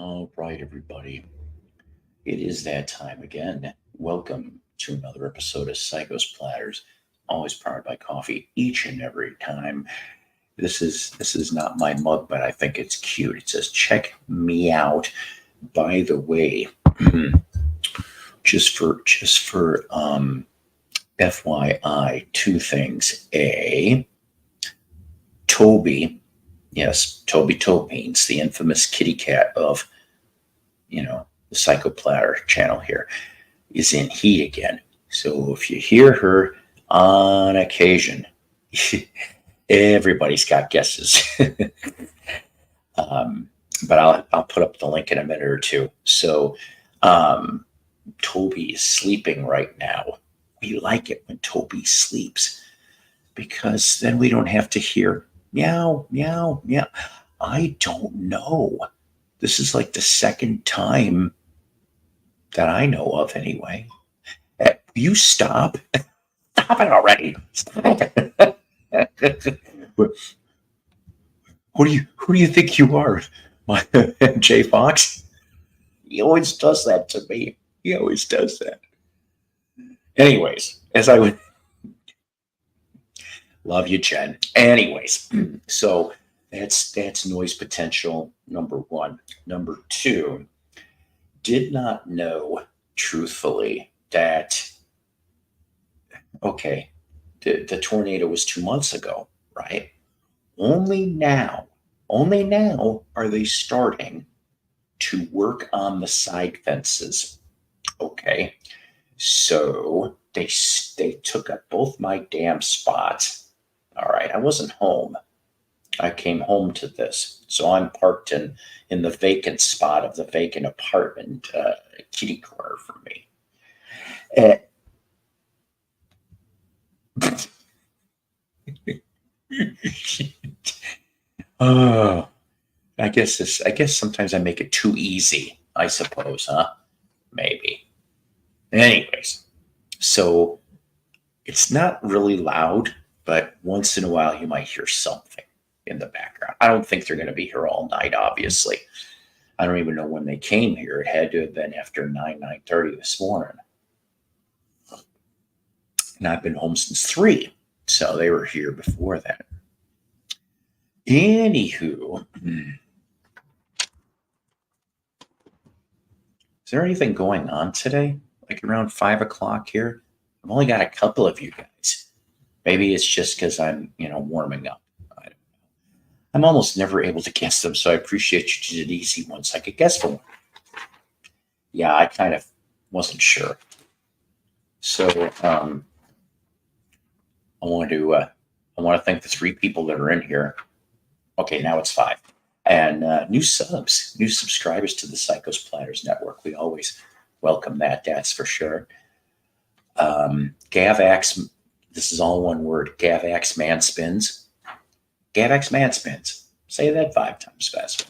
All right, everybody. It is that time again. Welcome to another episode of Psychos Platters, always powered by coffee each and every time. This is not my mug, but I think it's cute. It says "Check me out." By the way, just for FYI, two things. A, Toby, yes, Toby Topines, the infamous kitty cat of the Psycho Platter channel here, is in heat again. So if you hear her on occasion, everybody's got guesses. But I'll put up the link in a minute or two. So Toby is sleeping right now. We like it when Toby sleeps because then we don't have to hear meow, meow, meow. I don't know. This is like the second time that I know of, anyway. You stop. Stop it already. Stop it. Who do you think you are? My Jay Fox? He always does that to me. He always does that. Anyways, as I would love you, Jen. Anyways, so that's noise potential number one. Number two, did not know truthfully that the tornado was 2 months ago, right? Only now are they starting to work on the side fences. Okay, so they took up both my damn spots. All right, I wasn't home. I came home to this, so I'm parked in the vacant spot of the vacant apartment, kitty corner for me. Oh, I guess sometimes I make it too easy, I suppose, huh? Maybe. Anyways, so it's not really loud, but once in a while you might hear something in the background. I don't think they're going to be here all night, obviously. I don't even know when they came here. It had to have been after 9:30 this morning. And I've been home since 3, so they were here before that. Anywho, is there anything going on today? Like around 5 o'clock here? I've only got a couple of you guys. Maybe it's just because I'm, warming up. I don't know. I'm almost never able to guess them, so I appreciate you did easy ones. I could guess for one. Yeah, I kind of wasn't sure. So I want to thank the 3 people that are in here. Okay, now it's 5. And new subscribers to the Psychos Platters Network. We always welcome that, that's for sure. Gavax, this is all one word, Gavax Manspins. Gavax Manspins. Say that 5 times fast.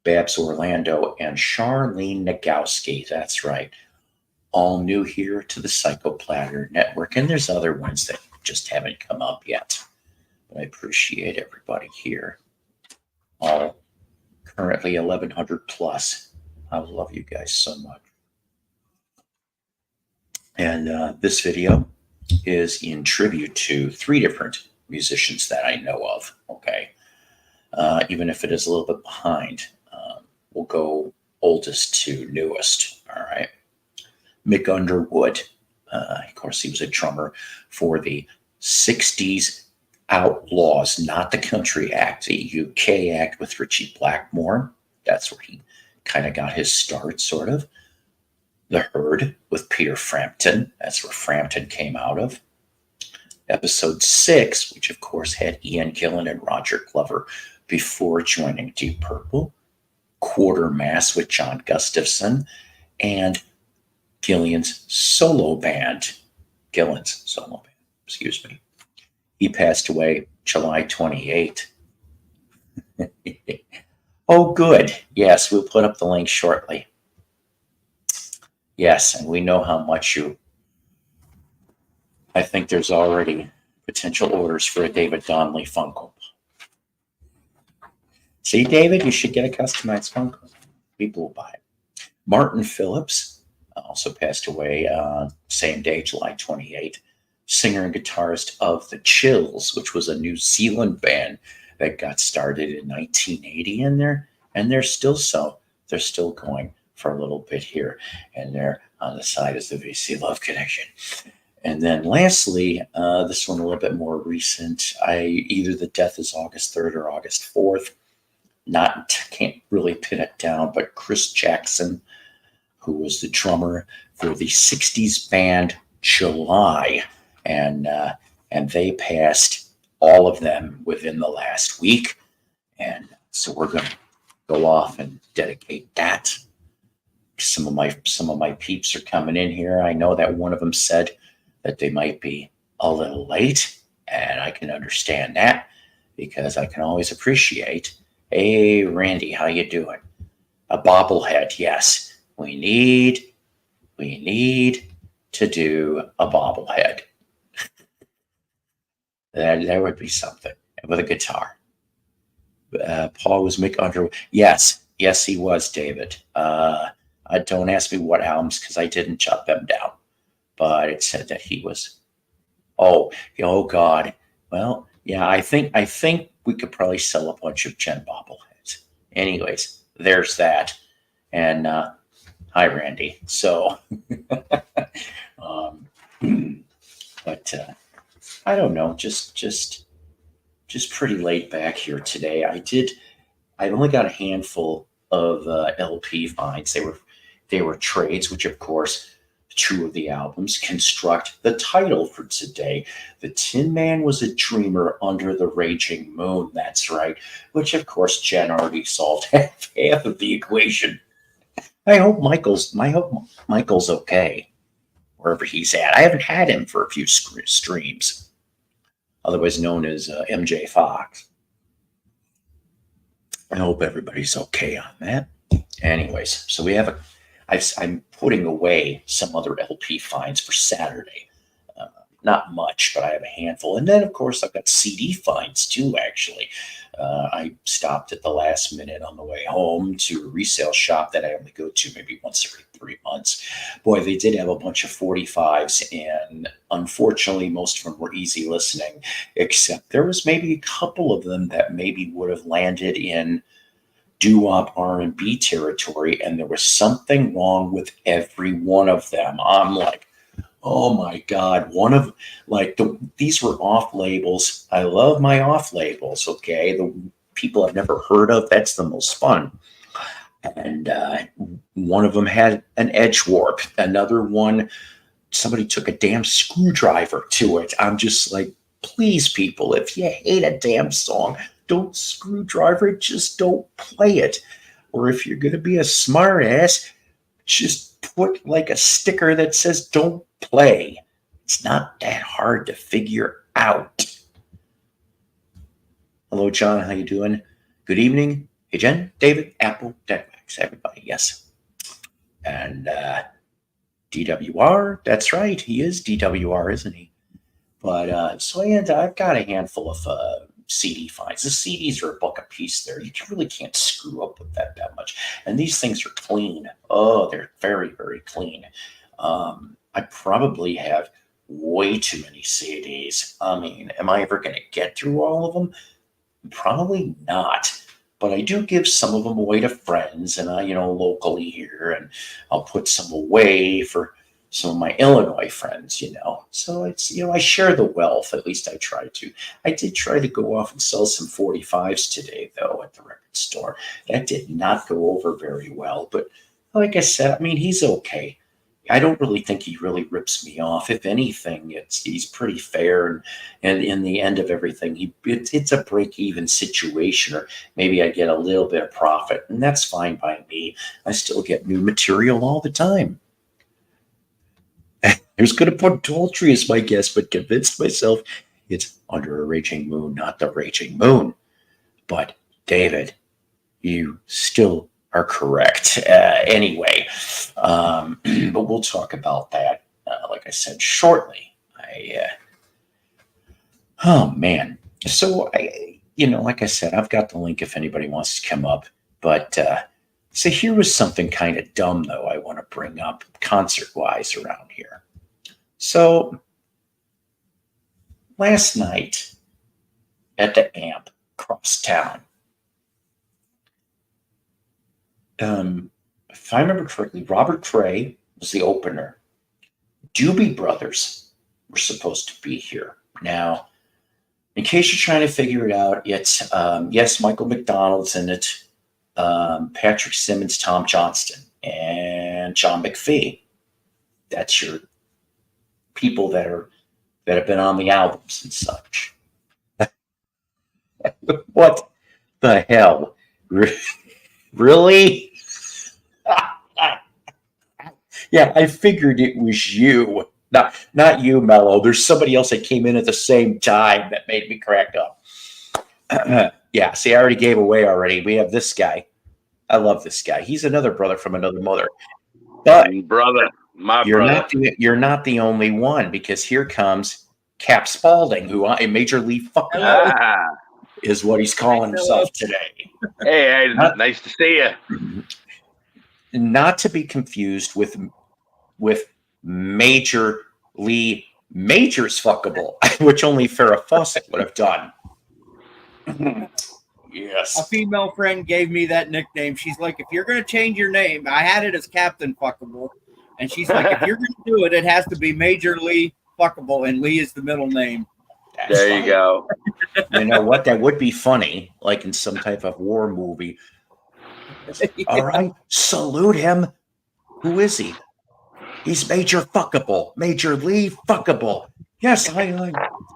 Babs Orlando and Charlene Nagowski, that's right. All new here to the Psycho Platter Network. And there's other ones that just haven't come up yet. But I appreciate everybody here. All currently 1,100 plus. I love you guys so much. And this video is in tribute to 3 different musicians that I know of. Okay, even if it is a little bit behind, we'll go oldest to newest. All right, Mick Underwood. Of course, he was a drummer for the 60s Outlaws, not the Country Act, the UK act with Richie Blackmore. That's where he kind of got his start, sort of. The Herd with Peter Frampton. That's where Frampton came out of. Episode 6, which of course had Ian Gillan and Roger Glover before joining Deep Purple. Quartermass with John Gustafson. And Gillan's solo band. Excuse me. He passed away July 28. Oh, good. Yes, we'll put up the link shortly. Yes, and we know how much I think there's already potential orders for a David Donnelly Funko. See, David, you should get a customized Funko. People will buy it. Martin Phillips also passed away same day, July 28th. Singer and guitarist of The Chills, which was a New Zealand band that got started in 1980, and they're still going for a little bit here and there. On the side is the VC Love Connection. And then lastly, this one a little bit more recent. Either the death is August 3rd or August 4th. Can't really pin it down, but Chris Jackson, who was the drummer for the 60s band July, and they passed, all of them, within the last week. And so we're going to go off and dedicate that. Some of my peeps are coming in here. I know that one of them said that they might be a little late, and I can understand that because I can always appreciate. Hey, Randy, how you doing? A bobblehead, yes. We need to do a bobblehead. That would be something with a guitar. Paul was Mick Underwood. Yes, he was, David. Don't ask me what albums because I didn't jot them down. But it said that he was. Oh God. Well, yeah, I think we could probably sell a bunch of Jen bobbleheads. Anyways, there's that. And hi, Randy. So, but I don't know. Just pretty laid back here today. I only got a handful of LP finds. They were trades, which of course. Two of the albums construct the title for today. The Tin Man was a dreamer under the raging moon. That's right. Which, of course, Jen already solved half of the equation. I hope Michael's okay wherever he's at. I haven't had him for a few streams, otherwise known as MJ Fox. I hope everybody's okay on that. Anyways, so we have I'm putting away some other LP finds for Saturday. Not much, but I have a handful. And then, of course, I've got CD finds too, actually. I stopped at the last minute on the way home to a resale shop that I only go to maybe once every 3 months. Boy, they did have a bunch of 45s, and unfortunately, most of them were easy listening, except there was maybe a couple of them that maybe would have landed in doo-wop R&B territory, and there was something wrong with every one of them. I'm like, oh my God, these were off labels. I love my off labels, okay? The people I've never heard of, that's the most fun. And one of them had an edge warp. Another one, somebody took a damn screwdriver to it. I'm just like, please, people, if you hate a damn song, don't screwdriver it, just don't play it. Or if you're going to be a smart ass, just put like a sticker that says don't play. It's not that hard to figure out. Hello, John. How you doing? Good evening. Hey, Jen, David, Apple, Deadwax, everybody. Yes. And DWR, that's right. He is DWR, isn't he? But so I've got a handful of CD finds. The CDs are $1 a piece there. You really can't screw up with that much. And these things are clean. Oh, they're very, very clean. I probably have way too many CDs. I mean, am I ever going to get through all of them? Probably not. But I do give some of them away to friends and locally here, and I'll put some away for some of my Illinois friends, So it's, I share the wealth. At least I try to. I did try to go off and sell some 45s today, though, at the record store. That did not go over very well. But like I said, I mean, he's okay. I don't really think he really rips me off. If anything, he's pretty fair, and in the end of everything, it's a break-even situation, or maybe I get a little bit of profit, and that's fine by me. I still get new material all the time. I was going to put Daltrey as my guess, but convinced myself it's Under a Raging Moon, not the Raging Moon. But David, you still are correct. Anyway, but we'll talk about that, like I said, shortly. Oh man. So like I said, I've got the link if anybody wants to come up. But so here was something kind of dumb, though, I want to bring up concert-wise around here. So last night at the Amp across town, if I remember correctly, Robert Cray was the opener. Doobie Brothers were supposed to be here. Now, in case you're trying to figure it out, it's, yes, Michael McDonald's in it, Patrick Simmons, Tom Johnston, and John McPhee. That's your people that have been on the albums and such. What the hell? Really? Yeah, I figured it was you. Not you, Mello. There's somebody else that came in at the same time that made me crack up. Yeah, see, I already gave away already. We have this guy. I love this guy. He's another brother from another mother. But you're not the only one, because here comes Cap Spaulding, who a Major League fucking is what he's calling himself today. Hey, nice to see you. Not to be confused with Major Lee Major's fuckable, which only Farrah Fawcett would have done. Yes. A female friend gave me that nickname. She's like, if you're going to change your name, I had it as Captain Fuckable. And she's like, if you're going to do it, it has to be Major Lee Fuckable. And Lee is the middle name. There you go. You know what? That would be funny, like in some type of war movie. All right, salute him. Who is he? He's Major Fuckable. Major Lee Fuckable. Yes, anyways.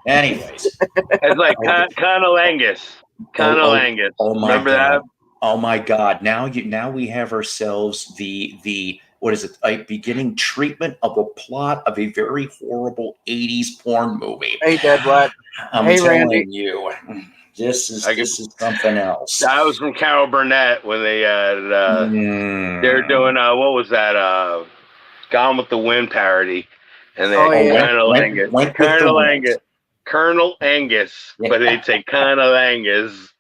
It's like Conolangus. Conolangus. Remember God. that? Oh my God. Now we have ourselves the what is it? A beginning treatment of a plot of a very horrible 80s porn movie. Hey, Dead Black. I'm hey, telling Randy. you. This is something else. That was from Carol Burnett when they they're doing what was that Gone with the Wind parody, and they Colonel Angus, but they'd say Colonel Angus.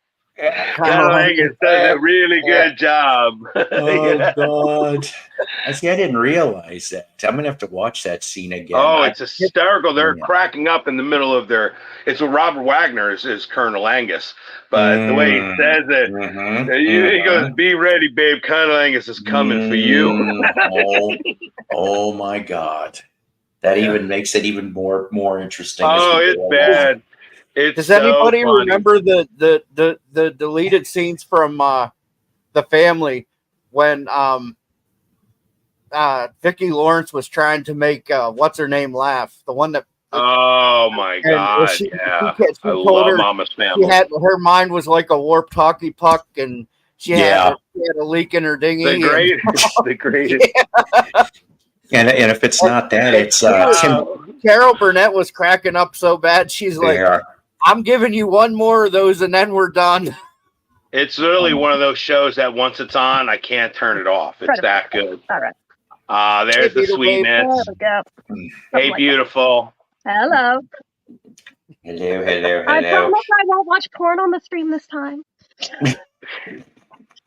Colonel Angus does a really good job. Oh God! I didn't realize that. I'm gonna have to watch that scene again. Oh, it's hysterical. They're cracking up in the middle of their. It's what Robert Wagner is Colonel Angus, but the way he says it, he goes, "Be ready, babe. Colonel Angus is coming for you." Oh my God! That even makes it even more interesting. Oh, it's bad. Does anybody remember the deleted scenes from The Family when Vicki Lawrence was trying to make what's her name laugh? The one that. Oh my God! She I love Mama's Family. Her mind was like a warped hockey puck, and she had a leak in her dinghy. The greatest. And if it's not that, it's Carol Burnett was cracking up so bad. She's like, I'm giving you one more of those and then we're done. It's literally one of those shows that once it's on, I can't turn it off. It's that good. All right. There's the sweetness. Hey, beautiful. Hello. Hello. I promise I won't watch porn on the stream this time.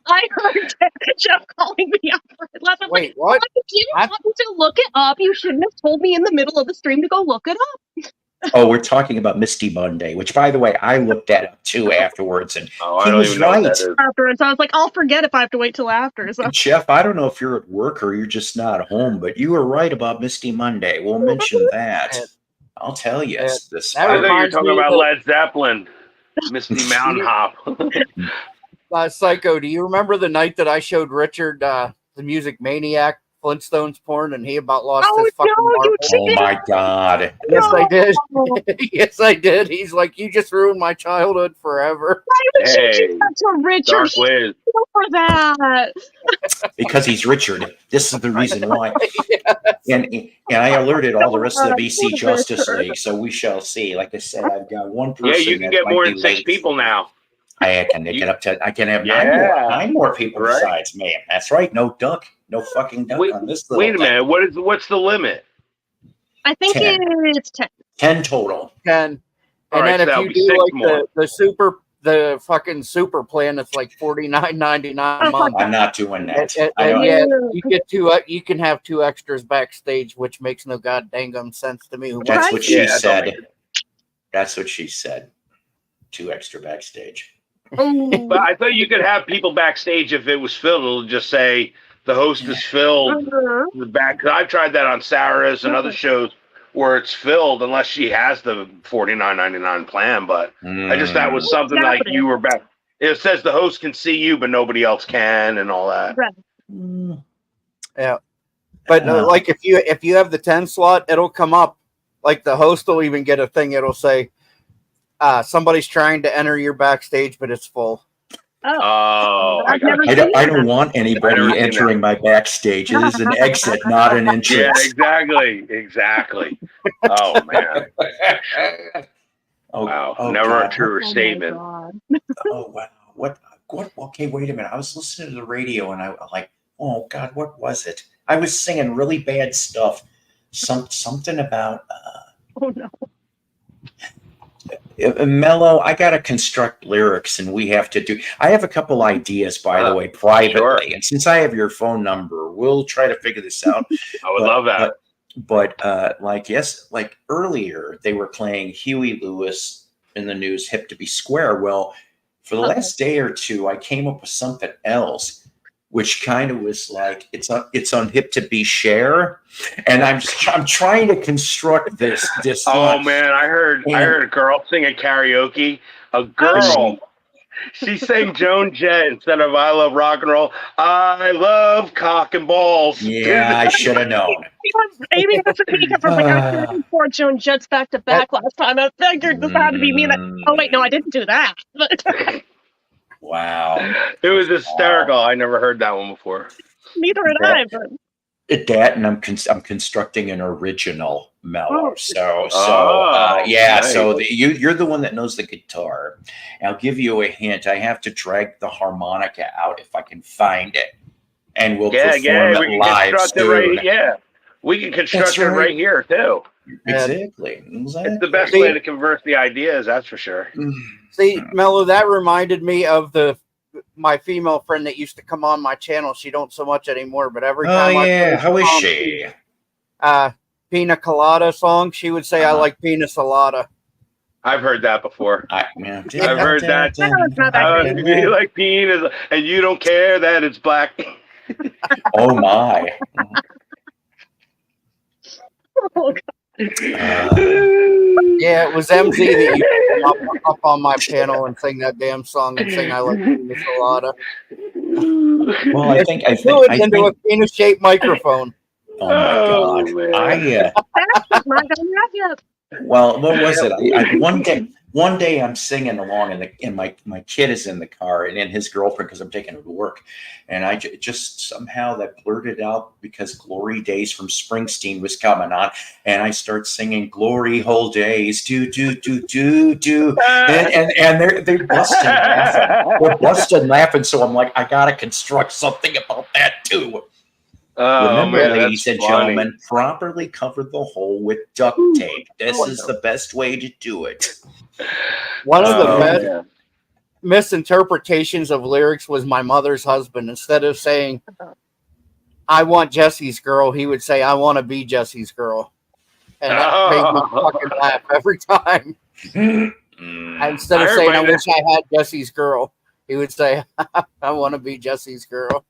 I heard Jeff calling me out for it. Wait, what? If you want to look it up, you shouldn't have told me in the middle of the stream to go look it up. Oh, we're talking about Misty Monday, which, by the way, I looked at up too afterwards, and he was right. Afterwards, I was like, I'll forget if I have to wait till after. So. Jeff, I don't know if you're at work or you're just not home, but you were right about Misty Monday. We'll mention that. I'll tell you. I thought you were talking about Led Zeppelin, Misty Mountain Hop. Psycho, do you remember the night that I showed Richard the Music Maniac Flintstones porn and he about lost his fucking marbles? Oh my God. Yes, I did. Yes, I did. He's like, you just ruined my childhood forever. Why would you do that to Richard? For that. Because he's Richard. This is the reason why. And I alerted all the rest of the BC Justice League, so we shall see. Like I said, I've got one person. Yeah, you can get more than 6 people now. I can get up to. I can have nine more people besides me. That's right. No duck. No fucking duck on this. Wait a minute. What's the limit? I think 10. It's 10. 10 total. 10. And then if you do like the fucking super plan that's like $49.99 a month. I'm not doing that. Yeah, you get two. You can have 2 extras backstage, which makes no goddamn sense to me. That's what she Yeah, said. That's what she said. 2 extra backstage. But I thought you could have people backstage if it was filled. It'll just say the host is filled. The back. 'Cause I've tried that on Sarah's and other shows where it's filled unless she has the $49.99 plan. But I just thought was something like you were back. It says the host can see you, but nobody else can, and all that. Right. Yeah, but like if you have the 10 slot, it'll come up. Like the host will even get a thing. It'll say, somebody's trying to enter your backstage, but it's full. Oh, I don't want anybody entering my backstage. It is an exit, not an entrance. Yeah, exactly. Oh man. Wow. Never a truer statement. Oh wow. What? Okay, wait a minute. I was listening to the radio and I was like, oh God, what was it? I was singing really bad stuff. Something about. Oh no. Mello, I got to construct lyrics and we have to do. I have a couple ideas, by the way, privately. Sure. And since I have your phone number, we'll try to figure this out. I would love that. But like earlier, they were playing Huey Lewis in the news, Hip to Be Square. Well, for the last day or two, I came up with something else, which kind of was like it's on Hip to Be Share, and I'm trying to construct this. Oh man, I heard a girl singing karaoke. A girl, she sang Joan Jett instead of "I Love Rock and Roll." I love cock and balls. Yeah, I should have known. Amy has a because I was looking for Joan Jett's back to back last time. I figured this had to be me. Oh wait, no, I didn't do that. Wow, it was hysterical. I never heard that one before. Neither had I. But that, and I'm constructing an original Mello. Nice. So you're the one that knows the guitar. I'll give you a hint. I have to drag the harmonica out if I can find it, and we'll perform it live soon. We can construct it right here too. Exactly. It's the best way to convert the ideas. That's for sure. See, Mello, that reminded me of my female friend that used to come on my channel. She don't so much anymore, but every time how is she? Pina Colada song, she would say, "I like pina colada." I've heard that before. I've heard that. You like pina, and you don't care that it's black. Oh my! oh, Yeah, it was MZ that used to come up on my channel and sing that damn song and sing "I like pina colada." Well, I think into a penis-shaped microphone. Oh my God! Well, what was it? One day I'm singing along, and my kid is in the car, and his girlfriend, because I'm taking her to work, and I just somehow that blurted out because "Glory Days" from Springsteen was coming on, and I start singing "Glory Hole Days," do, and they're busting laughing. They're busting laughing, so I'm like, I gotta construct something about that too. Remember, ladies and gentlemen, properly cover the hole with duct tape. This is the best way to do it. One of the best misinterpretations of lyrics was my mother's husband. Instead of saying, "I want Jesse's girl," he would say, "I want to be Jesse's girl." And that made me fucking laugh every time. Instead of saying, "I wish I had Jesse's girl," he would say, "I want to be Jesse's girl."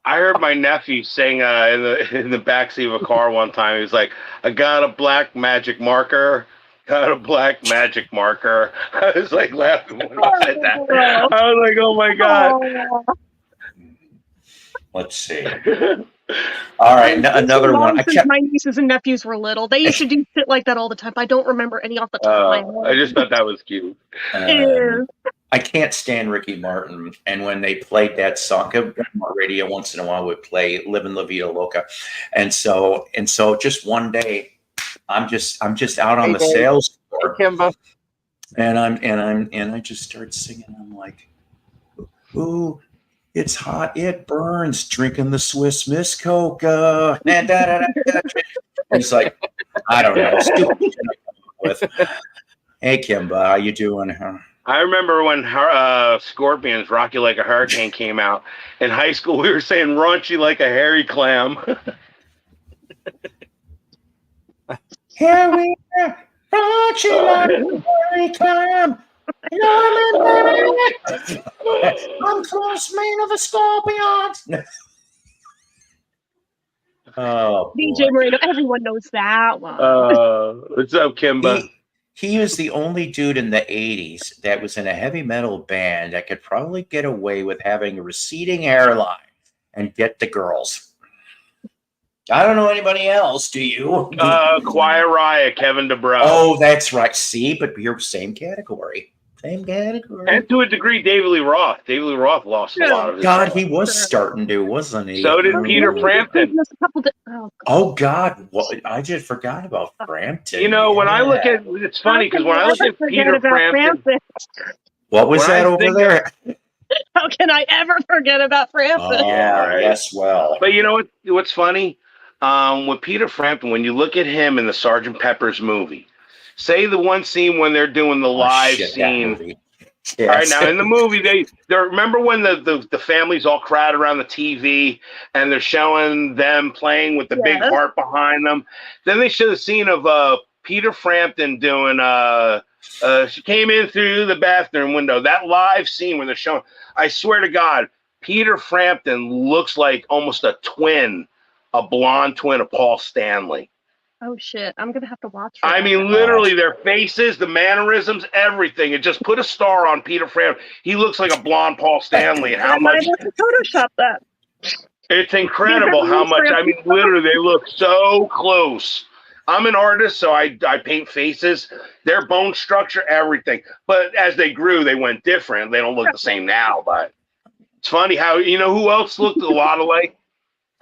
I heard my nephew sing in the backseat of a car one time. He was like, "I got a black magic marker. Got a black magic marker." I was like laughing when he said that. I was like, "Oh my God." Let's see. All right, another one. My nieces and nephews were little. They used to do shit like that all the time. I don't remember any off the top of my head. I just thought that was cute. I can't stand Ricky Martin, and when they played that song, on radio once in a while would play "Livin' La Vida Loca," and so just one day, I'm just out on the sales floor, and I just start singing. I'm like, "Ooh, it's hot, it burns, drinking the Swiss Miss Coca." It's like, I don't know, stupid shit I come up with. Hey, Kimba, how you doing? I remember when Scorpions "Rock You Like a Hurricane" came out in high school. We were saying "raunchy like a hairy clam." Here we are, raunchy like a hairy clam. I'm close man of the Scorpions. Oh, DJ Moreno, everyone knows that one. What's up, Kimba? He was the only dude in the 80s that was in a heavy metal band that could probably get away with having a receding hairline and get the girls. I don't know anybody else, do you? Quiet Riot, Kevin DeBro. Oh, that's right. See, but you're same category. Same category. And to a degree, David Lee Roth. David Lee Roth lost a lot of his God, he was starting to, wasn't he? So did Peter Frampton. Oh, God. I just forgot about Frampton. You know, when I look at it's funny because when I look at Peter Frampton. What was that over there? How can I ever forget about Frampton? Oh, yeah, right. Yes, well. But you know what's funny? With Peter Frampton, when you look at him in the Sgt. Pepper's movie, say the one scene when they're doing the live scene. Yes. All right, now in the movie, they remember when the families all crowd around the TV and they're showing them playing with the big harp behind them. Then they show the scene of Peter Frampton doing she came in through the bathroom window. That live scene where they're showing, I swear to God, Peter Frampton looks like almost a blonde twin of Paul Stanley. Oh shit! I'm gonna have to watch. I mean, literally, their faces, the mannerisms, everything. It just put a star on Peter Frampton. He looks like a blonde Paul Stanley. And how much? I have to Photoshop that. It's incredible how much. I mean, literally, they look so close. I'm an artist, so I paint faces. Their bone structure, everything. But as they grew, they went different. They don't look the same now. But it's funny how who else looked a lot alike.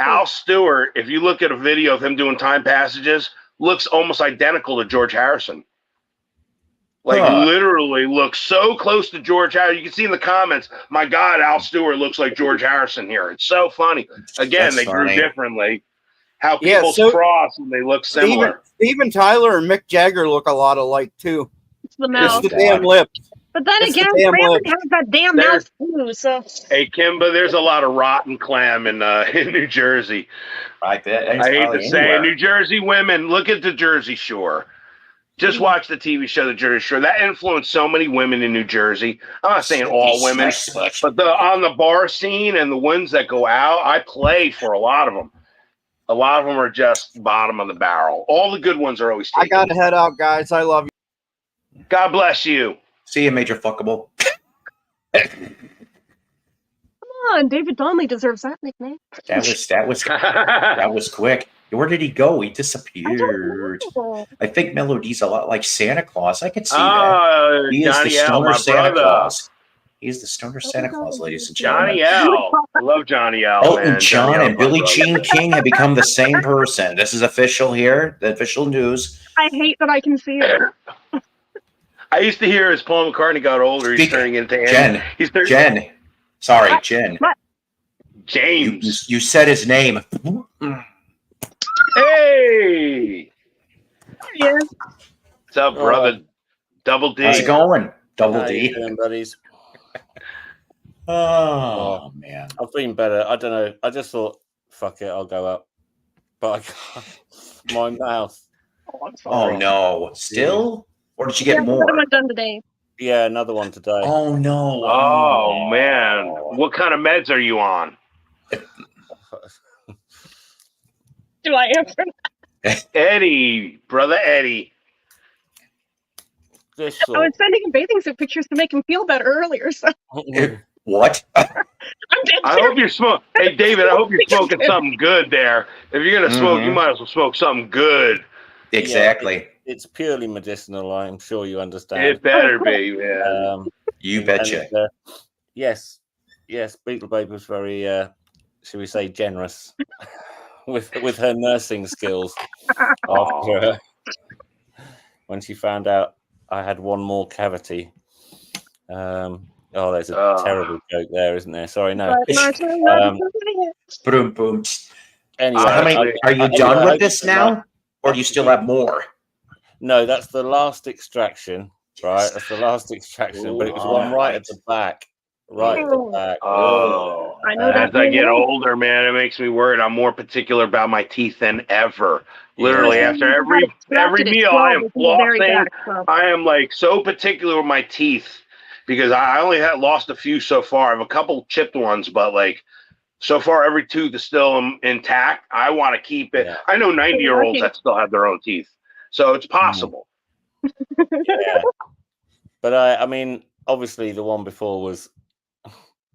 Al Stewart, if you look at a video of him doing time passages, looks almost identical to George Harrison. Like literally looks so close to George Harrison. You can see in the comments, my God, Al Stewart looks like George Harrison here. It's so funny. Again, they grew differently. How people cross and they look similar. Steven Tyler and Mick Jagger look a lot alike too. It's the mouth. It's the damn lips. But then again, Frampton has that damn mouth too. So. Hey, Kimba, there's a lot of rotten clam in New Jersey. I bet. I hate to say it. New Jersey women, look at the Jersey Shore. Just watch the TV show, The Jersey Shore. That influenced so many women in New Jersey. I'm not saying all women, but on the bar scene and the ones that go out, I play for a lot of them. A lot of them are just bottom of the barrel. All the good ones are always taken. I got to head out, guys. I love you. God bless you. See you, Major Fuckable. Come on, David Donnelly deserves that nickname. That was quick. Where did he go? He disappeared. I think Melody's a lot like Santa Claus. I could see that. He is the stoner Santa Claus. He's the stoner Santa Claus, ladies and gentlemen. Johnny L. I love Johnny L. Elton John and Billie Jean King have become the same person. This is official here. The official news. I hate that I can see it. I used to hear as Paul McCartney got older, he's turning into Jen. Jen. Sorry, what? Jen. What? James. You said his name. Hey. Yeah. What's up, brother? Double D. How's it going? Double D. How you doing, buddies? Oh, man. I've been better. I don't know. I just thought, fuck it, I'll go up. But I can't. My mouth. Oh, no. Still? Or did you get more? Another one done today. Yeah, another one today. Oh, no. Oh, man. What kind of meds are you on? Do I answer that? Eddie. Brother Eddie. I was sending him bathing suit pictures to make him feel better earlier. So. What? I hope you're smoking. Hey, David, I hope you're smoking something good there. If you're going to smoke, you might as well smoke something good. Exactly. Yeah, it's purely medicinal, I'm sure you understand. It better be, man. You betcha. And, yes, Beetle Babe was very, shall we say, generous with her nursing skills after when she found out I had one more cavity. There's a terrible joke there, isn't there? Sorry, no. Boom, boom. Anyway, so how many, are you done with this now? Or do you still have more? No, that's the last extraction. right? That's the last extraction, but it was one right at the back. Right at the back. Oh, I know that as I get feeling. older, man, it makes me worried. I'm more particular about my teeth than ever. Literally, Yeah. after I had every extracted at meal, 12, I am which is the very flossing. back, so. I am like so particular with my teeth because I only had lost a few so far. I have a couple chipped ones, but like so far, every tooth is still intact. I want to keep it. Yeah. I know 90-year-olds that still have their own teeth, so it's possible. Yeah. But I mean, obviously, the one before was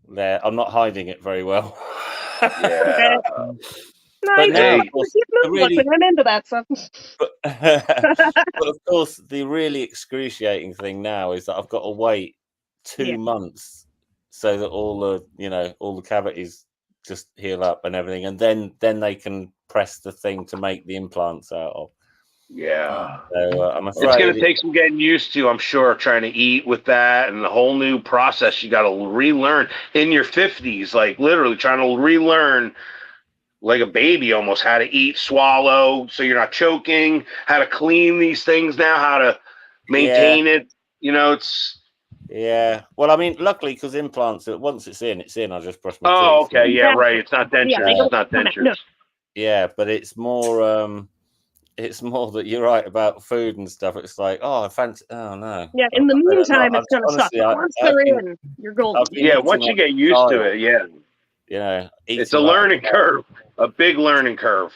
there. I'm not hiding it very well. Yeah. But now, Hey. of course, I'm into that stuff. but of course, the really excruciating thing now is that I've got to wait 2 months so that all the cavities just heal up and everything, and then they can press the thing to make the implants out of. Yeah. So I'm afraid it's going to take some getting used to, I'm sure, trying to eat with that and the whole new process you got to relearn in your 50s, like literally trying to relearn like a baby almost how to eat, swallow, so you're not choking, how to clean these things now, how to maintain it. It's... Yeah. Well, I mean, luckily, because implants, once it's in, I just brush my teeth. Oh, okay. Yeah, right. It's not dentures. It's not dentures. No. Yeah, but it's more... it's more that you're right about food and stuff. It's like, I fancy. Oh no. Yeah. In the meantime, it's gonna suck. Once they're in, you're golden. Yeah. Once you get used to it, yeah. It's a learning curve, a big learning curve.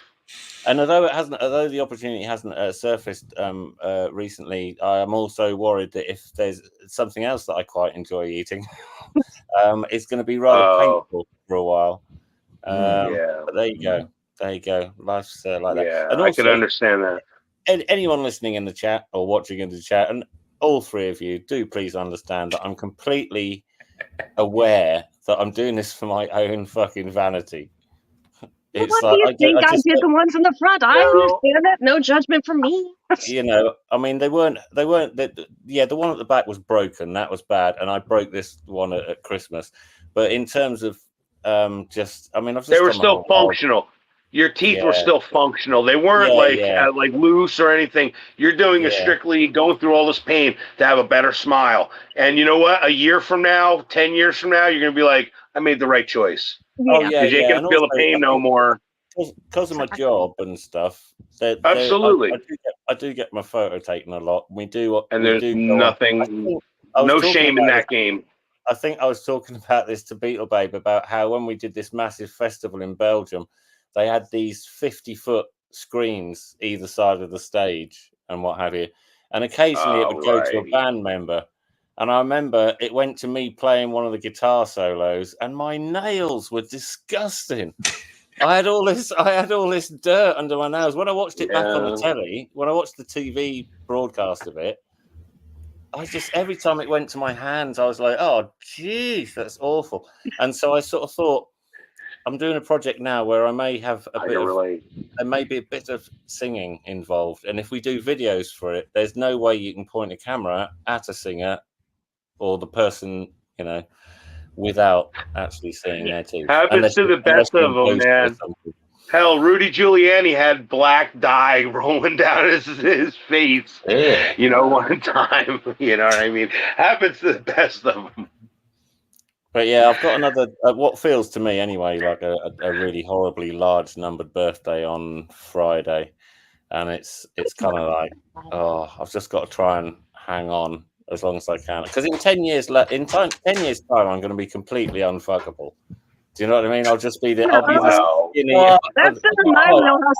And although the opportunity hasn't surfaced recently, I am also worried that if there's something else that I quite enjoy eating, it's going to be rather painful for a while. But there you go. There you go. Life's like that. Yeah, And I also, can understand that. Anyone listening in the chat or watching in the chat, and all three of you, do please understand that I'm completely aware that I'm doing this for my own fucking vanity. What do you think? I did the ones in the front. I understand that. No judgment from me. I mean, they weren't. The one at the back was broken. That was bad, and I broke this one at Christmas. But in terms of they were still functional. Your teeth were still functional. They weren't like loose or anything. You're doing it strictly going through all this pain to have a better smile. And you know what? A year from now, 10 years from now, you're gonna be like, I made the right choice. Because you ain't gonna feel the pain no more. Because of my job and stuff. Absolutely. I do get my photo taken a lot. There's nothing, no shame in that game. I think I was talking about this to Beetle Babe about how when we did this massive festival in Belgium, they had these 50-foot screens either side of the stage and what have you. And occasionally it would go to a band member. And I remember it went to me playing one of the guitar solos, and my nails were disgusting. I had all this dirt under my nails. When I watched it back on the telly, when I watched the TV broadcast of it, every time it went to my hands, I was like, oh, geez, that's awful. And so I sort of thought, I'm doing a project now where I may have there may be a bit of singing involved. And if we do videos for it, there's no way you can point a camera at a singer or the person, without actually seeing their teeth. Happens to the best of them, man. Hell, Rudy Giuliani had black dye rolling down his face, one time. You know what I mean? Happens to the best of them. But yeah, I've got another, what feels to me anyway, like a really horribly large numbered birthday on Friday. And it's kind of like, I've just got to try and hang on as long as I can. Because in 10 years time, I'm going to be completely unfuckable. Do you know what I mean? I'll just be the skinny. That's my wheelhouse.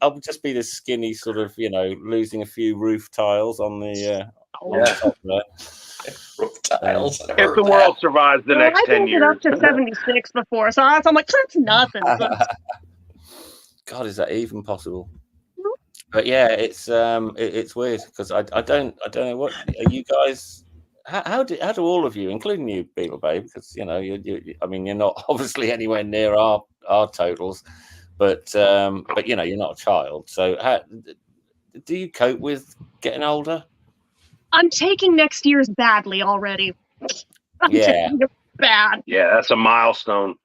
I'll just be the skinny sort of, losing a few roof tiles on the top there. Roof tiles. If the world survives the next 10 years. I made it up to 76 before, so I'm like, that's nothing. God, is that even possible? But yeah, it's weird because I don't know what are you guys. How do all of you, including you, Beetle Babe, because you're not obviously anywhere near our totals, but you're not a child. So how do you cope with getting older? I'm taking next year's badly already. I'm taking it bad. Yeah, that's a milestone.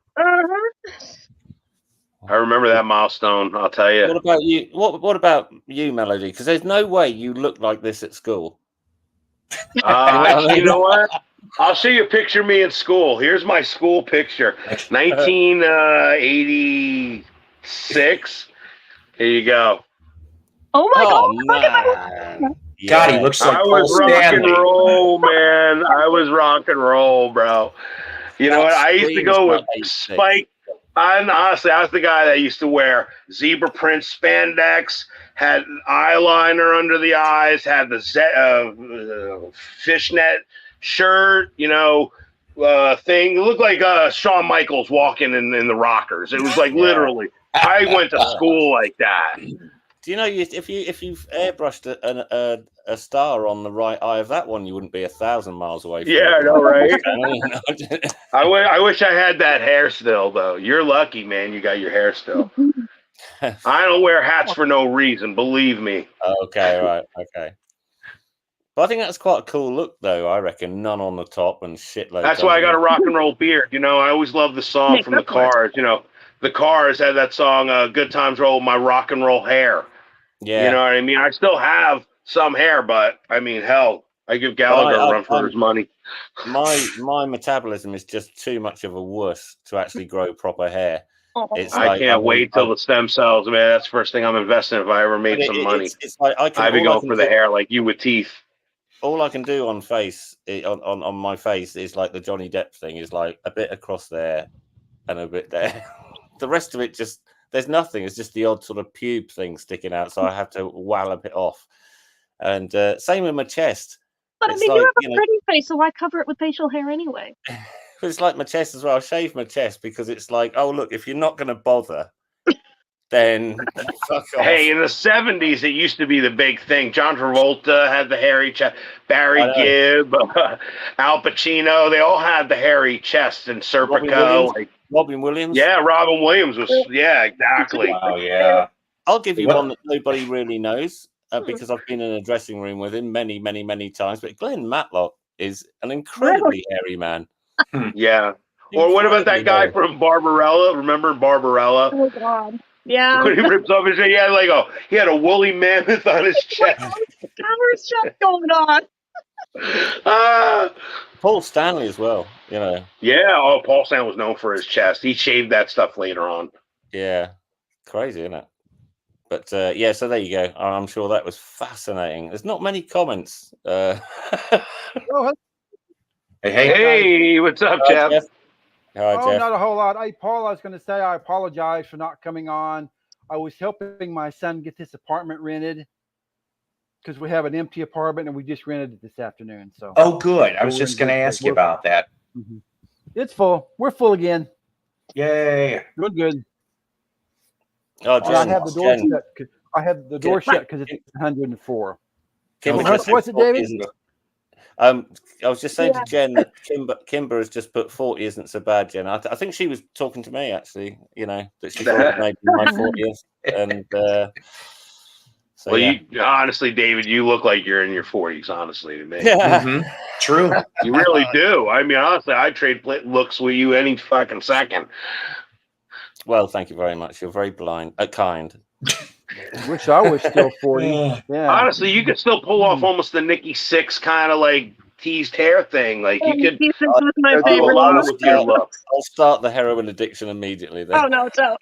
I remember that milestone. I'll tell you. What about you? What about you, Melody? Because there's no way you look like this at school. You know what? I'll show you a picture of me in school. Here's my school picture, 1986. Here you go. Oh my God! Man. God, he looks like I was Paul rock Stanley. and roll, man. I was rock and roll, bro. You know what? I used to go with Spike. Honestly, I was the guy that used to wear zebra print spandex, had eyeliner under the eyes, had the fishnet shirt, thing. It looked like Shawn Michaels walking in the Rockers. It was like literally. I went to school like that. Do you know if you've airbrushed a star on the right eye of that one, you wouldn't be 1,000 miles away from it. I know, right? I wish I had that hair still, though. You're lucky, man. You got your hair still. I don't wear hats for no reason, believe me. Okay, right, okay. But I think that's quite a cool look, though. I reckon none on the top and shitloads. That's why I got a rock and roll beard. I always loved the song from the Cars. The Cars had that song, "Good Times Roll My Rock and Roll Hair." Yeah. You know what I mean? I still have some hair, but I mean, hell, I give Gallagher a run for his money. My metabolism is just too much of a wuss to actually grow proper hair. I can't wait till the stem cells, man. That's the first thing I'm investing in if I ever make some money. It's like I'd be going for the hair like you with teeth. All I can do on my face is like the Johnny Depp thing, is like a bit across there and a bit there. The rest of it just, there's nothing. It's just the odd sort of pube thing sticking out, so I have to wallop it off. And same with my chest. But I mean, you have a pretty face, so why cover it with facial hair anyway? It's like my chest as well. I shave my chest because it's like, oh look, if you're not going to bother, then fuck off. Hey, in the 70s, it used to be the big thing. John Travolta had the hairy chest. Barry Gibb, Al Pacino, they all had the hairy chest. And Serpico. Robin Williams? Yeah, Robin Williams was, exactly. Oh, yeah. I'll give you one that nobody really knows because I've been in a dressing room with him many, many, many times. But Glenn Matlock is an incredibly hairy man. Yeah. Or what about that guy from Barbarella? Remember Barbarella? Oh, God. Yeah. When he rips off his head, he had a woolly mammoth on his chest. Howard's chest going on. Paul Stanley as well, Yeah, Paul Stanley was known for his chest. He shaved that stuff later on. Yeah. Crazy, isn't it? But so there you go. I'm sure that was fascinating. There's not many comments. Hey, what's up, Jeff? Hi, Jeff. Not a whole lot. Hey, Paul, I was going to say I apologize for not coming on. I was helping my son get this apartment rented because we have an empty apartment and we just rented it this afternoon. So. Oh, good. I was just going to ask you about that. Mm-hmm. It's full. We're full again. Yay. We're good. Oh, I have the door shut. I have the door shut because it's 104. What's it, David? I was just saying to Jen that Kimber has just put 40 isn't so bad, Jen. I think she was talking to me, actually, that she thought maybe my 40th. And honestly, David, you look like you're in your 40s, honestly, to me. Yeah. Mm-hmm. True. You really do. I mean, honestly, I'd trade looks with you any fucking second. Well, thank you very much. You're very kind. Wish I was still 40. Yeah. Honestly, you could still pull off almost the Nikki Sixx kind of like teased hair thing. Like you could do a lot with your look. I'll start the heroin addiction immediately. Then. Oh no, don't.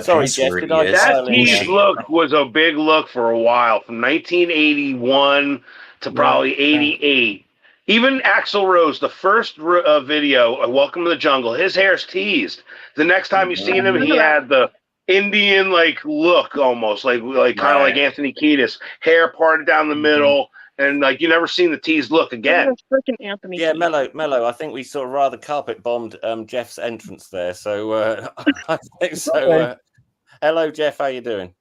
Sorry, Jeff. That teased look was a big look for a while, from 1981 to probably 88. Even Axl Rose, the first video, Welcome to the Jungle, his hair's teased. The next time you seen him, he had the Indian look almost, like kind of like Anthony Kiedis, hair parted down the middle, and you never seen the teased look again. Freaking Anthony. Yeah, Mello. I think we sort of rather carpet bombed Jeff's entrance there. So I think so. Okay. Hello, Jeff. How you doing?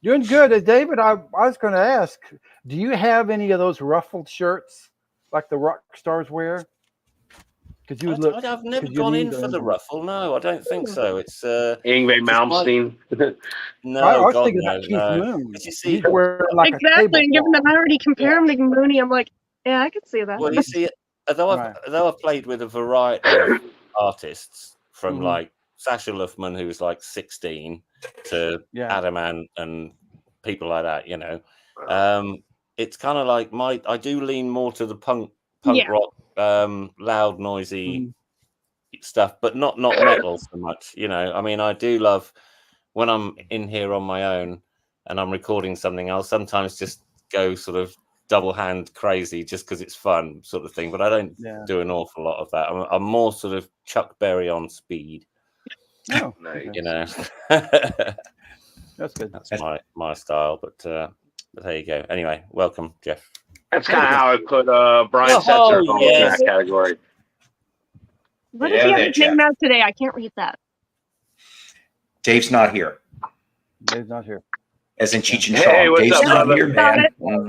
Doing good, David. I was going to ask, do you have any of those ruffled shirts like the rock stars wear? Because you would look. I've never gone in for the ruffle. No, I don't think so. It's Yngwie Malmsteen. No, I was God, thinking about Keith Moon. Did you see? He's wearing like exactly. And given that I already compare him to Mooney, I'm like, yeah, I could see that. Well, you see, although I've played with a variety of artists from like Sasha Luffman, who was like 16, to Adam and people like that, you know. It's kind of like I do lean more to the punk rock, loud, noisy stuff, but not metal so much, you know. I mean, I do love when I'm in here on my own and I'm recording something, I'll sometimes just go sort of double hand crazy just because it's fun, sort of thing. But I don't do an awful lot of that. I'm more sort of Chuck Berry on speed. Oh, nice. You know. That's good. That's my style. But there you go. Anyway, welcome, Jeff. That's kind of how I put Brian Setzer in that category. What does he have his name out today? I can't read that. Dave's not here. Dave's not here. As in Cheech and Hey, Chong. what's Dave's up, not here, man.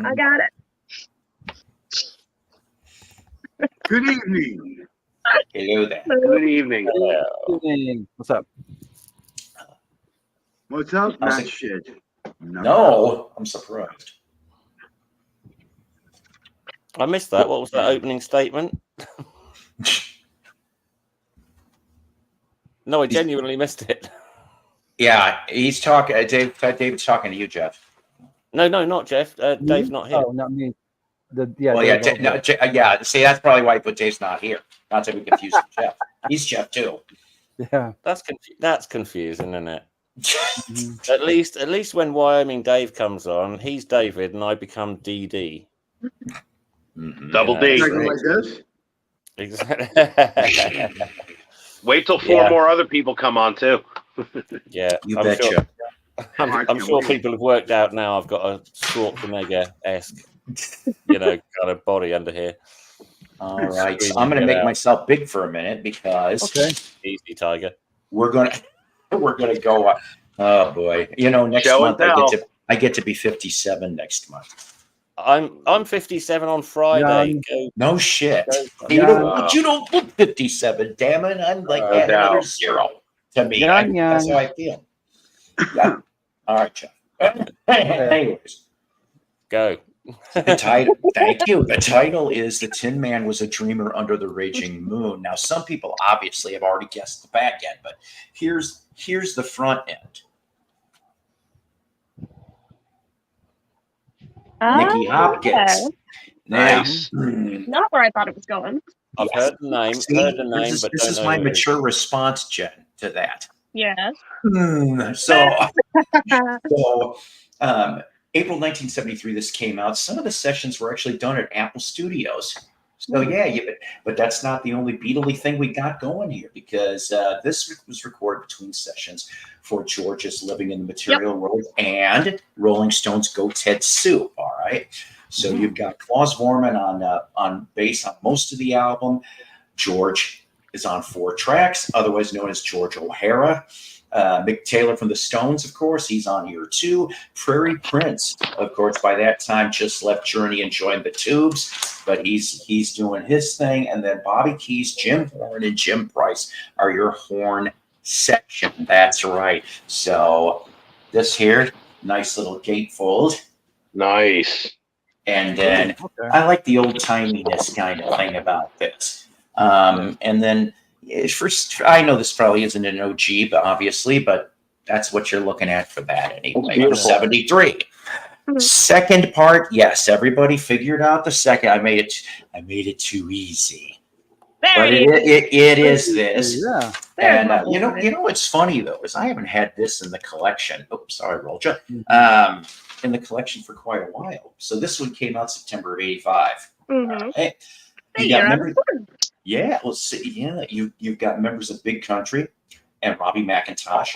I got it. Good evening. Hello there. Good evening. Good evening. What's up? What's up? How's Not it- shit. No, I'm surprised. I missed that. What was that opening statement? No, I genuinely missed it. Yeah, he's talking. David's talking to you, Jeff. No, not Jeff. Dave's not here. Oh, not me. Well, Dave also. yeah. See, that's probably why I put Dave's not here. Not to be confused with Jeff. He's Jeff too. Yeah. That's confusing, isn't it? Mhm. At least when Wyoming Dave comes on, he's David and I become DD. Double D. Like this? Exactly. Wait till four more other people come on too. Yeah, You I'm betcha. sure. I'm sure people have worked out now. I've got a Schwarzenegger-esque, kind of body under here. All right, so I'm going to make myself big for a minute because Easy, Tiger. we're gonna go. Oh boy, next Show month and I get to be 57 next month. I'm 57 on Friday. No shit. Yeah. But you don't look 57. Damn it, I'm like No add another doubt. zero to me. Young. That's how I feel. Yeah. All right, Jeff. Anyways. Go. The title, thank you. The title is "The Tin Man Was a Dreamer Under the Raging Moon." Now, some people obviously have already guessed the back end, but here's the front end. Nicky Hopkins. Nice. Not where I thought it was going. I've heard the name. See, but this is my mature response, Jen, to that. Yes. So, April 1973, this came out. Some of the sessions were actually done at Apple Studios. So but that's not the only Beatley thing we got going here, because this was recorded between sessions for George's Living in the Material World and Rolling Stones' Go Ted Soup. All right. So you've got Klaus Vormann on bass on most of the album. George is on 4 tracks, otherwise known as George O'Hara. Mick Taylor from the Stones, of course, he's on here too. Prairie Prince, of course, by that time just left Journey and joined the Tubes, but he's doing his thing. And then Bobby Keys, Jim Horn, and Jim Price are your horn section. That's right. So this here, nice little gatefold. Nice. And then I like the old timiness kind of thing about this. And then first, I know this probably isn't an OG, but obviously, but that's what you're looking at for that anyway. 73. Second part, yes, everybody figured out the second. I made it too easy. But it is this. Yeah. And you know what's funny though is I haven't had this in the collection. Oops, sorry, Rolja. In the collection for quite a while. So this one came out September of '85. Right? You got members, you've got members of Big Country and Robbie McIntosh,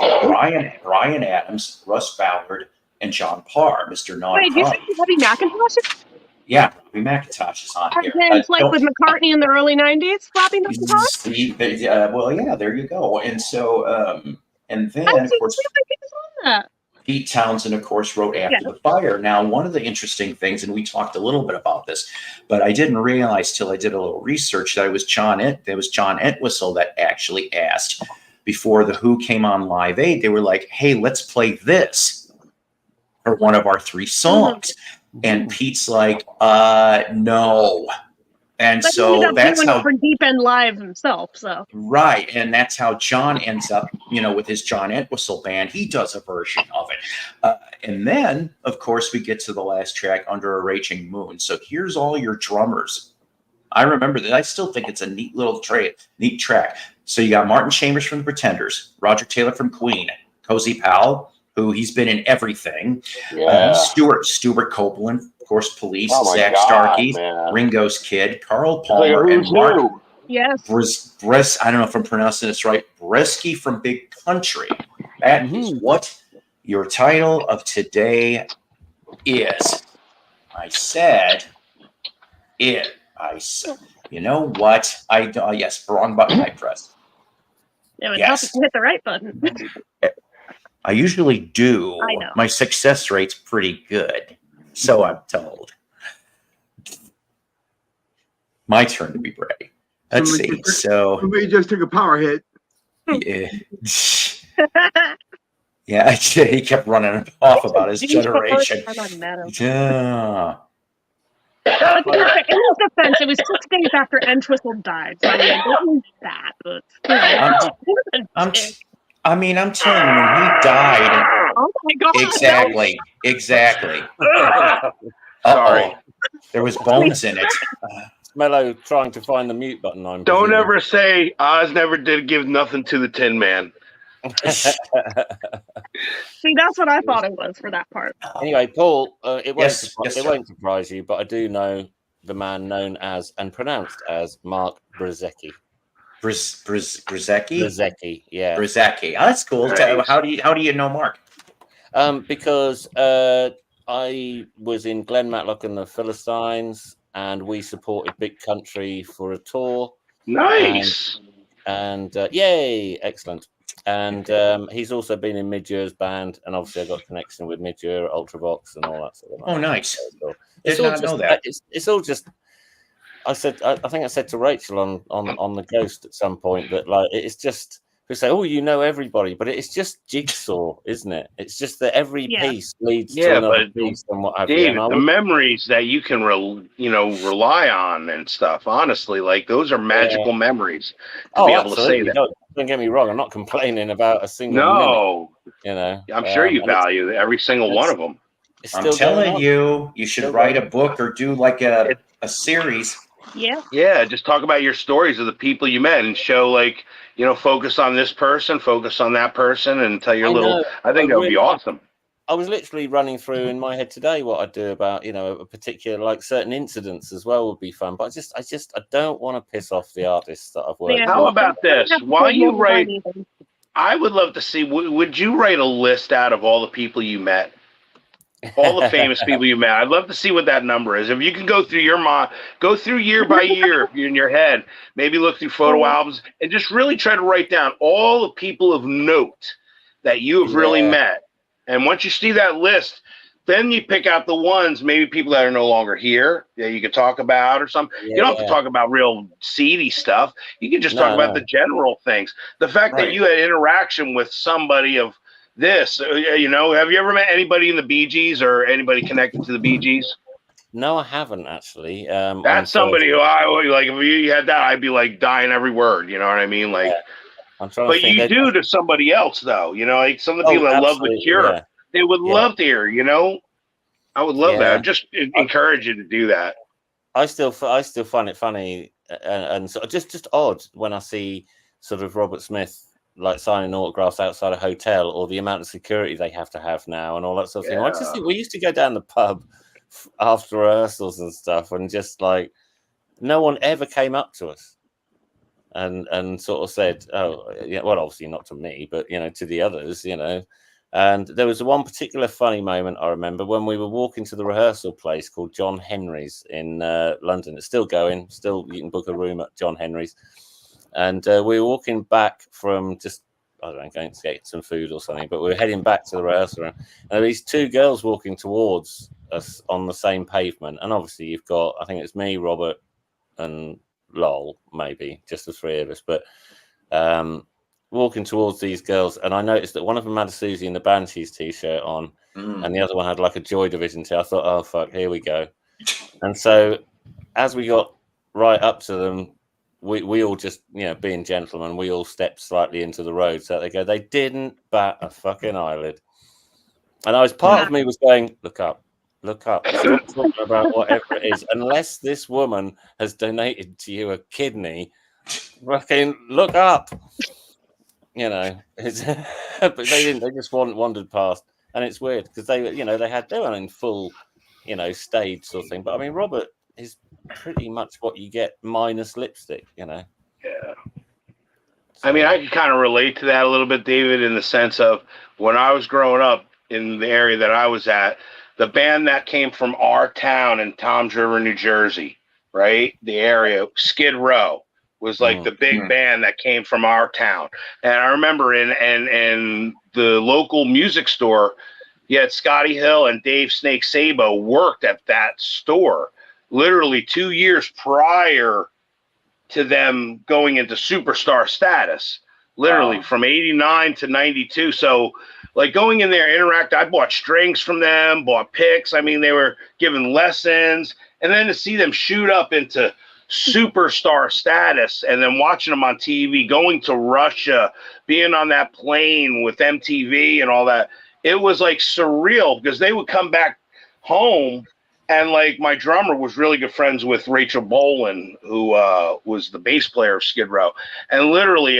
Brian Adams, Russ Ballard, and John Parr, Mr. Non. Wait, you say Robbie McIntosh? Yeah, Robbie McIntosh is on here. It's like with McCartney in the early '90s. Robbie McIntosh. Well, yeah, there you go. And so, and then of course. Pete Townsend, of course, wrote After the Fire. Now, one of the interesting things, and we talked a little bit about this, but I didn't realize till I did a little research that it was John Entwistle that actually asked before The Who came on Live Aid. They were like, hey, let's play this for one of our 3 songs. And Pete's like, no. And But he so ended up that's doing it how, for Deep End Live himself. So right. And that's how John ends up, with his John Entwistle band. He does a version of it. And then, of course, we get to the last track, Under a Raging Moon. So here's all your drummers. I remember that. I still think it's a neat little neat track. So you got Martin Chambers from the Pretenders, Roger Taylor from Queen, Cozy Powell, who he's been in everything. Stuart Copeland, of course, Police, Zach Starkey, Ringo's Kid, Carl Palmer, and Mark I don't know if I'm pronouncing this right. Bresky from Big Country. That is what your title of today is. I said it. You know what? Yes, wrong button I pressed. it would help if you hit the right button. I usually do. I know. My success rate's pretty good, so I'm told. My turn to be brave. Let's see. So somebody just took a power hit. Yeah. Yeah, he kept running off about his generation. Yeah. But in his defense, it was 6 days after Entwistle died. So I mean, it wasn't that. But, I'm telling you, when he died. Oh my God! Exactly. Sorry, there was bones in it. Mello trying to find the mute button. Don't ever say Oz never did give nothing to the Tin Man. See, that's what I thought it was for that part. Anyway, Paul, it won't surprise you, but I do know the man known as and pronounced as Mark Brzezicki. Brzezicki? Brzezicki, yeah. Brzezicki. Oh, that's cool. Nice. How do you know Mark? Because I was in Glenn Matlock and the Philistines, and we supported Big Country for a tour. Nice. And yay, excellent. And he's also been in Midgear's band, and obviously I got a connection with Midgear, Ultravox, and all that sort of. Oh, nice! Did not know that. It's all just. I think I said to Rachel on the Ghost at some point that like it's just we say, oh, you know everybody, but it's just jigsaw, isn't it? It's just that every piece leads to another piece and what have you. David, the memories that you can rely on and stuff. Honestly, like those are magical memories to be able to say that. Don't get me wrong. I'm not complaining about a single minute. I'm sure you value every single one of them. I'm telling you, you should write a book or do like a series. Yeah. Just talk about your stories of the people you met and show focus on this person, focus on that person, and tell your I think that would be awesome. I was literally running through in my head today what I'd do about, a particular, certain incidents as well would be fun. But I don't want to piss off the artists that I've worked with. How about this? While you write, I would love to see, would you write a list out of all the people you met? All the famous people you met. I'd love to see what that number is. If you can go through go through year by year in your head, maybe look through photo albums and just really try to write down all the people of note that you have really met. And once you see that list, then you pick out the ones, maybe people that are no longer here that you could talk about or something. You don't have to talk about real seedy stuff. You can just talk about the general things. The fact that you had interaction with somebody of this, have you ever met anybody in the Bee Gees or anybody connected to the Bee Gees? No, I haven't actually. That's somebody who I would like. If you had that, I'd be like dying every word. You know what I mean? Like, but you do to somebody else, though. Like some of the people that love the Cure, they would love to hear. I would love that. Just encourage you to do that. I still find it funny and sort of just odd when I see sort of Robert Smith like signing autographs outside a hotel, or the amount of security they have to have now, and all that sort of thing. I just think we used to go down the pub after rehearsals and stuff, and just like no one ever came up to us and sort of said, "Oh, yeah." Well, obviously not to me, but to the others, And there was one particular funny moment I remember when we were walking to the rehearsal place called John Henry's in London. It's still going. Still, you can book a room at John Henry's. And we were walking back from going to get some food or something, but we were heading back to the rehearsal room. And there were these two girls walking towards us on the same pavement. And obviously you've got, I think it's me, Robert, and Lol, maybe, just the three of us. But walking towards these girls, and I noticed that one of them had a Susie and the Banshees t-shirt on, and the other one had like a Joy Division t. I thought, oh, fuck, here we go. And so as we got right up to them. We all just, being gentlemen, we all stepped slightly into the road. So they didn't bat a fucking eyelid. And part of me was going, look up, stop talking about whatever it is. Unless this woman has donated to you a kidney, fucking look up. But they didn't. They just wandered past, and it's weird because they were in full, stage sort of thing. But I mean, Robert is pretty much what you get minus lipstick. Yeah. So, I mean, I can kind of relate to that a little bit, David, in the sense of when I was growing up in the area that I was at, the band that came from our town in Toms River, New Jersey, right? The area, Skid Row, was like the big band that came from our town. And I remember in the local music store, you had Scotty Hill and Dave Snake Sabo worked at that store literally 2 years prior to them going into superstar status, literally from 89 to 92. So like going in there, I bought strings from them, bought picks. I mean, they were giving lessons, and then to see them shoot up into superstar status and then watching them on TV, going to Russia, being on that plane with MTV and all that, it was like surreal because they would come back home. And like my drummer was really good friends with Rachel Bolan, who was the bass player of Skid Row. And literally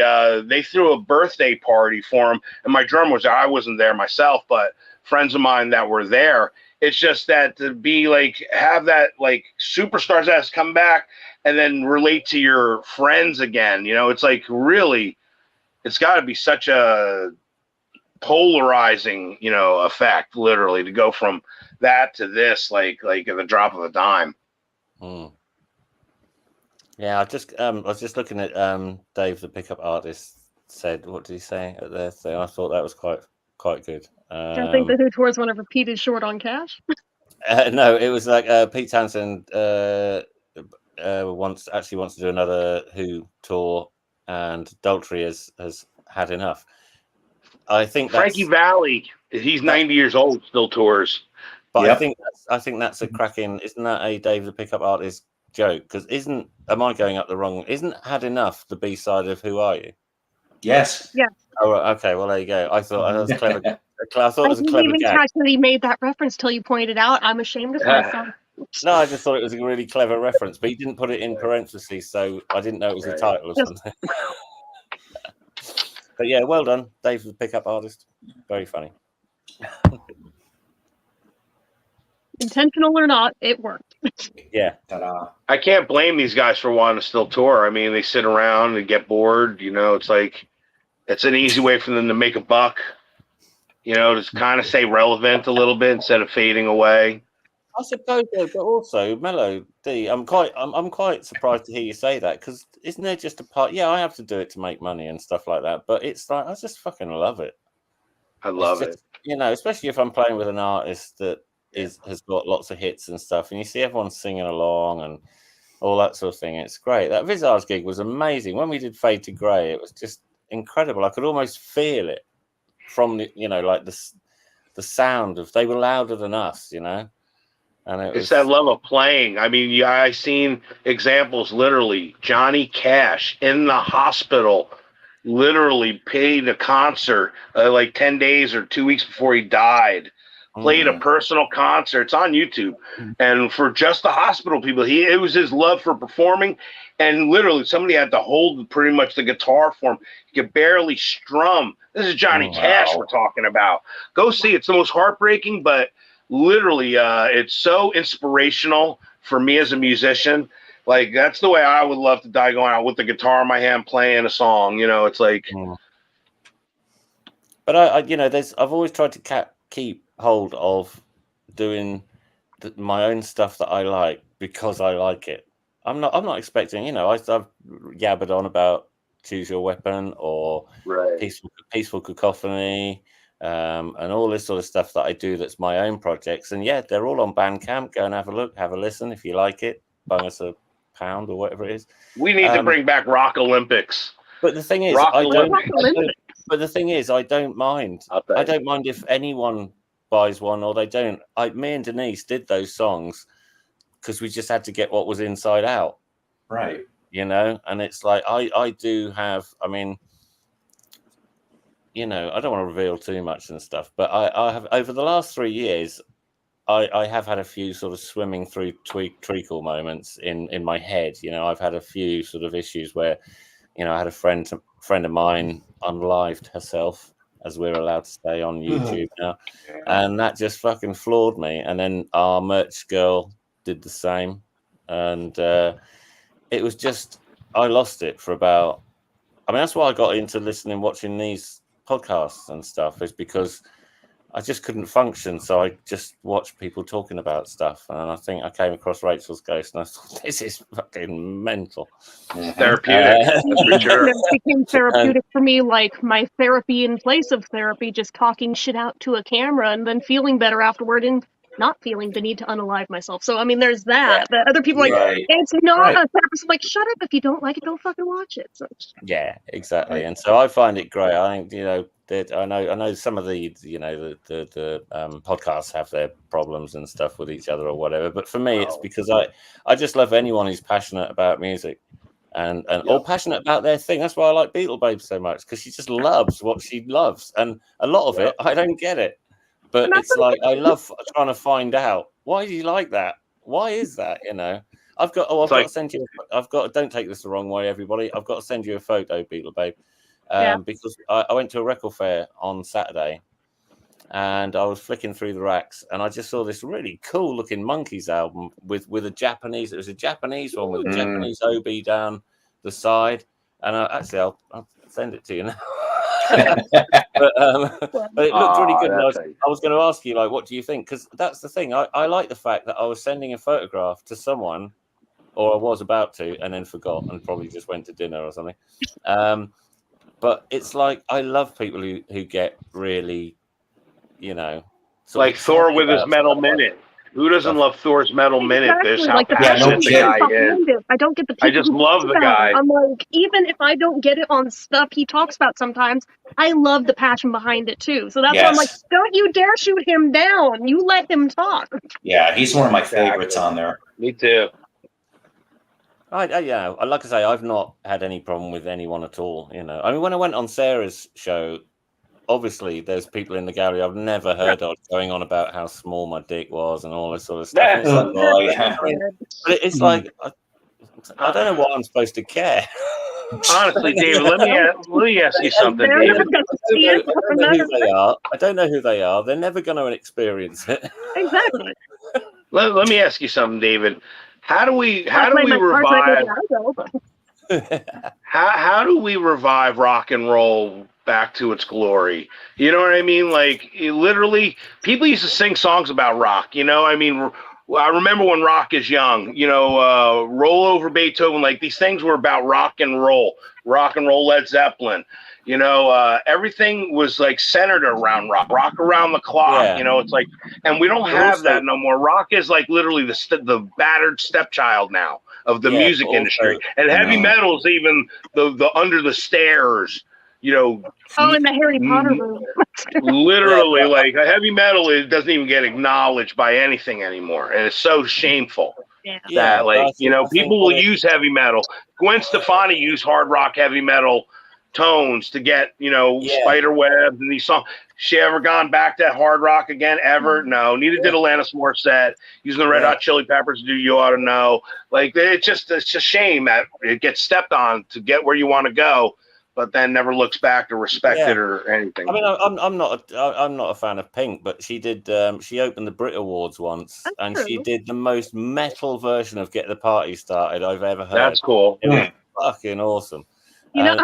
they threw a birthday party for him. And my drummer was there. I wasn't there myself, but friends of mine that were there. It's just that to be like, have that like superstars that come back and then relate to your friends again. It's like really, it's got to be such a polarizing, effect, literally, to go from that to this, like at the drop of a dime. Yeah, I was just looking at Dave, the pickup artist, said, what did he say at there? So I thought that was quite good. I think the Who tours want to repeat is short on cash. No, it was like Pete Townsend wants to do another Who tour, and Daltrey has had enough. I think Frankie Valli, he's 90 years old, still tours. But I think that's a cracking. Isn't that a Dave the Pickup Artist joke? Because isn't Had Enough the B side of Who Are You? Yes. Yeah. Oh, okay. Well, there you go. I thought that was clever. I thought it was a clever gag. I didn't even catch that he made that reference till you pointed out. I'm ashamed of myself. No, I just thought it was a really clever reference, but he didn't put it in parentheses, so I didn't know it was the title or something. But yeah, well done, Dave the Pickup Artist. Very funny. Intentional or not, it worked. Yeah. Ta-da. I can't blame these guys for wanting to still tour. I mean, they sit around and get bored. It's like it's an easy way for them to make a buck. To kind of stay relevant a little bit instead of fading away. I suppose, though, but also Mellow D. I'm quite surprised to hear you say that, because isn't there just a part? Yeah, I have to do it to make money and stuff like that. But it's like I just fucking love it. I love it. Especially if I'm playing with an artist that has got lots of hits and stuff, and you see everyone singing along and all that sort of thing. It's great. That Visage gig was amazing. When we did Fade to Grey, it was just incredible. I could almost feel it from the sound of, they were louder than us, and it's that love of playing. I mean, I've seen examples, literally Johnny Cash in the hospital literally paid a concert like 10 days or 2 weeks before he died, played a personal concert. It's on YouTube. And for just the hospital people, it was his love for performing. And literally somebody had to hold pretty much the guitar for him. He could barely strum. This is Johnny Cash we're talking about. Go see it. It's the most heartbreaking, but literally it's so inspirational for me as a musician. Like, that's the way I would love to die, going out with the guitar in my hand playing a song. It's like. But I've always tried to keep hold of doing my own stuff that I like because I like it. I'm not expecting, I've yabbered on about Choose Your Weapon or Peaceful Cacophony, and all this sort of stuff that I do that's my own projects. And yeah, they're all on Bandcamp. Go and have a look, have a listen. If you like it, bung us a pound or whatever it is. We need to bring back Rock Olympics. But the thing is, I don't mind. I don't mind if anyone buys one or they don't. Me and Denise did those songs because we just had to get what was inside out. Right. You know, and it's like I do have. I mean, you know, I don't want to reveal too much and stuff, but I have over the last 3 years, I have had a few sort of swimming through treacle moments in my head. You know, I've had a few sort of issues where, you know, I had a friend of mine unlived herself, as we're allowed to say on YouTube now, and that just fucking floored me. And then our merch girl did the same, and it was just, I lost it for about. I mean, that's why I got into listening, watching these podcasts and stuff, is because I just couldn't function. So I just watched people talking about stuff. And I think I came across Rachel's Ghost and I thought, this is fucking mental. Therapeutic. For sure. It became therapeutic for me, like my therapy in place of therapy, just talking shit out to a camera and then feeling better afterward and not feeling the need to unalive myself. So, I mean, there's that. But other people it's not a therapist. I'm like, shut up. If you don't like it, don't fucking watch it. So. Yeah, exactly. And so I find it great. I think, you know, that I know some of the, you know, the podcasts have their problems and stuff with each other or whatever. But for me, it's because I just love anyone who's passionate about music and all passionate about their thing. That's why I like Beatle Babe so much, because she just loves what she loves. And a lot of it, I don't get it. But it's like, I love trying to find out, why do you like that? Why is that? You know, I've got to send you, don't take this the wrong way, everybody. I've got to send you a photo, Beatle Babe. Because I went to a record fair on Saturday and I was flicking through the racks and I just saw this really cool looking Monkeys album with a Japanese, it was a Japanese one with a Japanese OB down the side. And I'll send it to you now. but it looked really good. I was going to ask you, like, what do you think? Because that's the thing. I like the fact that I was sending a photograph to someone, or I was about to, and then forgot and probably just went to dinner or something. But it's like, I love people who get really, you know, like Thor with his Metal Minute. Who doesn't love Thor's Metal Minute? There's how passionate the guy is. I don't get the I just love the guy. I'm like, even if I don't get it on stuff he talks about sometimes, I love the passion behind it too. So that's why I'm like, don't you dare shoot him down. You let him talk. Yeah, he's one of my favorites on there. Me too. Yeah, like I say, I've not had any problem with anyone at all. You know, I mean, when I went on Sarah's show, obviously there's people in the gallery I've never heard of going on about how small my dick was and all this sort of stuff. But it's like, I don't know what I'm supposed to care. Honestly, David, let me ask you something, David. I don't know who they are. They're never going to experience it. Exactly. Let me ask you something, David. How do we revive? How do we revive rock and roll back to its glory? You know what I mean? Like, literally, people used to sing songs about rock. You know, I mean, I remember when Rock is Young. You know, Roll Over Beethoven. Like, these things were about rock and roll. Led Zeppelin. You know, everything was like centered around rock around the clock. Yeah. You know, it's like, and we don't have that no more. Rock is like literally the battered stepchild now of the music industry, and heavy metal's even the under the stairs. You know, in the Harry Potter room. Literally, like heavy metal, it doesn't even get acknowledged by anything anymore, and it's so shameful. That like, you know, people will use heavy metal. Gwen Stefani used hard rock heavy metal tones to get, you know, Spiderweb and these songs. She ever gone back to hard rock again ever? No. Neither did Alanis Morissette using the Red Hot Chili Peppers to do You Ought to Know. Like, it's a shame that it gets stepped on to get where you want to go, but then never looks back to respect it or anything. I mean, I'm not a fan of Pink, but she did. She opened the Brit Awards once, and she did the most metal version of "Get the Party Started" I've ever heard. That's cool. It was fucking awesome. You know,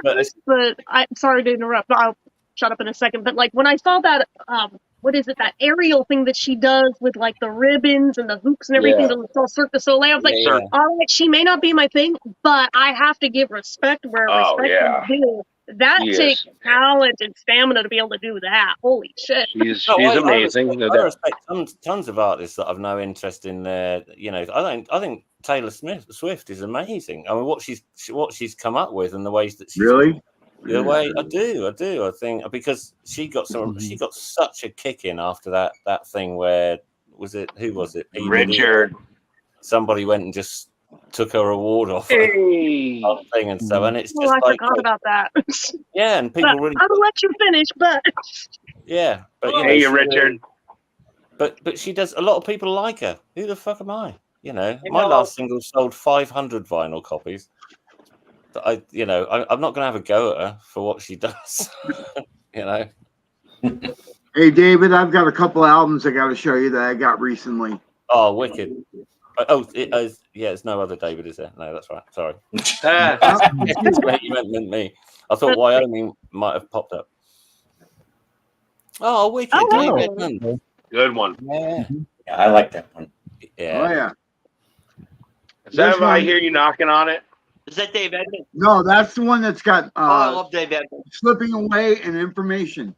but I'm sorry to interrupt. I'll shut up in a second. But like when I saw that, what is it? That aerial thing that she does with like the ribbons and the hoops and everything, the Cirque du Soleil. I was like, all right, she may not be my thing, but I have to give respect where respect is due. That takes talent and stamina to be able to do that. Holy shit! She's amazing. I respect tons of artists that I've no interest in. You know, I think Taylor Swift is amazing. I mean, what she's come up with and the ways that she's the way I do. I think because she got such a kick in after that thing where who was it? Richard. Somebody went and just took her award off Hey. her thing and stuff, and it's Oh, just I like, forgot about that. yeah, and people But really, I'll let you finish, but yeah, but you know, Hey, she Richard. really- but she does. A lot of people like her. Who the fuck am I? You know, Hey, my Mello. last single sold 500 vinyl copies. I'm not going to have a go at her for what she does. You know. Hey, David, I've got a couple albums I got to show you that I got recently. Oh, wicked. It's no other David, is there? No, that's right. Sorry. You meant me. I thought Wyoming might have popped up. Oh, wicked. Oh, Dave wow. Edmund. Good one. Yeah. Yeah, I like that one. Yeah. Oh, yeah. Is that This if I one- hear you knocking on it? Is that Dave Edmonds? No, that's the one that's got I love Dave Edmonds. slipping away and information.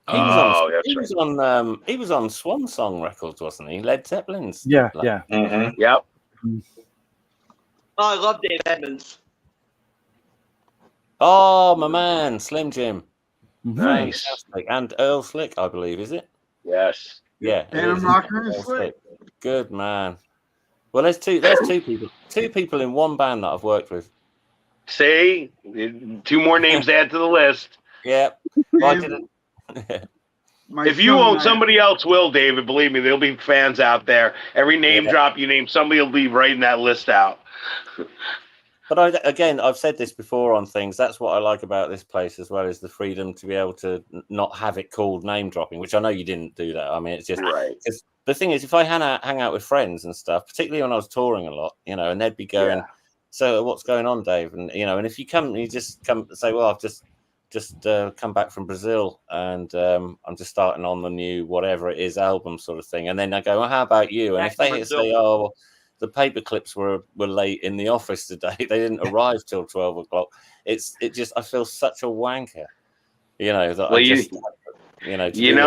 He was on. Oh, that's He was on. He was on Swan Song Records, wasn't he? Led Zeppelin's. Yeah, like- yeah. Mm-hmm. Yep. Oh, I love Dave Edmonds. Oh, my man, Slim Jim. Nice. Fantastic. And Earl Slick, I believe, is it? Yes. Yeah. it Phantom is. Rocker and Earl Slick. Good man. Well, there's two people in one band that I've worked with. See? 2 more names to add to the list. Yeah. Well, I And didn't. my If you son own and I- somebody else will, David, believe me, there'll be fans out there. Every name Yeah. drop you name, somebody will be writing that list out. But I've said this before on things. That's what I like about this place as well, is the freedom to be able to not have it called name dropping, which I know you didn't do that. I mean, it's just Right. Because the thing is, if I hang out with friends and stuff, particularly when I was touring a lot, you know, and they'd be going, Yeah. "So what's going on, Dave?" And you know, and if you just come and say, "Well, I've just come back from Brazil and I'm just starting on the new whatever it is album sort of thing," and then I go, "Well, how about you?" And if they say, "Oh, well, the paper clips were late in the office today. They didn't arrive till 12 o'clock." I feel such a wanker, you know, that Well,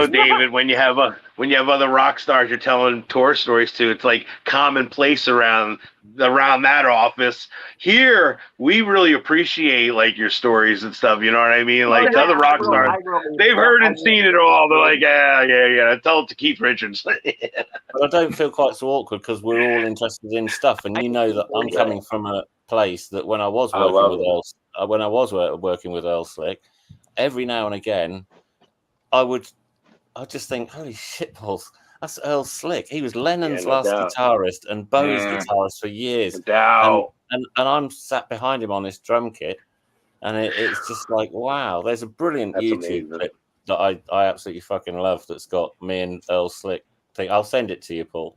David, when you have other rock stars you're telling tour stories to, it's like commonplace around that office. Here, we really appreciate like your stories and stuff. You know what I mean? Like other rock stars, they've heard and seen it all. They're like, yeah. Tell it to Keith Richards. But I don't feel quite so awkward because we're all interested in stuff, and you know that I'm coming from a place that when I was working with Earl Slick, every now and again, I just think, holy shit balls, that's Earl Slick. He was Lennon's last guitarist and Bowie's guitarist for years. And I'm sat behind him on this drum kit, and it's just like, wow, there's a brilliant YouTube clip that I absolutely fucking love that's got me and Earl Slick thing. I'll send it to you, Paul.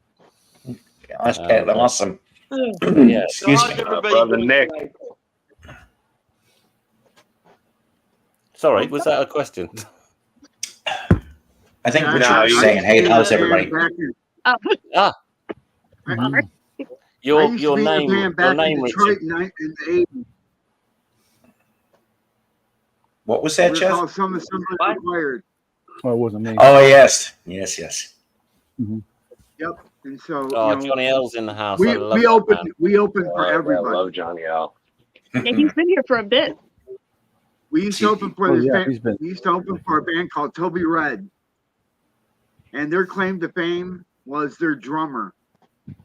That's awesome. Yeah. Excuse me. Brother Nick. Sorry, was that a question? I think Yeah, Richard no, was you- saying, "Hey, how's everybody?" Your name, Detroit Richard. in the 80s. What was that, We Jeff? called Some Assembly Required. Oh, it wasn't me. Oh, yes. Yes. Yep. And so Oh, Johnny L's in the house. we I love we opened for I everybody. love Johnny L. yeah, he's been here for a bit. We used to open for Oh, this yeah, band, he's been- we used to open for a band called Toby Red. And their claim to fame was their drummer,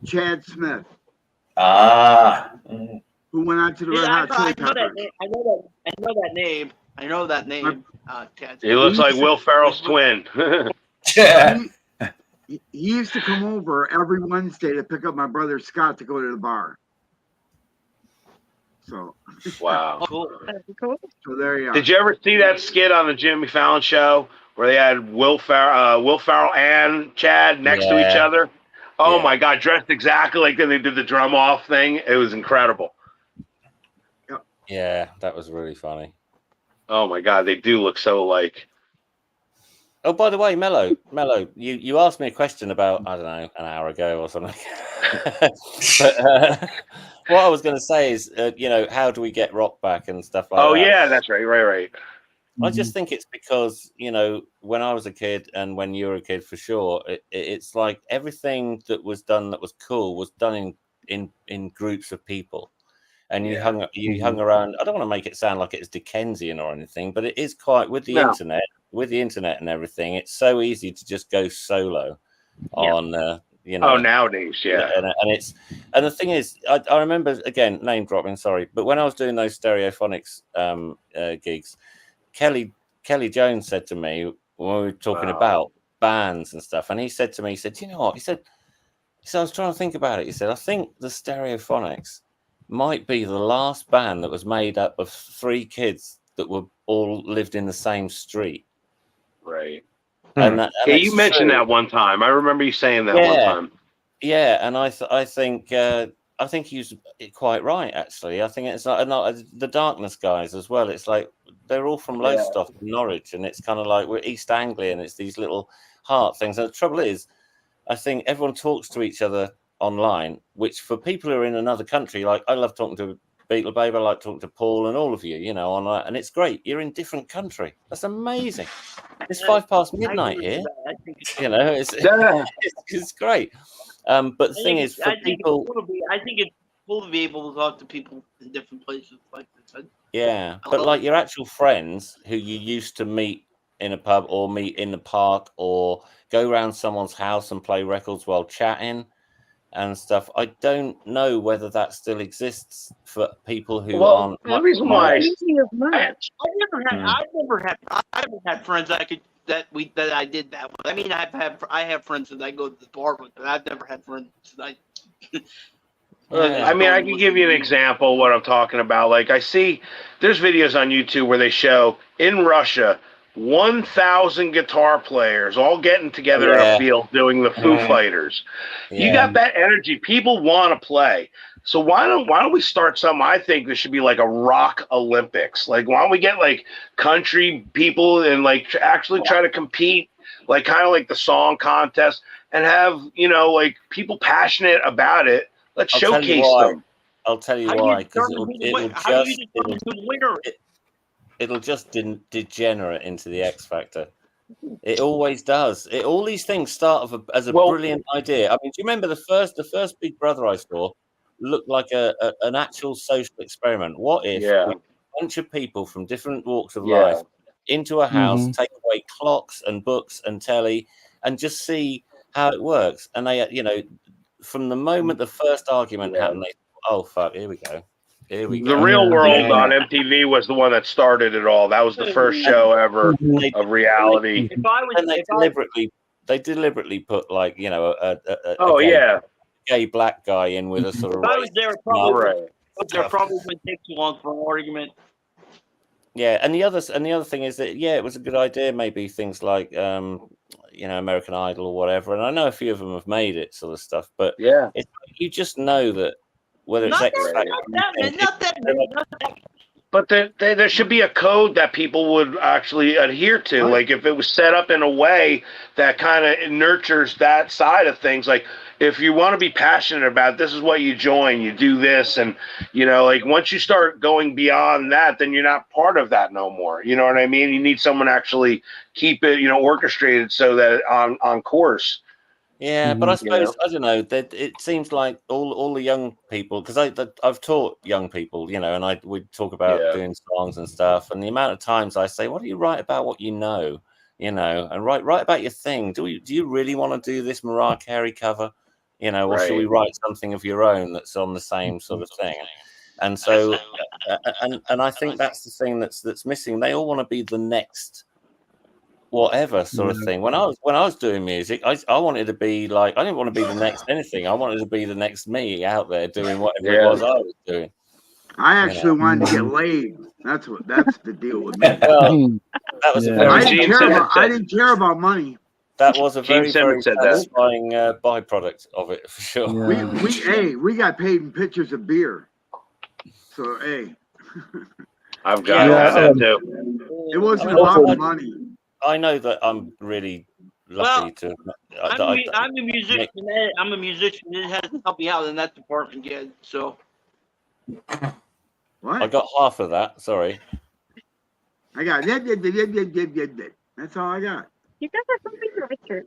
Chad Smith, Ah. who went on to the Red Yeah, Hot Chili I know that Peppers. name. I know that name. Chad. He looks like Will Ferrell's twin. He used to come over every Wednesday to pick up my brother Scott to go to the bar. So Wow. Cool. Cool. so there you are. Did you ever see that skit on the Jimmy Fallon show where they had Will Ferrell and Chad next to each Yeah. other? Oh Yeah. my God, dressed exactly like they did the drum off thing. It was incredible. Yeah, that was really funny. Oh my God, they do look so alike. Oh, by the way, Mello, you asked me a question about, I don't know, an hour ago or something. But what I was going to say is, how do we get rock back and stuff like that? Oh yeah, that's right. I just think it's because, when I was a kid and when you were a kid for sure, it's like everything that was done that was cool was done in groups of people. And you hung around. I don't want to make it sound like it's Dickensian or anything, but it is quite with the internet and everything. It's so easy to just go solo on You know. Oh, nowadays, yeah. And the thing is, I remember, again, name dropping, sorry, but when I was doing those Stereophonics gigs, Kelly Jones said to me when we were talking about bands and stuff, and he said to me, he said, you know what? He said, I was trying to think about it. He said, I think the Stereophonics might be the last band that was made up of 3 kids that were all lived in the same street. Right. And you mentioned that one time. I remember you saying that one time. Yeah, and I think he's quite right. Actually, I think it's not the Darkness guys as well. It's like they're all from Lowestoft, Norwich, and it's kind of like we're East Anglia, and it's these little heart things. And the trouble is, I think everyone talks to each other online, which for people who are in another country, like I love talking to Beatle Babe, I like talking to Paul and all of you, you know, online, and it's great. You're in different country. That's amazing. It's 5 past midnight here. You know, it's great. But the thing is, for people, I think it's cool to be able to talk to people in different places like this. Yeah, but like your actual friends who you used to meet in a pub or meet in the park or go around someone's house and play records while chatting and stuff. I don't know whether that still exists for people who aren't. The reason why I've never had friends that I did that with. I mean, I have friends that I go to the bar with, but I've never had friends that I mean, I can give you an example of what I'm talking about. Like, I see there's videos on YouTube where they show in Russia 1,000 guitar players all getting together in a field doing the Foo Fighters. You got that energy. People want to play. So why don't we start something? I think there should be like a rock Olympics. Like, why don't we get like country people and like actually try to compete, like kind of like the song contest, and have, you know, like people passionate about it. Let's showcase them. I'll tell you why, because it'll just degenerate into the X Factor. It always does. All these things start as a brilliant idea. I mean, do you remember the first Big Brother I saw looked like an actual social experiment? What if a bunch of people from different walks of life into a house, take away clocks and books and telly, and just see how it works? And they, you know, from the moment the first argument happened, they thought, oh fuck, here we go. The Real World on MTV was the one that started it all. That was the first show ever of reality. They deliberately put, like, you know, a gay black guy in with a sort of. If I was there, probably would take too long for an argument. Yeah, and the other thing is that it was a good idea. Maybe things like you know, American Idol or whatever, and I know a few of them have made it, sort of stuff. But you just know that whether it's X Factor, but there should be a code that people would actually adhere to. Like, if it was set up in a way that kind of nurtures that side of things, like, if you want to be passionate about it, this is what you join, you do this. And, you know, like, once you start going beyond that, then you're not part of that no more. You know what I mean? You need someone to actually keep it, you know, orchestrated so that on course. Yeah, but I suppose, I don't know, that it seems like all the young people, because I've taught young people, you know, and we talk about doing songs and stuff, and the amount of times I say, what do you write about what you know, and write about your thing. Do you really want to do this Mariah Carey cover, you know, or should we write something of your own that's on the same sort of thing? And so, and I think that's the thing that's missing. They all want to be the next whatever sort of thing. When I was doing music, I wanted to be like, I didn't want to be the next anything. I wanted to be the next me out there doing whatever it was I was doing. I actually wanted to get laid. That's the deal with me. Well, that was I didn't care about money. That was a very, very satisfying byproduct of it, for sure. We got paid in pitchers of beer. So I've got that too. It wasn't about the money. I know that I'm really lucky to. I'm a musician. I'm a musician. It hasn't helped me out in that department yet. So. What? I got half of that. Sorry. I got that's all I got. You guys are something Richard.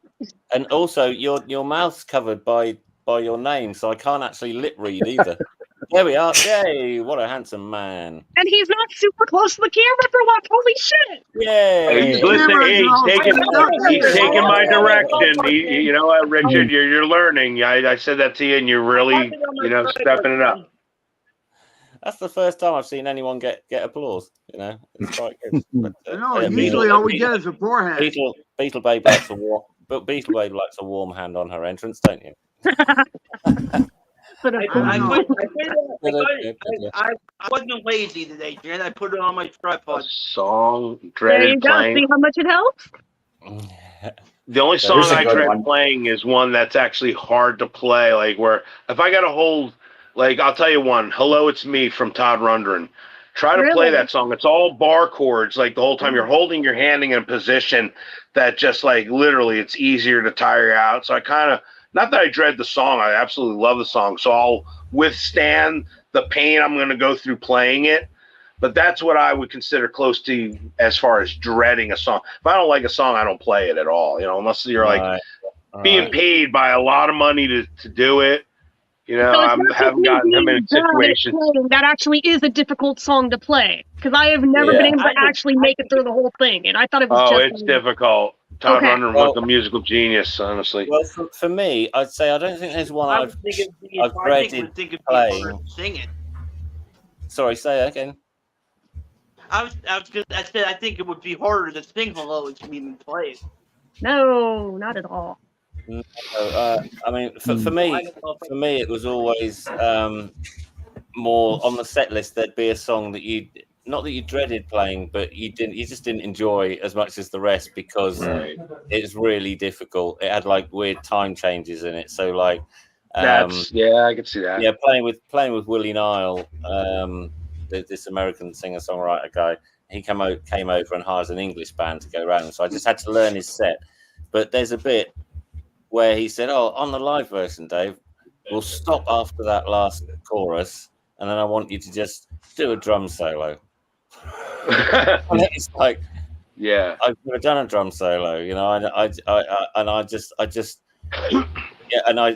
And also, your mouth's covered by your name, so I can't actually lip read either. There we are. Yay! What a handsome man. And he's not super close to the camera for once. Holy shit! Yay! Listen, he's taking my Yeah. direction. You know what, Richard? You're learning. I said that to you, and you're really, stepping it up. That's the first time I've seen anyone get applause. It's quite good. But, No, usually all we get is a forehead. Beetle Babe likes a warm hand on her entrance, don't you? But I wasn't lazy today, Jen. I put it on my tripod. Song there you dreaded go. playing. See how much it helps? The only song I dread playing is one that's actually hard to play. Like where if I got to hold, like I'll tell you one. Hello, It's Me from Todd Rundgren. Try to play that song. It's all bar chords. Like the whole time you're holding your hand in a position that just like literally it's easier to tire you out. So I kind of, not that I dread the song. I absolutely love the song. So I'll withstand the pain I'm going to go through playing it. But that's what I would consider close to as far as dreading a song. If I don't like a song, I don't play it at all. Unless you're like being paid by a lot of money to do it. So I haven't gotten him in situations. That actually is a difficult song to play because I have never been able to actually make it through the whole thing, and I thought it was. It's difficult. Todd Rundgren was a musical genius, honestly. Well, for me, I'd say I don't think there's one I've dreaded playing. Sing it. Sorry, say that again. I said I think it would be harder to sing Hello It's Me than play it. No, not at all. No, I mean, for me, it was always more on the set list. There'd be a song that not that you dreaded playing, but you just didn't enjoy as much as the rest because it's really difficult. It had like weird time changes in it, so like I can see that. Yeah, playing with Willie Nile, this American singer-songwriter guy. He came over and hired an English band to go around, so I just had to learn his set. But there's a bit where he said, on the live version, Dave, we'll stop after that last chorus, and then I want you to just do a drum solo. And it's like, I've never done a drum solo,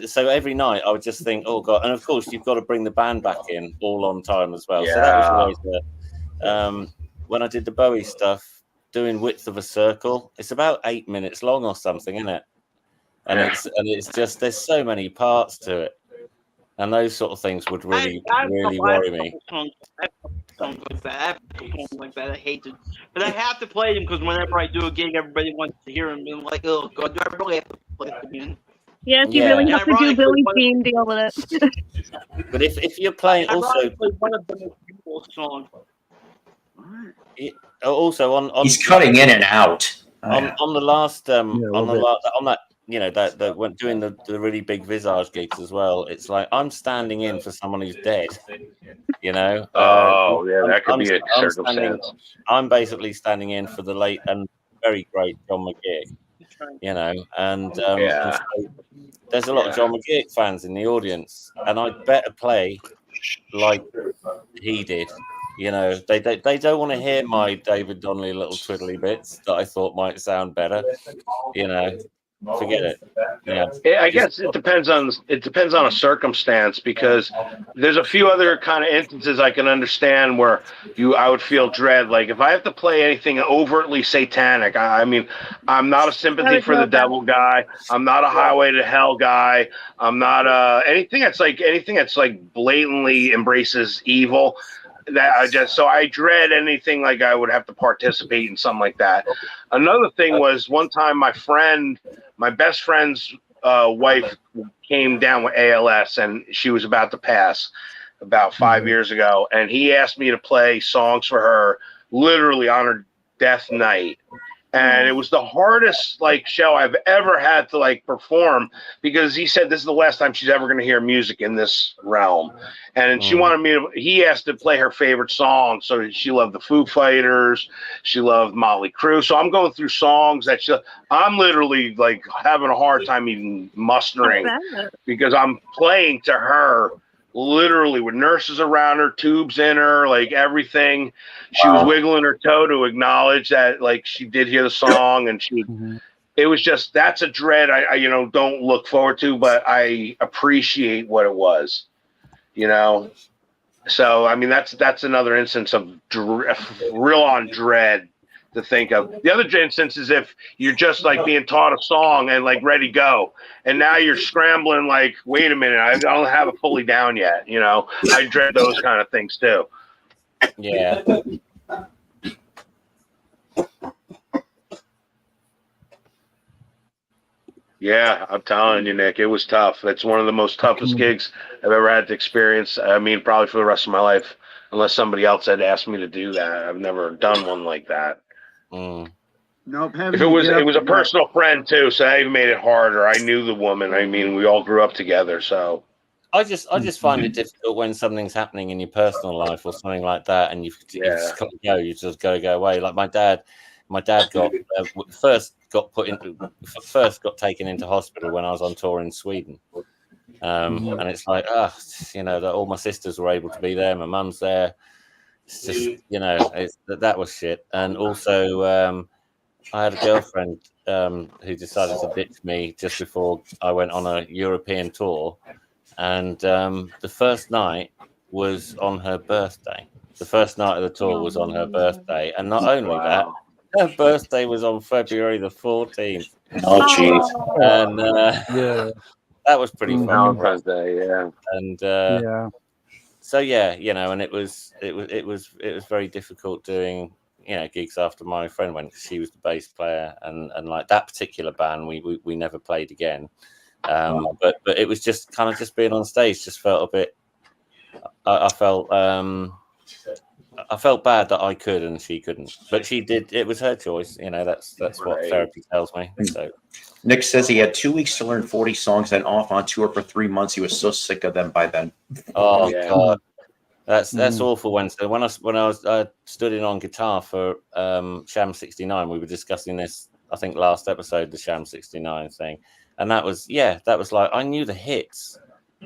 so every night I would just think, oh God, and of course you've got to bring the band back in all on time as well. So that was always when I did the Bowie stuff, doing Width of a Circle, it's about 8 minutes long or something, isn't it? And it's just there's so many parts to it, and those sort of things would really worry me. Songs like that, I hate it, but I have to play them because whenever I do a gig, everybody wants to hear them. And like, oh God, do I really have to play them again? Yes, you really have to do Billy Jean deal with it. But if you're playing also one of the most beautiful songs. Also on he's cutting in and out on the last that went doing the really big Visage gigs as well. It's like I'm standing in for someone who's dead. That could be a circumstance. I'm basically standing in for the late and very great John McGeoch. And so there's a lot of John McGeoch fans in the audience, and I'd better play like he did. They don't want to hear my David Donnelly little twiddly bits that I thought might sound better. Forget it. I guess it depends on a circumstance, because there's a few other kind of instances I can understand where I would feel dread. Like if I have to play anything overtly satanic, I mean, I'm not a sympathy for the devil guy. I'm not a highway to hell guy. I'm not anything that's like blatantly embraces evil. I dread anything like I would have to participate in something like that. Another thing was one time my best friend's wife came down with ALS, and she was about to pass about 5 years ago. And he asked me to play songs for her literally on her death night. And it was the hardest show I've ever had to perform, because he said this is the last time she's ever going to hear music in this realm. And she wanted he asked to play her favorite song. So she loved the Foo Fighters. She loved Motley Crue. So I'm going through songs that I'm literally having a hard time even mustering, because I'm playing to her literally with nurses around her, tubes in her, everything. She was wiggling her toe to acknowledge that she did hear the song, and it was just, that's a dread I don't look forward to, but I appreciate what it was, So I mean, that's another instance of real on dread to think of. The other instance is if you're just like being taught a song and like ready to go, and now you're scrambling like, wait a minute, I don't have it fully down yet. You know, I dread those kind of things too. Yeah. Yeah, I'm telling you, Nick, it was tough. It's one of the most toughest gigs I've ever had to experience. I mean, probably for the rest of my life, unless somebody else had asked me to do that. I've never done one like that. Mm. Nope. If it was a personal friend too, so that even made it harder. I knew the woman. I mean, we all grew up together, so. I just find it difficult when something's happening in your personal life or something like that, and you've just got to go. You just got to go away. Like my dad got first got taken into hospital when I was on tour in Sweden, and it's like, you know, that all my sisters were able to be there, my mum's there. It's just, you know, that was shit. And also, I had a girlfriend who decided to ditch me just before I went on a European tour. And the first night was on her birthday. The first night of the tour was on her birthday. And not only that, her birthday was on February the 14th. Oh, jeez. And that was pretty fun. Valentine's Day, yeah. And so yeah, you know, and it was very difficult doing, you know, gigs after my friend went, because she was the bass player, and like that particular band we never played again. But it was just kind of just being on stage just felt a bit. I felt bad that I could and she couldn't, but she did. It was her choice, you know. That's what therapy tells me. So Nick says he had 2 weeks to learn 40 songs, then off on tour for 3 months. He was so sick of them by then. Oh God, that's awful. When I stood in on guitar for Sham 69, we were discussing this, I think, last episode, the Sham 69 thing. And that was like, I knew the hits,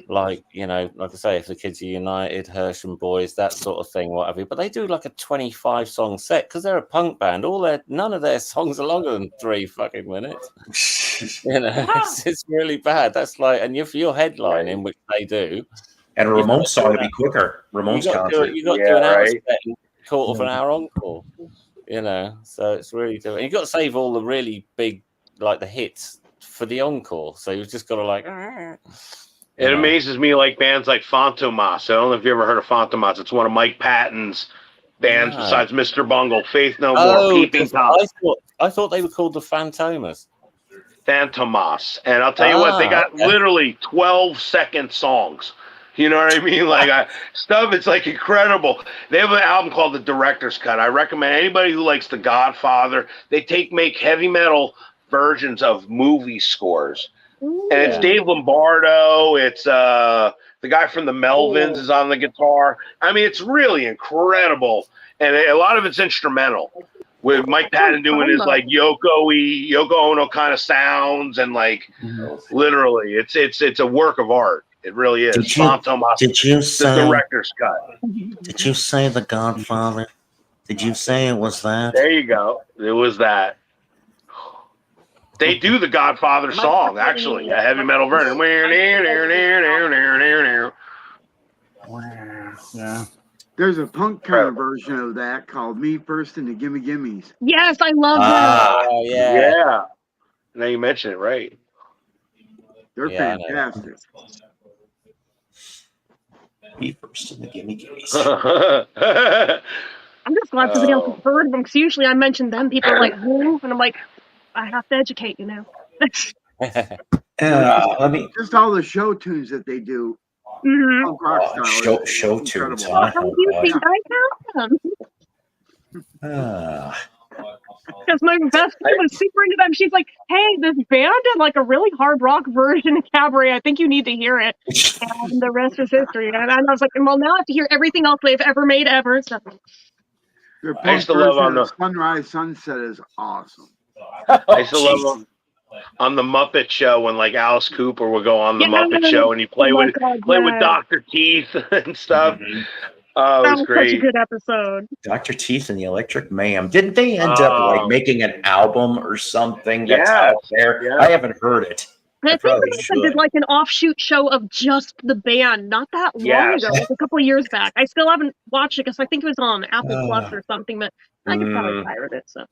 like, you know, like I say, If the Kids Are United, Hersham Boys, that sort of thing, whatever. But they do like a 25-song set because they're a punk band. None of their songs are longer than 3 fucking minutes. You know, it's really bad. That's like, and if you're headlining, which they do, and a Ramones song would be quicker. Ramones concert. You got to do an hour set and quarter of an hour encore. You know, so it's really difficult. You've got to save all the really big, like the hits, for the encore, so you've just got to like. It amazes me, like bands like Fantomas. I don't know if you ever heard of Fantomas. It's one of Mike Patton's bands besides Mr. Bungle, Faith No More, Peeping Tom. I thought they were called the Fantomas. Fantomas, and I'll tell you what, they got literally 12-second songs. You know what I mean? Like stuff. It's like incredible. They have an album called The Director's Cut. I recommend anybody who likes The Godfather. They make heavy metal versions of movie scores. And it's Dave Lombardo. It's the guy from the Melvins is on the guitar. I mean, it's really incredible. And a lot of it's instrumental, with Mike Patton doing his like Yoko Ono kind of sounds, and like literally it's a work of art. It really is. Did you say The Director's Cut? Did you say The Godfather? Did you say it was that? There you go. It was that. They do the Godfather song, actually, a heavy metal version. Yeah. There's a punk kind of version of that called Me First and the Gimme Gimmes. Yes, I love that. Oh, yeah. Yeah. Now you mention it, right? They're fantastic. Me First and the Gimme Gimmes. I'm just glad somebody else has heard of them, because usually I mention them, people are like, who? And I'm like, I have to educate you now. Just all the show tunes that they do. Punk rock style. Show tunes. How do you think I have them? Because my best friend was super into them. She's like, hey, this band did like a really hard rock version of Cabaret. I think you need to hear it. And the rest is history. And I was like, well, now I have to hear everything else they've ever made ever. So. Their punk version of Sunrise Sunset is awesome. I used to love them on the Muppet Show when like Alice Cooper would go on the Muppet Show and he play with Dr. Teeth and stuff. Oh, it was great. Such a good episode. Dr. Teeth and the Electric Mayhem. Didn't they end up like making an album or something that's out there? Yeah. I haven't heard it. And I think probably they should. did like an offshoot show of just the band not that long ago, like a couple of years back. I still haven't watched it because I think it was on Apple Plus or something, but I could probably pirate it. So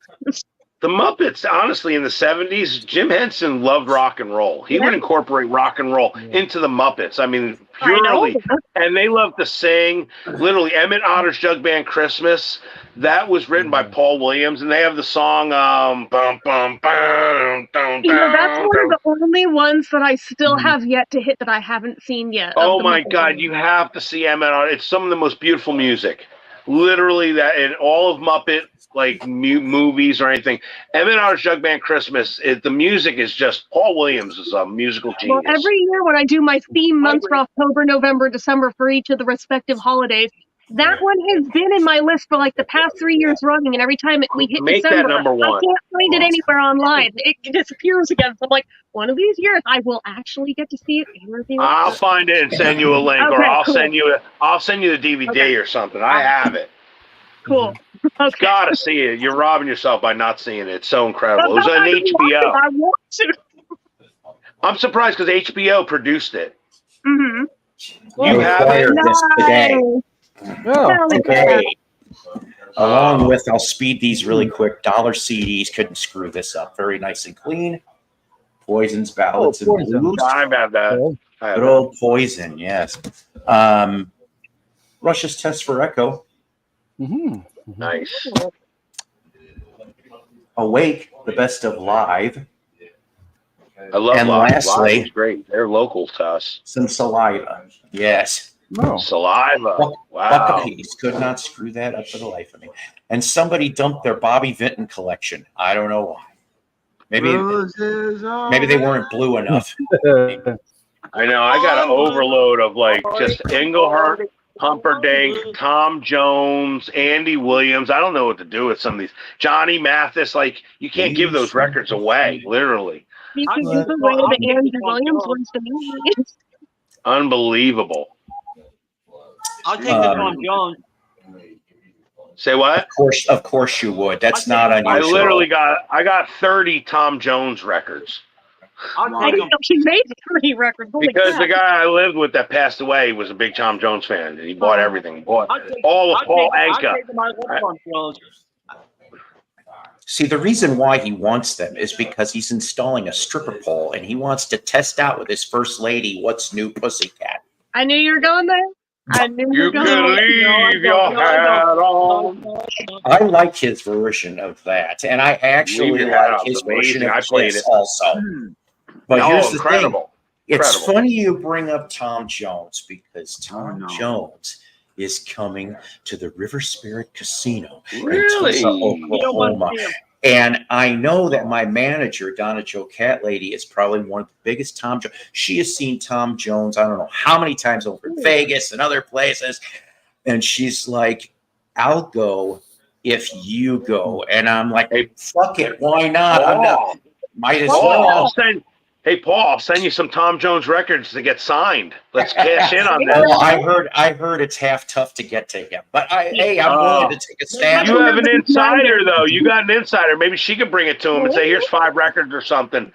the Muppets, honestly, in the 70s, Jim Henson loved rock and roll. He would incorporate rock and roll into the Muppets. I mean, purely. And they loved to sing. Literally, Emmett Otter's Jug Band Christmas, that was written by Paul Williams, and they have the song bum bum bum dum, that's one of the only ones that I still have yet to hit that I haven't seen yet. Oh my God, you have to see Emmett Otter. It's some of the most beautiful music. Literally, that in all of Muppet like movies or anything. Emmett Otter's Jug Band Christmas. The music is just Paul Williams is a musical genius. Well, every year when I do my theme months for October, November, December for each of the respective holidays, that one has been in my list for like the past 3 years running, and every time we hit Make December, that number one. I can't find it anywhere online. It disappears again. So I'm like, one of these years, I will actually get to see it and review it. I'll find it and send you a link, or I'll send you the DVD or something. I have it. Cool. Okay. You gotta see it. You're robbing yourself by not seeing it. It's so incredible. It was on HBO. I want to. I'm surprised because HBO produced it. Mm-hmm. You have this today. Okay. Along with, I'll speed these really quick. Dollar CDs couldn't screw this up. Very nice and clean. Poison's Ballads and Blues. I have that. Good old Poison, yes. Rush's Test for Echo. Nice. Awake, the best of Live. I love and Live. lastly, Live is great. They're local to us. Some Saliva. Yes. Saliva. Wow. Buckapeas. Could not screw that up for the life of me. And somebody dumped their Bobby Vinton collection. I don't know why. Maybe they weren't blue enough. I know. I got an overload of like just Englehart, Humperdinck, Tom Jones, Andy Williams. I don't know what to do with some of these. Johnny Mathis. Like, you can't give those records away, literally. You can give away the Andy Williams ones to me. Unbelievable. I'll take the Tom Jones. Say what? Of course you would. That's not unusual. I got 30 Tom Jones records. I'll take them. She made 30 records. Because the guy I lived with that passed away was a big Tom Jones fan, and he bought everything. He bought all of Paul Anka. See, the reason why he wants them is because he's installing a stripper pole, and he wants to test out with his first lady what's new Pussycat. I knew you were going there. I knew you were going there. You can leave your hat on. I like his version of that, and I actually like his version of this also. But here's the thing. It's funny you bring up Tom Jones, because Tom Jones is coming to the River Spirit Casino in Tulsa, Oklahoma. And I know that my manager, Donna Jo Cat Lady, is probably one of the biggest Tom Jones. She has seen Tom Jones, I don't know how many times over in Vegas and other places. And she's like, I'll go if you go. And I'm like, hey, fuck it. Why not? I'm not. Might as well. Hey, Paul, I'll send you some Tom Jones records to get signed. Let's cash in on that. Well, I heard it's half tough to get to him. But I'm willing to take a stab. You have an insider, though. You got an insider. Maybe she could bring it to him and say, here's 5 records or something.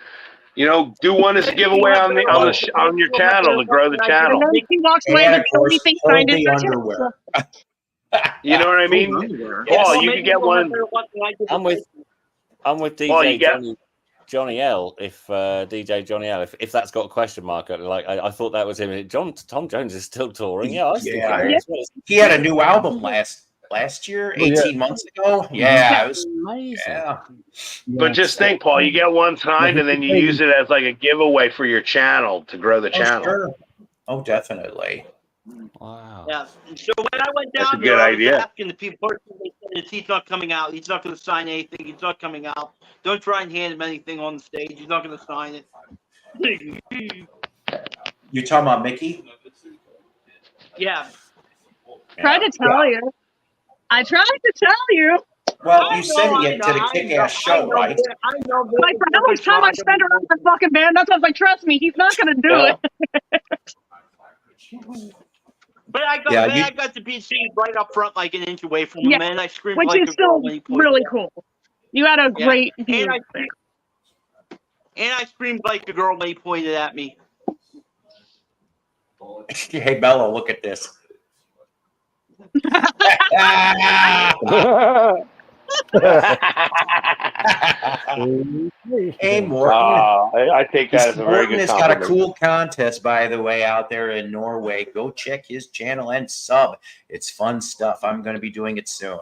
You know, do one as a giveaway on your channel to grow the channel. And of course, hold the underwear. You know what I mean? Paul, you can get one. I'm with DJ Johnny L. If DJ Johnny L. If that's got a question mark, like I thought that was him. Tom Jones is still touring. Yeah, he had a new album last year, 18 months ago. Yeah, it was amazing. Yeah. But just think, Paul, you get one signed and then you use it as like a giveaway for your channel to grow the channel. Sure. Oh, definitely. Wow. Yeah. So when I went down there, I was asking the people, they said he's not coming out. He's not going to sign anything. He's not coming out. Don't try and hand him anything on the stage. He's not going to sign it. You talking about Mickey? Yeah. Tried to tell you. I tried to tell you. Well, you said he did a kick-ass show, right? Like, for how much time I spend around the fucking band, that's why I was like, trust me, he's not going to do it. But I got to be seen right up front, like an inch away from him, and I screamed which like is still really cool. You had a great view. And I screamed like the girl when he pointed at me. Hey, Bella, look at this. Hey, Morton. I take that as a very Morton good has got a compliment. cool contest, by the way, out there in Norway. Go check his channel and sub. It's fun stuff. I'm going to be doing it soon.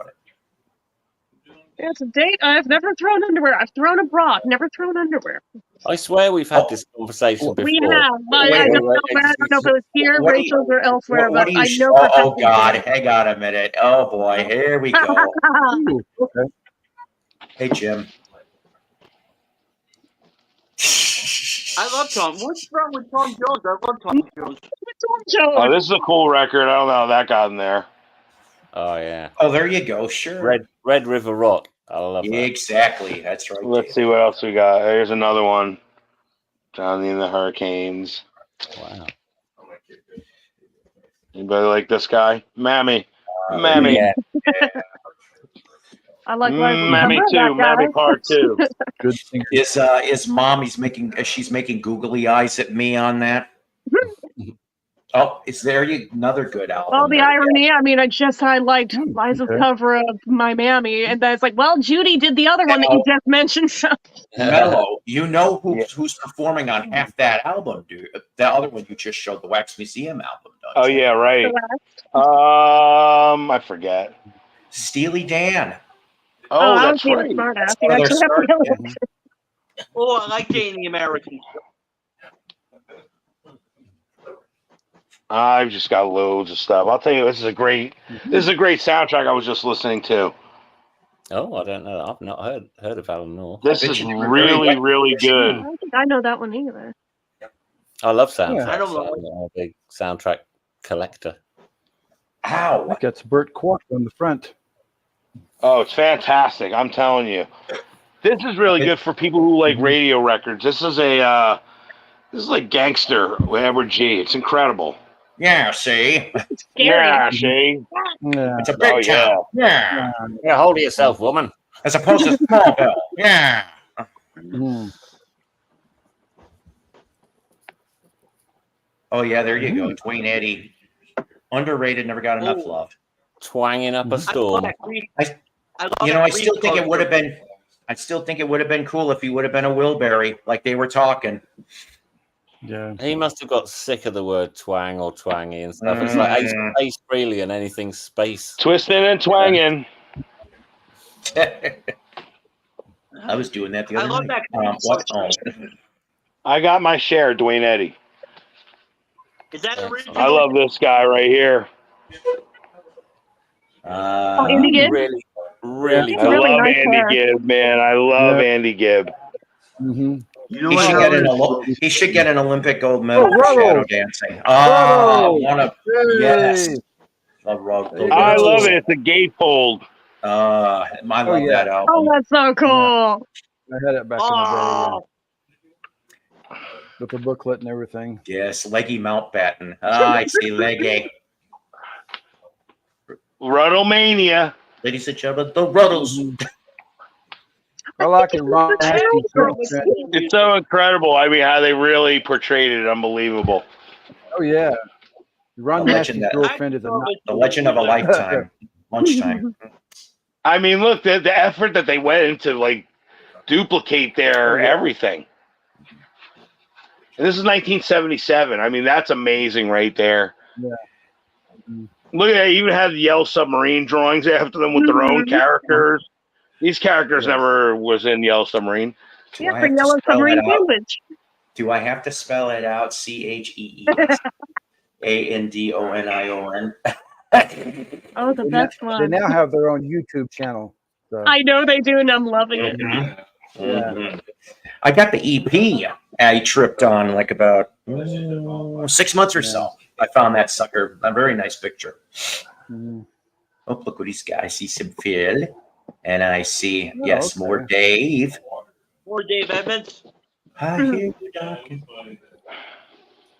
Yeah, to date, I've never thrown underwear. I've thrown a bra, never thrown underwear. I swear we've had this conversation before. We have, but I don't know if it was here, Rachel's, or elsewhere. But I know. Oh God! Hang on a minute. Oh boy, here we go. Okay. Hey, Jim. I love Tom. What's wrong with Tom Jones? I love Tom Jones. Oh, this is a cool record. I don't know how that got in there. Oh yeah. Oh, there you go. Sure. Red River Rock. I love that. Exactly. That's right. Let's see what else we got. Here's another one. Johnny and the Hurricanes. Wow. Anybody like this guy? Mammy. Yeah. I like Mammy 2. Mammy Part 2. Good singer. Is mom? She's making googly eyes at me on that. Oh, is there another good album? Well, the irony, I mean, I liked Liza's cover of My Mammy, and then it's like, well, Judy did the other one that you just mentioned. So. Mello, you know who's performing on half that album, dude? The other one you just showed, the Wax Museum album. Oh, yeah, right. I forget. Steely Dan. Oh, that's right. Oh, I like Jane the American. I've just got loads of stuff. I'll tell you, this is a great soundtrack I was just listening to. Oh, I don't know. I've not heard of Alan Moore. This is really, really good. I don't think I know that one either. I love soundtracks. Yeah. I don't know. I'm a big soundtrack collector. Ow! That gets Burt Quark on the front. Oh, it's fantastic! I'm telling you, this is really good for people who like radio records. This is like Gangster with Edward G. It's incredible. Yeah, see? Yeah, see? Yeah. It's a big town. Yeah. Yeah, hold yourself, woman. As opposed to Smallville. Yeah. Oh, yeah, there you go. Dwayne Eddy. Underrated, never got enough love. Twanging up a storm. I still think it would have been. I still think it would have been cool if he would have been a Wilbury, like they were talking. Yeah. He must have got sick of the word twang or twangy and stuff. It's like Ace Frehley and anything space. Twisting and twanging. I was doing that the other love night. that. I got my share, Dwayne Eddy. Is that original? I love this guy right here. Andy Gibb? Really I love nice Andy Gibb, man. I love Andy Gibb. You know he should get an Olympic gold medal for shadow dancing. Yes. I love it. It's a gatefold. I love that album. Oh, that's so cool. I had it back in the day. With the booklet and everything. Yes, Leggy Mountbatten. I see Leggy. Ruddlemania. Ladies and gentlemen, the Ruddles. I like it. Ron It's so incredible. I mean, how they really portrayed it. Unbelievable. Oh, yeah. Ron Nasty's girlfriend is the legend of a lifetime. Lunchtime. I mean, look, the effort that they went into, like, duplicate their everything. And this is 1977. I mean, that's amazing right there. Yeah. Look at that. You even had the Yellow Submarine drawings after them with their own characters. These characters never was in Yellow Submarine. Yeah, for Yellow Submarine Sandwich. Do I have to spell it out? CHEEANDONION. Oh, the best one. They now have their own YouTube channel. So. I know they do, and I'm loving it. Yeah. I got the EP I tripped on like about 6 months or so. I found that sucker. A very nice picture. Oh, look what he's got. I see some Phil. And I see, more Dave. More Dave Edmonds. I hear you talking.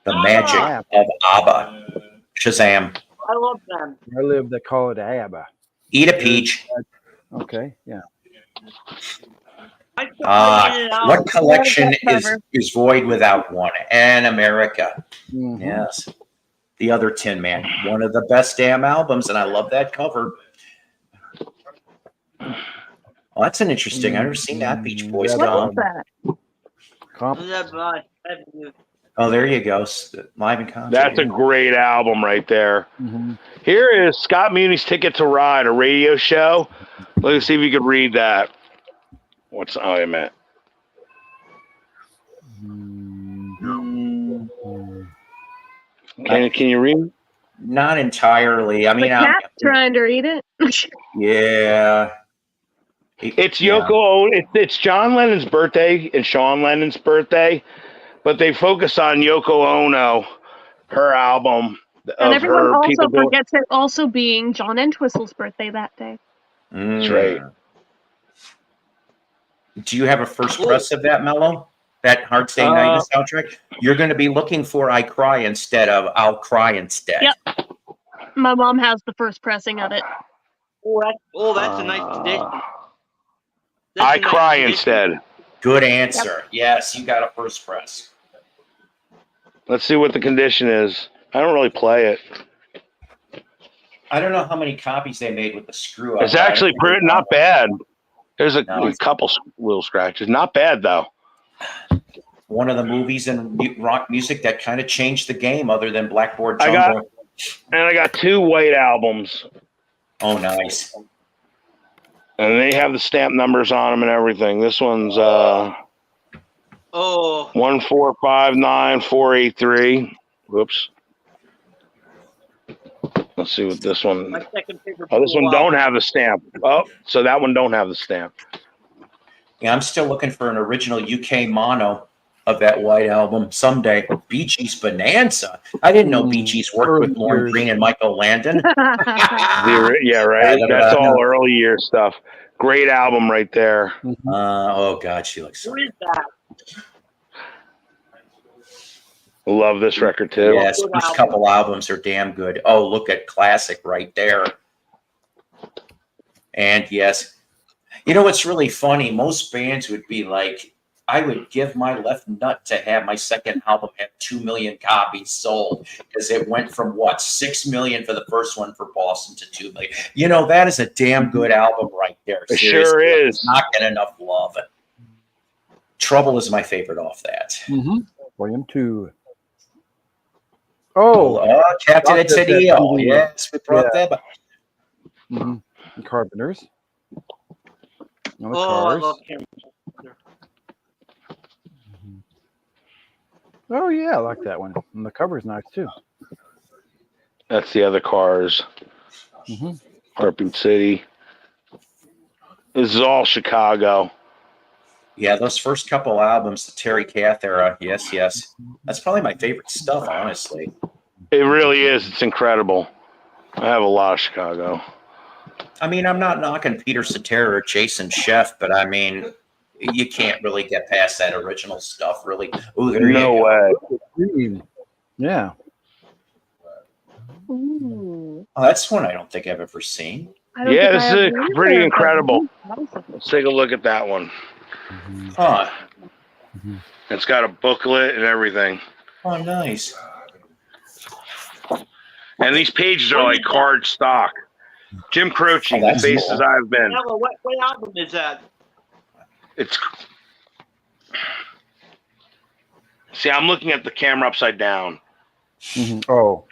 The magic of ABBA. Shazam. I love them. I live, they call it ABBA. Eat a peach. Okay, yeah. I still play in and out. What collection Love that is void without one? And America. Mhm. Yes. The other Tin Man. One of the best damn albums, and I love that cover. Well, that's an interesting. I've never seen that Beach Boys That, What album. is that? comp- Oh, there you go. Live in concert. That's a great album right there. Mhm. Here is Scott Muni's Ticket to Ride, a radio show. Let's see if you could read that. Wait a minute. Can you read? Not entirely. I mean, The cat's trying to read it. yeah. It's Yoko Ono. It's John Lennon's birthday and Sean Lennon's birthday, but they focus on Yoko Ono, her album. And everyone also people doing- forgets it also being John Entwistle's birthday that day. That's right. Do you have a first press of that, Mello? That Hard Stay Night soundtrack? You're going to be looking for I Cry instead of I'll Cry instead. Yep. My mom has the first pressing of it. That's a nice condition. I Cry instead. Good answer. Yep. Yes, you got a first press. Let's see what the condition is. I don't really play it. I don't know how many copies they made with the screw up. It's actually not bad. There's a couple little scratches. Not bad, though. One of the movies in rock music that kind of changed the game other than Blackboard Jungle. I got 2 white albums. Oh, nice. And they have the stamp numbers on them and everything. This one's 1459483. Whoops. Let's see what this one. My second favorite. Oh, this one don't have the stamp. Oh, so that one don't have the stamp. Yeah, I'm still looking for an original UK mono of that white album someday. Bee Gees Bonanza. I didn't know Bee Gees worked with Lauren Green and Michael Landon. Yeah, right. That's all early year stuff. Great album right there. Oh God, she looks so Who is that? Love this record too. Yes, first couple albums are damn good. Oh, look at classic right there. And yes, you know what's really funny? Most bands would be like, I would give my left nut to have my second album have 2 million copies sold, because it went from 6 million for the first one for Boston to 2 million. You know, that is a damn good album right there. It sure is. It's not getting enough love. Trouble is my favorite off that. Volume 2. Oh, Captain Etedio. Yes, we brought that up. Carpenters. I love him. Oh yeah, I like that one. And the cover's nice too. That's the other Cars. Heartbeat City. This is all Chicago. Yeah, those first couple albums, the Terry Kath era. Yes. That's probably my favorite stuff, honestly. It really is. It's incredible. I have a lot of Chicago. I mean, I'm not knocking Peter Cetera or Jason Sheff, but I mean, you can't really get past that original stuff, really. Ooh, there no you go. way. Yeah. Ooh. Oh, that's one I don't think I've ever seen. Yeah, this is pretty incredible. Let's take a look at that one. Huh. It's got a booklet and everything. Oh, nice. And these pages are like card stock. Jim Croce, the faces I've been. What album is that? It's. See, I'm looking at the camera upside down. Oh.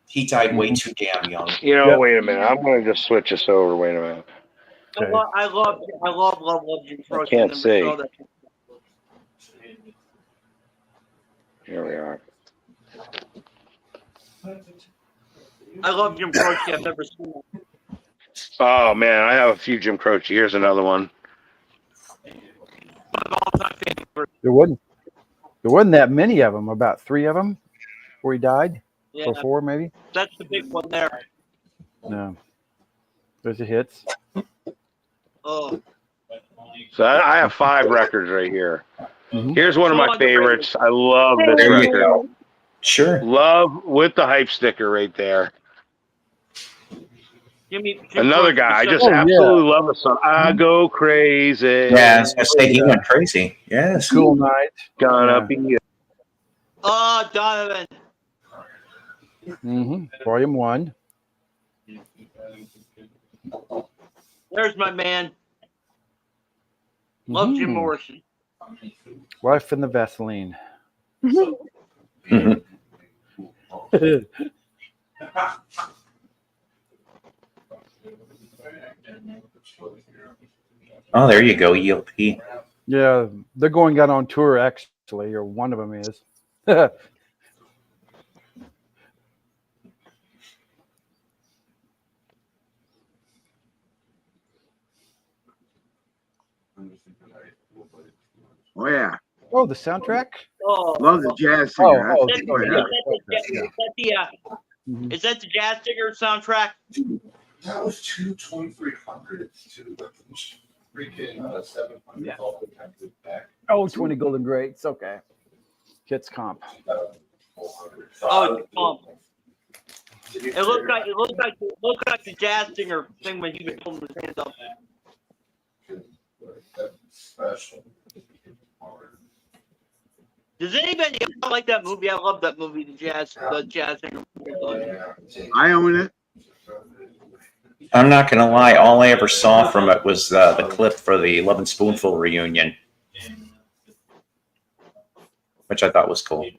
He died way too damn young. You know, wait a minute. I'm going to just switch this over. Wait a minute. Okay. I love Jim Croce. I can't see. Here we are. I love Jim Croce. I've never seen him. Oh man, I have a few Jim Croce. Here's another one. There wasn't that many of them. About 3 of them before he died, Yeah, or 4 maybe. that's the big one there. No, there's the hits. Oh, So I have 5 records right here. Here's one of my favorites. I love this There you record. go. Sure. Love with the hype sticker right there. Another guy. I just absolutely love the song. I go crazy. Yeah, I was gonna say he went crazy. Yes. Cool night. Gonna be. Oh, Donovan. Volume 1. There's my man. Love Jim Morrison. Wife and the Vaseline. Oh, there you go, ELP. Yeah, they're going out on tour actually, or one of them is. Oh yeah. Oh, the soundtrack. Oh, Love the jazz singer. Is that the Jazz Singer soundtrack? That was 2,300 to freaking 700. Oh, 20 Golden Greats. Okay. Kids Comp. Oh, it's Comp. It looked like the Jazz Singer thing when he was holding his hands up. Special. Does anybody else like that movie? I love that movie, the Jazz Singer. I own it. I'm not gonna lie. All I ever saw from it was the clip for the Love and Spoonful reunion, which I thought was cool.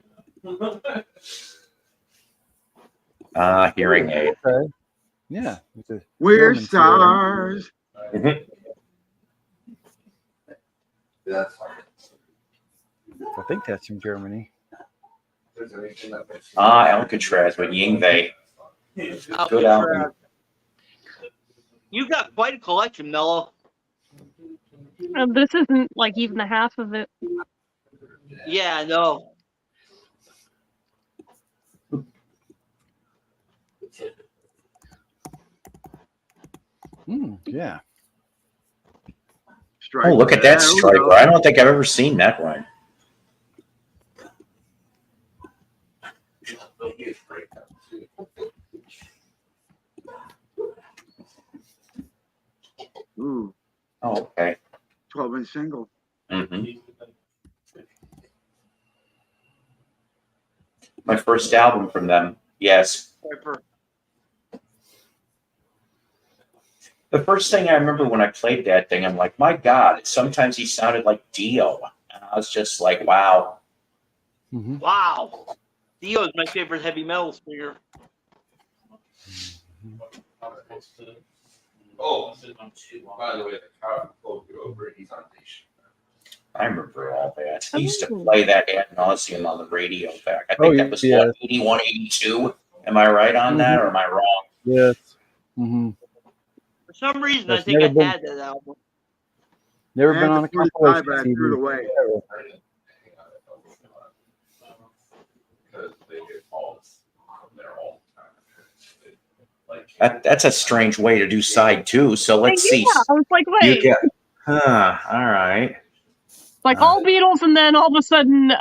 Hearing aid. Okay. Yeah. We're stars. That's I think that's from Germany. Alcatraz with Yingve. Good album. You got quite a collection, Mello. This isn't like even the half of it. Yeah, I know. Yeah. Striper. Oh, look at that striper. I don't think I've ever seen that one. Ooh. Oh, okay. 12-inch single. My first album from them. Yes. The first thing I remember when I played that thing, I'm like, my God, sometimes he sounded like Dio. And I was just like, wow. Wow. Dio is my favorite heavy metal singer. Oh, by the way, the cow pulled over. He's on station. I remember all that. He used to play that ad nauseum on the radio back. I think that was what, 81, 82? Am I right on that, or am I wrong? Yes. For some reason, I think I had that album. Never been on a compilation I CD. threw it away. Because they get calls from there all the time. That's a strange way to do side two. So let's see. I was like, wait. All right. Like all Beatles, and then all of a sudden,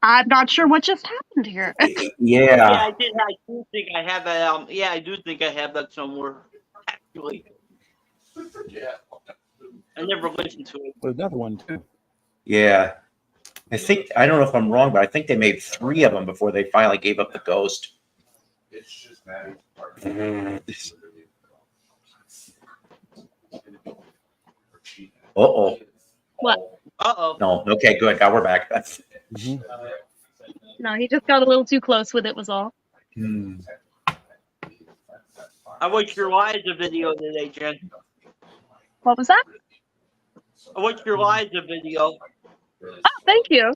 I'm not sure what just happened here. Yeah, I did. I do think I have that album. Yeah, I do think I have that somewhere. Actually, Yeah. I never listened to it. There's another one too. Yeah. I don't know if I'm wrong, but I think they made 3 of them before they finally gave up the ghost. It's just mad. Uh-oh. What? Uh-oh. No. Okay, good. Now we're back. No, he just got a little too close with it, was all. I watched your Liza video today, Jen. What was that? I watched your Liza video. Oh, thank you.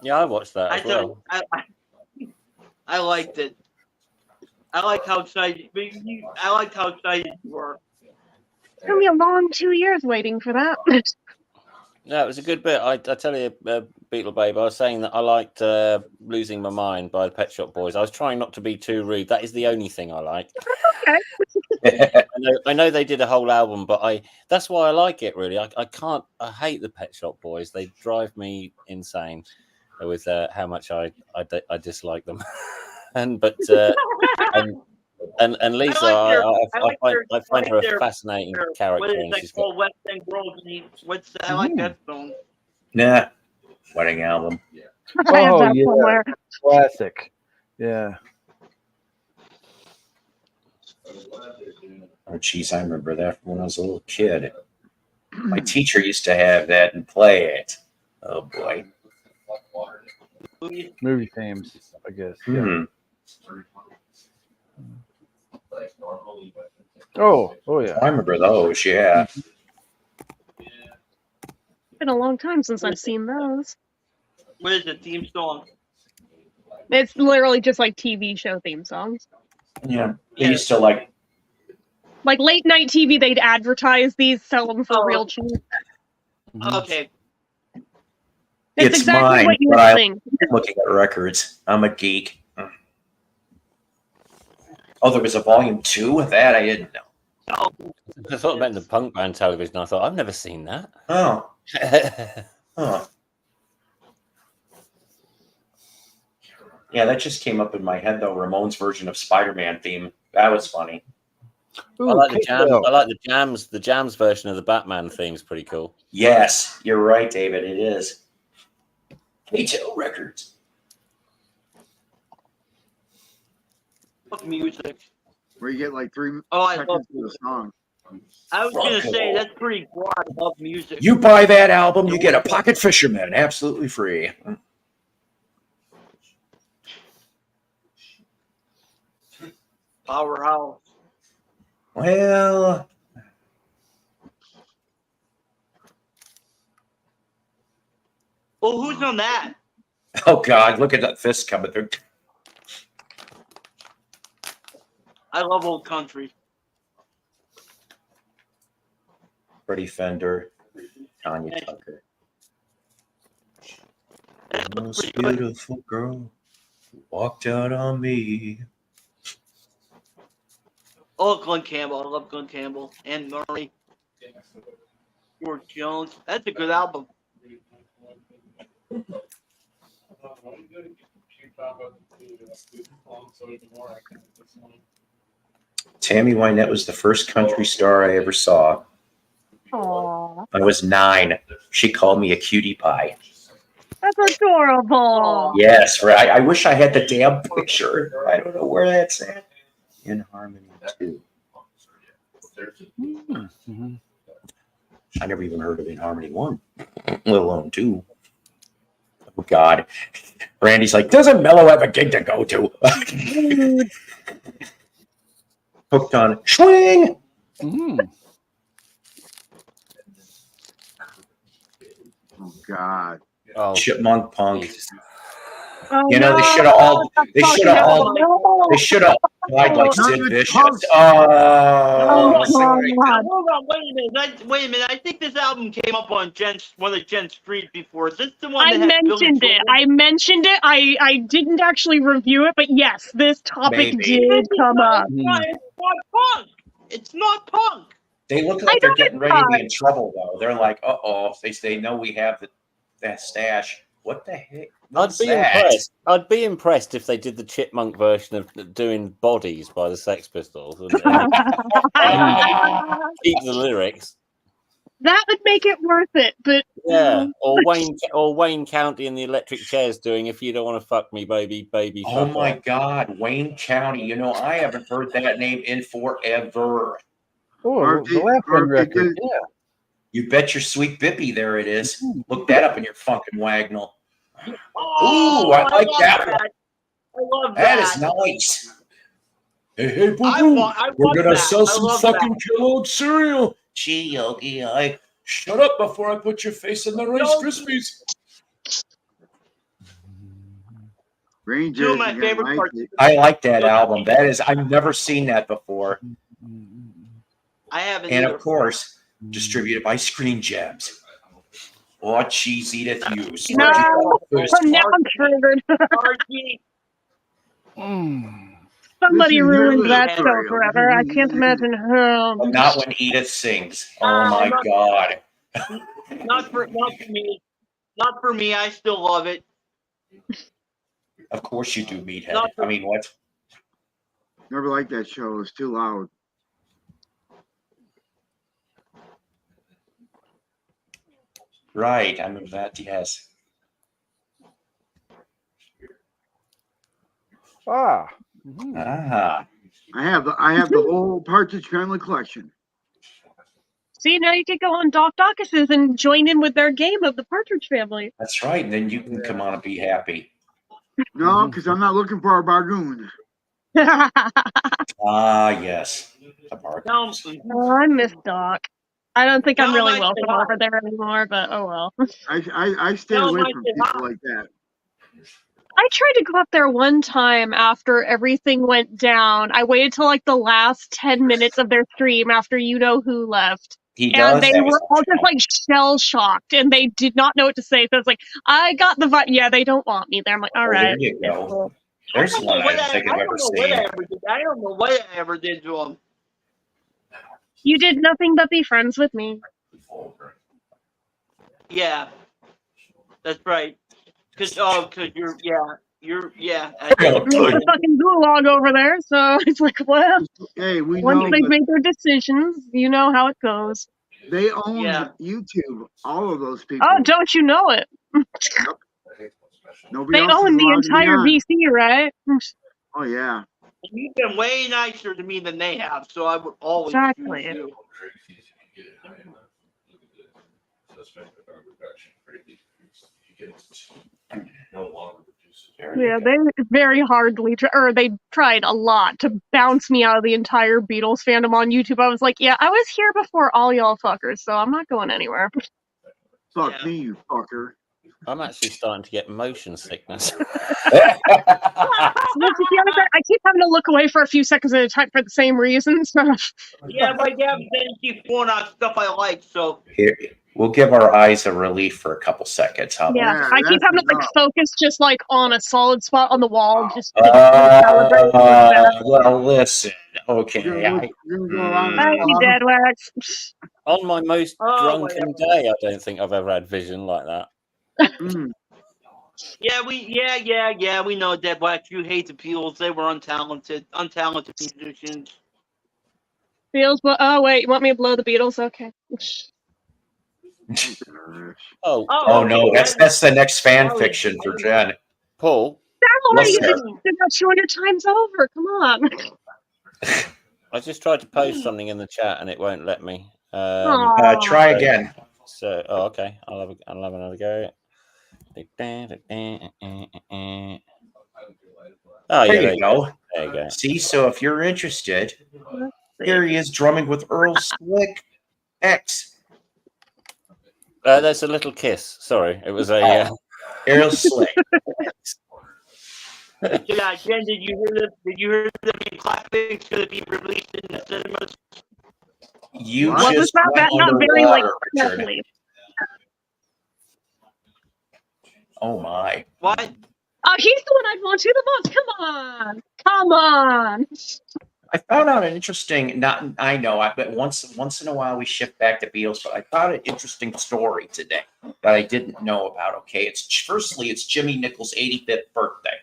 Yeah, I watched that as well. I liked it. I liked how excited you were. It took me a long 2 years waiting for that. No, it was a good bit. I tell you, Beetle Babe, I was saying that I liked Losing My Mind by the Pet Shop Boys. I was trying not to be too rude. That is the only thing I like. Okay. I know they did a whole album, but that's why I like it, really. I hate the Pet Shop Boys. They drive me insane with how much I dislike them. But And Lisa, I find her a fascinating character. What is and that she's called? West End Grove. I like that song. Nah, wedding album. I have Oh that yeah, somewhere. classic. Yeah. Oh, geez, I remember that when I was a little kid. My teacher used to have that and play it. Oh boy. Movie themes, I guess. Hmm. Oh yeah. I remember those. Yeah. It's been a long time since I've seen those. What is the theme song? It's literally just like TV show theme songs. Yeah. They used to like late night TV. They'd advertise these, sell them for real cheap. Okay. It's exactly mine, what you but would I'm think. looking at records. I'm a geek. Oh, there was a volume 2 of that? I didn't know. I thought about the punk band television. I thought, I've never seen that. Oh. Huh. Yeah, that just came up in my head, though. Ramone's version of Spider-Man theme. That was funny. Ooh, I like the jams. I like the jams. The jams version of the Batman theme is pretty cool. Yes, you're right, David. It is. K2 Records. Music. Where you get like 3 I seconds love of the song. I was gonna say that's pretty cool. I love music. You buy that album, you get a Pocket Fisherman absolutely free. Powerhouse. Well, Well, who's on that? oh God, look at that fist coming through. I love old country. Freddie Fender, Tanya Tucker. The most beautiful girl who walked out on me. Oh, Glenn Campbell. I love Glenn Campbell. And Murray. George Jones. That's a good album. Tammy Wynette was the first country star I ever saw. Aww. I was 9. She called me a cutie pie. That's adorable. Yes, right. I wish I had the damn picture. I don't know where that's at. In Harmony 2. Mm-hmm. I never even heard of In Harmony 1, let alone 2. Oh, God. Randy's like, doesn't Mello have a gig to go to? Hooked on Swing. Mm. Oh God. Oh, Chipmunk Punk. Oh, You know, no. they should have died like Sid Vicious. Oh, Hold God. on, wait a minute. I think this album came up on one of Jen's Street before. Is this the one I that had Billy mentioned it. I didn't actually review it, but yes, this topic Maybe. did come up. It's not punk. It's not punk. They look like they're getting ready to be in trouble, though. They're like, uh-oh. They know we have that stash. What the heck? Impressed. I'd be impressed if they did the Chipmunk version of doing Bodies by the Sex Pistols and keep the lyrics. That would make it worth it, but yeah, or Wayne County and the Electric Chairs doing "If You Don't Want to Fuck Me, Baby." Oh my God, Wayne County! You know, I haven't heard that name in forever. Oh, the Laughing record. Yeah. You bet your sweet bippy. There it is. Look that up in your funkin' wagnall. Ooh, I like that one. I love that. That is nice. Hey, boo-boo. We're gonna sell some fucking Kellogg's cereal. Gee, Yogi, shut up before I put your face in the Rice Krispies. Two of my favorite parts. I like that album. I've never seen that before. I haven't. And of course, distributed by Screen Gems. Oh, cheese Edith Hughes. no, now I'm triggered. Somebody ruined that show forever. I can't imagine how. But not when Edith sings. Oh my God. Not for me. Not for me. I still love it. Of course you do, Meathead. I mean, what? Never liked that show. It was too loud. Right. I remember that. Yes. Ah. Ah. I have the whole Partridge Family collection. See, now you can go on Doc Dawkis's and join in with their game of the Partridge Family. That's right. And then you can come on and be happy. No, because I'm not looking for a bargoon. Ah, yes. The bargain. Oh, I miss Doc. I don't think I'm really welcome over there anymore, but oh well. I stay away from people like that. I tried to go up there one time after everything went down. I waited till like the last 10 minutes of their stream after you know who left. He And does. they were all just like shell shocked and they did not know what to say. So I was like, I got the vibe. Yeah, they don't want me there. I'm like, all right. There you go. There's one I don't think I've ever seen. I don't know what I ever did to him. You did nothing but be friends with me. Yeah. That's right. Cause you're There's a fucking gulag over there, so it's like, well, hey, once they've made their decisions, you know how it goes. They own YouTube, all of those people. Oh, don't you know it? Nobody They else own is the allowed to be entire on. VC, right? Oh yeah. You've been way nicer to me than they have, so I would always Exactly. choose you. Yeah, they very hardly, they tried a lot to bounce me out of the entire Beatles fandom on YouTube. I was like, yeah, I was here before all y'all fuckers, so I'm not going anywhere. Fuck me, you fucker. I'm actually starting to get motion sickness. I keep having to look away for a few seconds at a time for the same reasons. Yeah, but then keep pulling out stuff I like, so. Here, we'll give our eyes a relief for a couple seconds. How about Yeah, I keep having to like focus just like on a solid spot on the wall. Just well, listen. Okay. Thank you, Dead Wax. On my most drunken day, I don't think I've ever had vision like that. Yeah, we know Dead Wax. You hate the Beatles. They were untalented musicians. Beatles, but oh wait, you want me to blow the Beatles? Okay. Oh no, that's the next fan fiction for Jen. Paul, that already did that 200 times over. Come on. I just tried to post something in the chat and it won't let me. Try again. So, okay, I'll have another go. Oh, there you go. There you go. See, so if you're interested, here he is drumming with Earl Slick X. That's a little kiss. Sorry, it was a Earl Slick. Yeah, Jen, did you hear this? Did you hear that Lookalikes going to be released in the cinemas? You what just was that? Not very water, like. Richard. Oh my! What? Oh, he's the one I'd want to the most. Come on! I found out an interesting. I bet once in a while we shift back to Beatles, but I found an interesting story today that I didn't know about. Okay, it's Jimmy Nichols' 85th birthday.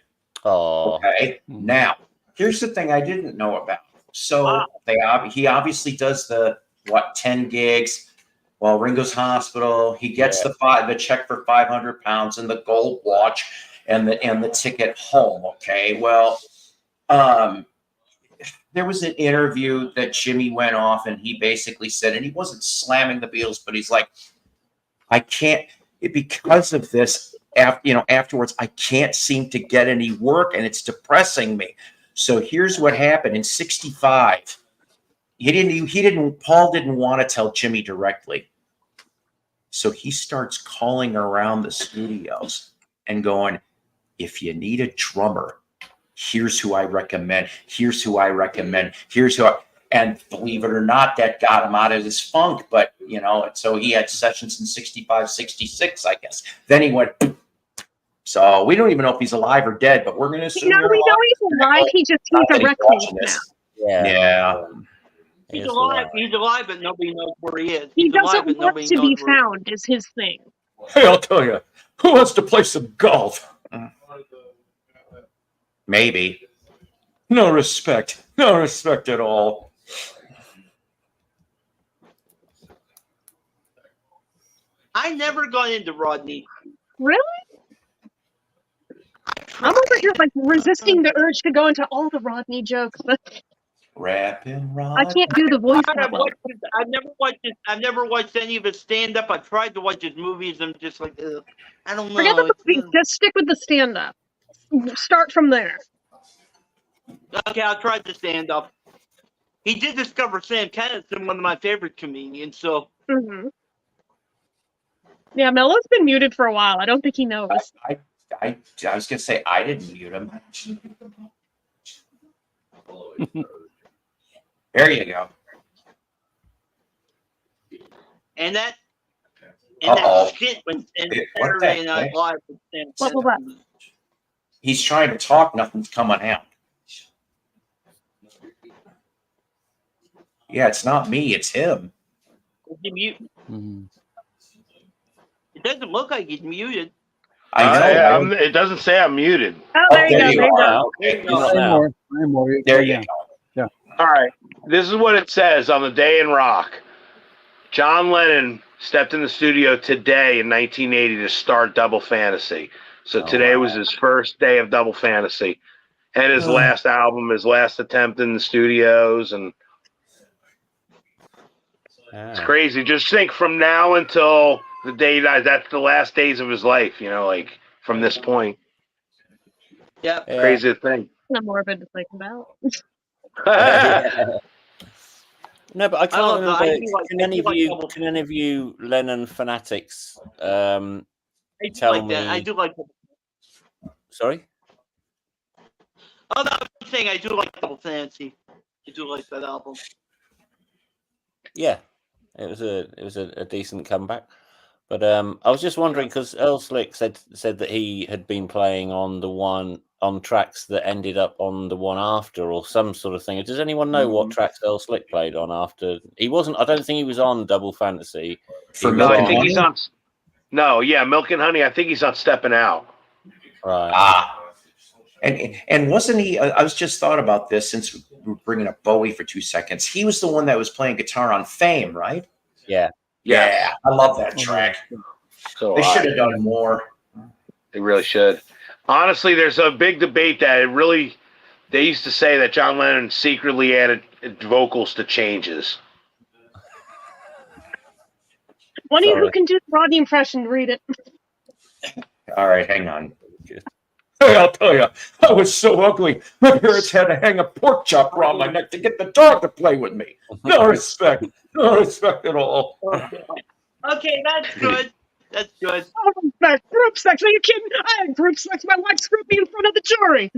Oh. Okay. Now, here's the thing I didn't know about. So he obviously does the 10 gigs while Ringo's hospital. He gets the check for £500 and the gold watch and the ticket home. Okay. Well, there was an interview that Jimmy went off and he basically said, and he wasn't slamming the Beatles, but he's like, I can't, because of this, afterwards, I can't seem to get any work and it's depressing me. So here's what happened in '65. Paul didn't want to tell Jimmy directly. So he starts calling around the studios and going, if you need a drummer, here's who I recommend. Here's who I recommend. And believe it or not, that got him out of his funk. But, so he had sessions in 65, 66, I guess. Then he went. So we don't even know if he's alive or dead, but we're going to assume. No, we know he's alive. He just needs a recall now. Yeah. He's alive. He's alive, but nobody knows where he is. He doesn't want to be found, is his thing. Hey, I'll tell you. Who wants to play some golf? Maybe. No respect. No respect at all. I never got into Rodney. Really? I'm over here like resisting the urge to go into all the Rodney jokes, but Rapping Rod. I can't do the voice that well. I've never watched any of his stand up. I've tried to watch his movies. I'm just like, ugh, I don't know. Forget the movies. Just stick with the stand up. Start from there. Okay, I'll try the stand up. He did discover Sam Kinison, one of my favorite comedians. So. Mm-hmm. Yeah, Mello's been muted for a while. I don't think he knows. I was gonna say I didn't mute him. There you go. And that skit when Saturday Night Live with Sam What was that? He's trying to talk, nothing's coming out. Yeah, it's not me, it's him. Is he muted? It doesn't look like he's muted. I know. It doesn't say I'm muted. Oh, there you go. There you go. There you go. Yeah. All right. This is what it says on the day in rock. John Lennon stepped in the studio today in 1980 to start Double Fantasy. So today was his first day of Double Fantasy. And his last album, his last attempt in the studios. And it's crazy. Just think from now until the day he dies, that's the last days of his life, like from this point. Yeah. Crazy thing. Not morbid to think about. No, but I can't remember. Can any of you Lennon fanatics tell me? I do like that. Sorry? Oh, no, I'm saying I do like Double Fantasy. I do like that album. Yeah, it was a decent comeback. But I was just wondering because Earl Slick said that he had been playing on tracks that ended up on the one after or some sort of thing. Does anyone know what tracks Earl Slick played on after? He wasn't. I don't think he was on Double Fantasy. I think he's on. No, yeah, Milk and Honey. I think he's on Stepping Out. Right. And wasn't he? I was just thought about this since we're bringing up Bowie for 2 seconds. He was the one that was playing guitar on Fame, right? Yeah. Yeah, I love that track. So they should have done more. They really should. Honestly, there's a big debate that they used to say that John Lennon secretly added vocals to Changes. One of you who can do the Rodney impression, read it. All right, hang on. Hey, I'll tell you, I was so ugly. My parents had to hang a pork chop around my neck to get the dog to play with me. No respect. No respect at all. Okay, that's good. That's good. Oh, group sex. Are you kidding? I had group sex. My wife screwed me in front of the jury.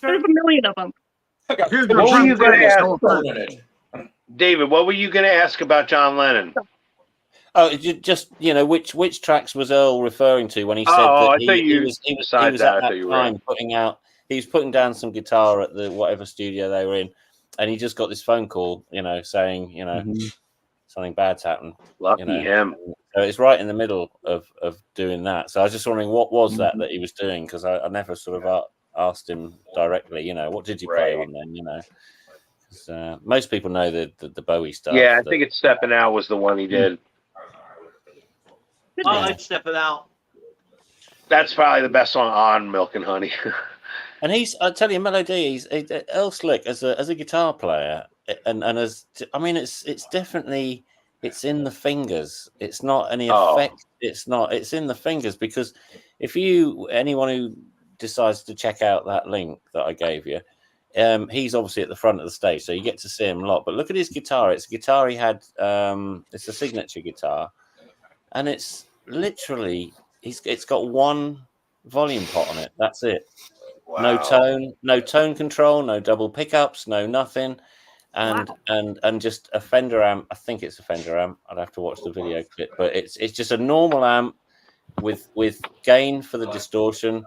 There's a million of them. What were you going to ask? David, what were you going to ask about John Lennon? Oh, just which tracks was Earl referring to when he said that he was at that time he was putting down some guitar at the whatever studio they were in, and he just got this phone call, saying, something bad's happened. Lucky him. So it's right in the middle of doing that. So I was just wondering what was that he was doing, because I never sort of asked him directly. What did you play on then? Most people know the Bowie stuff. Yeah, I think it's Stepping Out was the one he did. I like Stepping Out. That's probably the best song on Milk and Honey. And I tell you, Melody, Earl Slick as a guitar player, and it's definitely, it's in the fingers. It's not any effect. It's in the fingers, because anyone who decides to check out that link that I gave you, he's obviously at the front of the stage, so you get to see him a lot. But look at his guitar. It's a guitar he had. It's a signature guitar, and it's literally it's got one volume pot on it. That's it. Wow. No tone control, no double pickups, no nothing, and just a Fender amp. I think it's a Fender amp. I'd have to watch the video clip, but it's just a normal amp with gain for the distortion,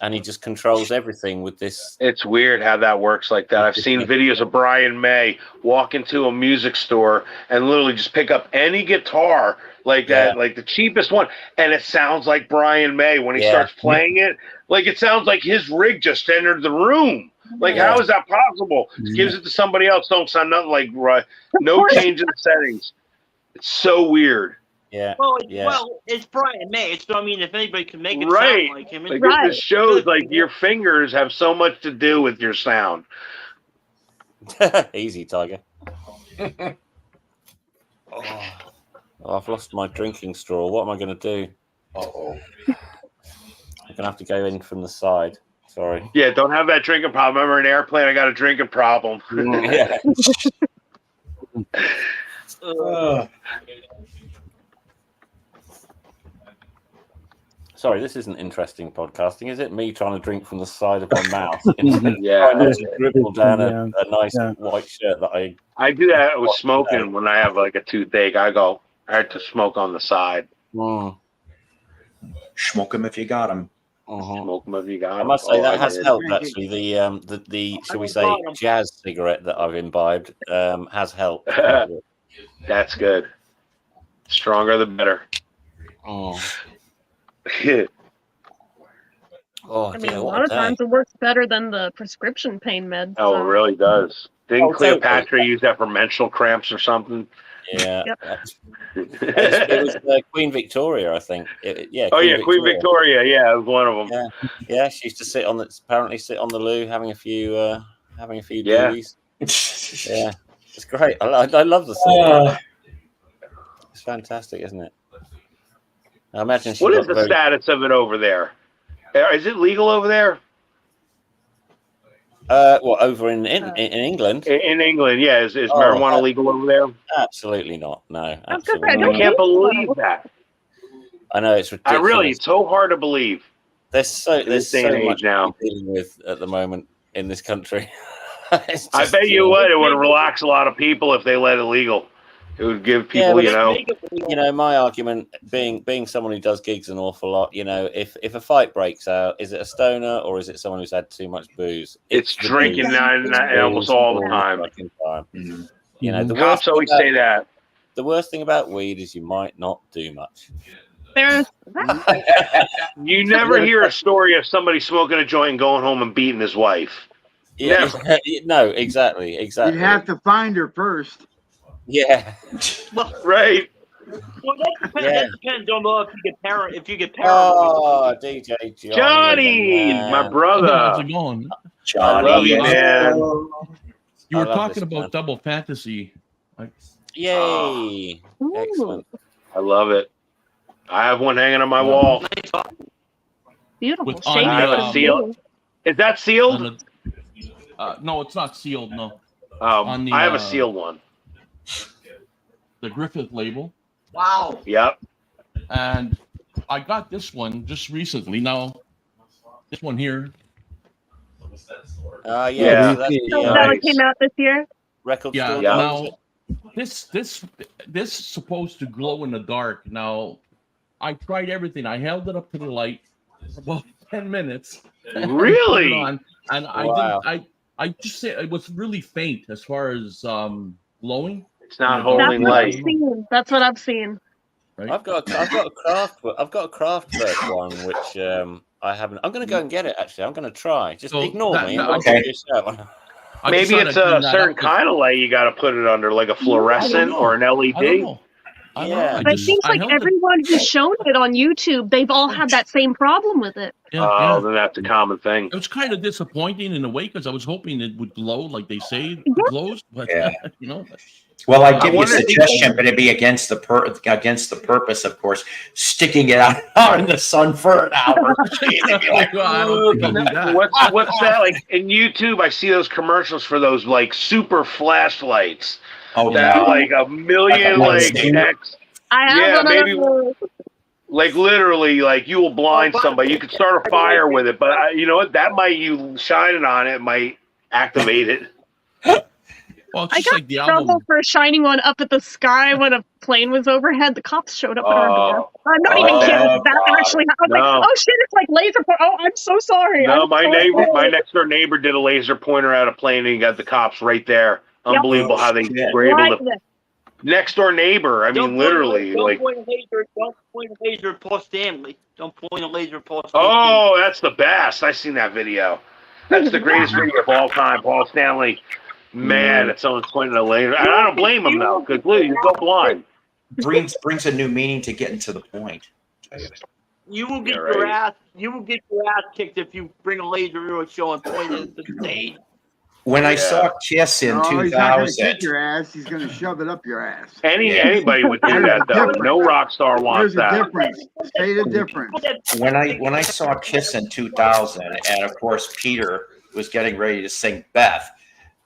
and he just controls everything with this. It's weird how that works like that. I've seen videos of Brian May walk into a music store and literally just pick up any guitar like that, like the cheapest one, and it sounds like Brian May when he starts playing it. Like it sounds like his rig just entered the room. Like how is that possible? Gives it to somebody else. Don't sound nothing like no change in the settings. It's so weird. Yeah. Well, it's Brian May. So I mean, if anybody can make it Right. sound like him, Like it just shows like your fingers have so much to do with your sound. Easy, Tiger. I've lost my drinking straw. What am I going to do? Uh-oh. I'm going to have to go in from the side. Sorry. Yeah, don't have that drinking problem. Remember, in an airplane, I got a drinking problem. Yeah. Sorry, this isn't interesting podcasting, is it? Me trying to drink from the side of my mouth. Yeah. Trying not to dribble down a nice white shirt that I do that with smoking when I have like a toothache. I had to smoke on the side. Smoke them if you got them. Smoke them if you got them. I must say that has helped actually. The shall we say jazz cigarette that I've imbibed has helped. That's good. Stronger the better. I mean, a lot of times it works better than the prescription pain meds. Oh, it really does. Didn't Cleopatra use that for menstrual cramps or something? Yeah. It was Queen Victoria, I think. Queen Victoria. Yeah, it was one of them. Yeah. She used to apparently sit on the loo, having a few doobies. Yeah, it's great. I love the cigarette. It's fantastic, isn't it? I imagine. What is the status of it over there? Is it legal over there? Over in England? In England, yeah. Is marijuana legal over there? Absolutely not. No. Absolutely I can't believe that. I know, it's ridiculous. It's so hard to believe. There's so much now to be dealing with at the moment in this country. I bet you would. It would relax a lot of people if they let it legal. It would give people, my argument being someone who does gigs an awful lot, if a fight breaks out, is it a stoner or is it someone who's had too much booze? It's drinking almost all the time. Mm-hmm. The cops always say that. The worst thing about weed is you might not do much. You never hear a story of somebody smoking a joint and going home and beating his wife. Yeah. No, exactly. You'd have to find her first. Yeah. Well, right. Well, that depends on if you get paranoid. Oh, DJ Johnny, my brother. How's it going? Johnny, I love you, man. You were talking about double fantasy. Yay! Excellent. I love it. I have one hanging on my wall. Beautiful. I have a seal. Is that sealed? No, it's not sealed. No. I have a sealed one. The Griffith label. Wow. Yep. And I got this one just recently. Now, this one here. That came out this year. Record store. Yeah. Now, this supposed to glow in the dark. Now, I tried everything. I held it up to the light for about 10 minutes. Really? And I just say it was really faint as far as glowing. It's not holding light. That's what I've seen. Right? I've got a craft one which I haven't. I'm going to go and get it. Actually, I'm going to try. Just ignore me. Okay. Maybe it's a certain kind of light you got to put it under, like a fluorescent or an LED. But it seems like everyone who's shown it on YouTube, they've all had that same problem with it. Then that's a common thing. It was kind of disappointing in a way because I was hoping it would glow like they say it glows, but Well, I'd give you a suggestion, but it'd be against the purpose, of course, sticking it out in the sun for an hour. What's that like in YouTube? I see those commercials for those like super flashlights. Oh, that like a million X. Maybe like literally like you will blind somebody. You could start a fire with it, but you know what? That might you shining on it might activate it. Well, I got in trouble for shining one up at the sky when a plane was overhead. The cops showed up at our door. I'm not even kidding. That actually happened. I was like, oh shit, it's like laser pointer. Oh, I'm so sorry. No, my next door neighbor did a laser pointer at a plane and he got the cops right there. Unbelievable how they were able to next door neighbor. I mean, literally, don't like. point a laser at Paul Stanley. Don't point a laser at Paul Stanley. Oh, that's the best. I seen that video. That's the greatest video of all time. Paul Stanley, mad at someone's pointing a laser. And I don't blame him though, because you go blind. Brings a new meaning to getting to the point. You will get your ass. You will get your ass kicked if you bring a laser to a show and point it at the stage. When I saw Kiss in He's not going to 2000, kick your ass. He's going to shove it up your ass. Anybody would do that though. No rock star wants There's a that. difference. Say the difference. when I saw Kiss in 2000, and of course Peter was getting ready to sing Beth,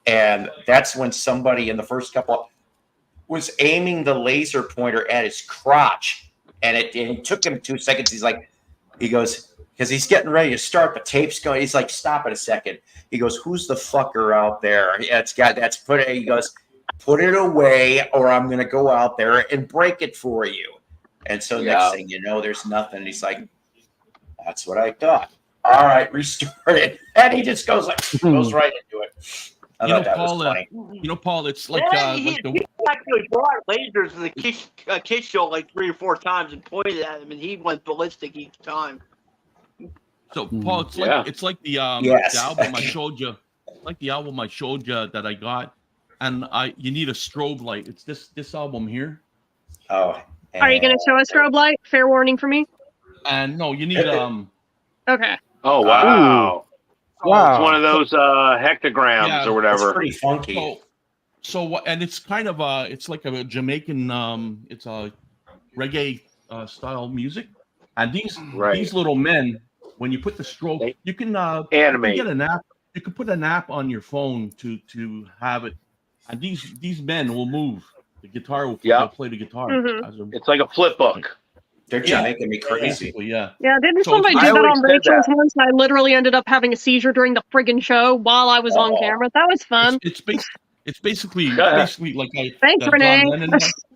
and that's when somebody in the first couple was aiming the laser pointer at his crotch, and it took him 2 seconds. He goes, because he's getting ready to start, the tape's going. He's like, stop it a second. He goes, who's the fucker out there? He goes, put it away, or I'm going to go out there and break it for you. And so next thing you know, there's nothing. He's like, that's what I thought. All right, restart it. And he just goes goes right into it. I thought that was funny. Paul, it's like, He actually brought lasers to the Kiss show like 3 or 4 times and pointed at him, and he went ballistic each time. So Paul, it's like the album I showed you, that I got, and you need a strobe light. It's this album here. Oh. Are you going to show a strobe light? Fair warning for me. And no, you need Okay. Oh wow! Wow. It's one of those hectograms or whatever. It's pretty funky. So and it's kind of it's like a Jamaican it's a reggae style music, and these little men, when you put the strobe, you can animate. You can get an app. You can put an app on your phone to have it, and these men will move. The guitar will play the guitar. Mm-hmm. It's like a flip book. They're just making me crazy. Yeah. Yeah, didn't somebody do that on Rachel's once? I literally ended up having a seizure during the friggin' show while I was on camera. That was fun. It's basically like Thanks, Renee.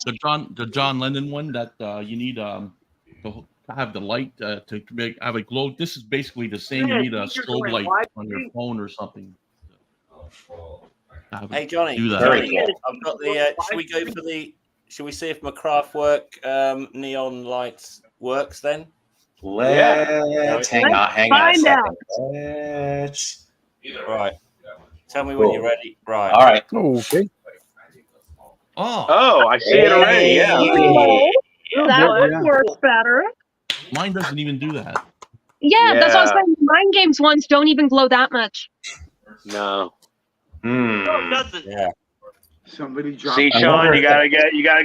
The John Lennon one that you need to have the light to have it glow. This is basically the same. You need a strobe light on your phone or something. Hey Johnny, do that. I've got the. Should we go for the? Should we see if McCraft work neon lights works then? Let's hang on a second. Right. Tell me when you're ready. Right. All right. Okay. Oh, I see it already. Yeah. That one works better. Mine doesn't even do that. Yeah, that's what I was saying. Mind games ones don't even glow that much. No. Yeah. Somebody dropped. See, Sean, you gotta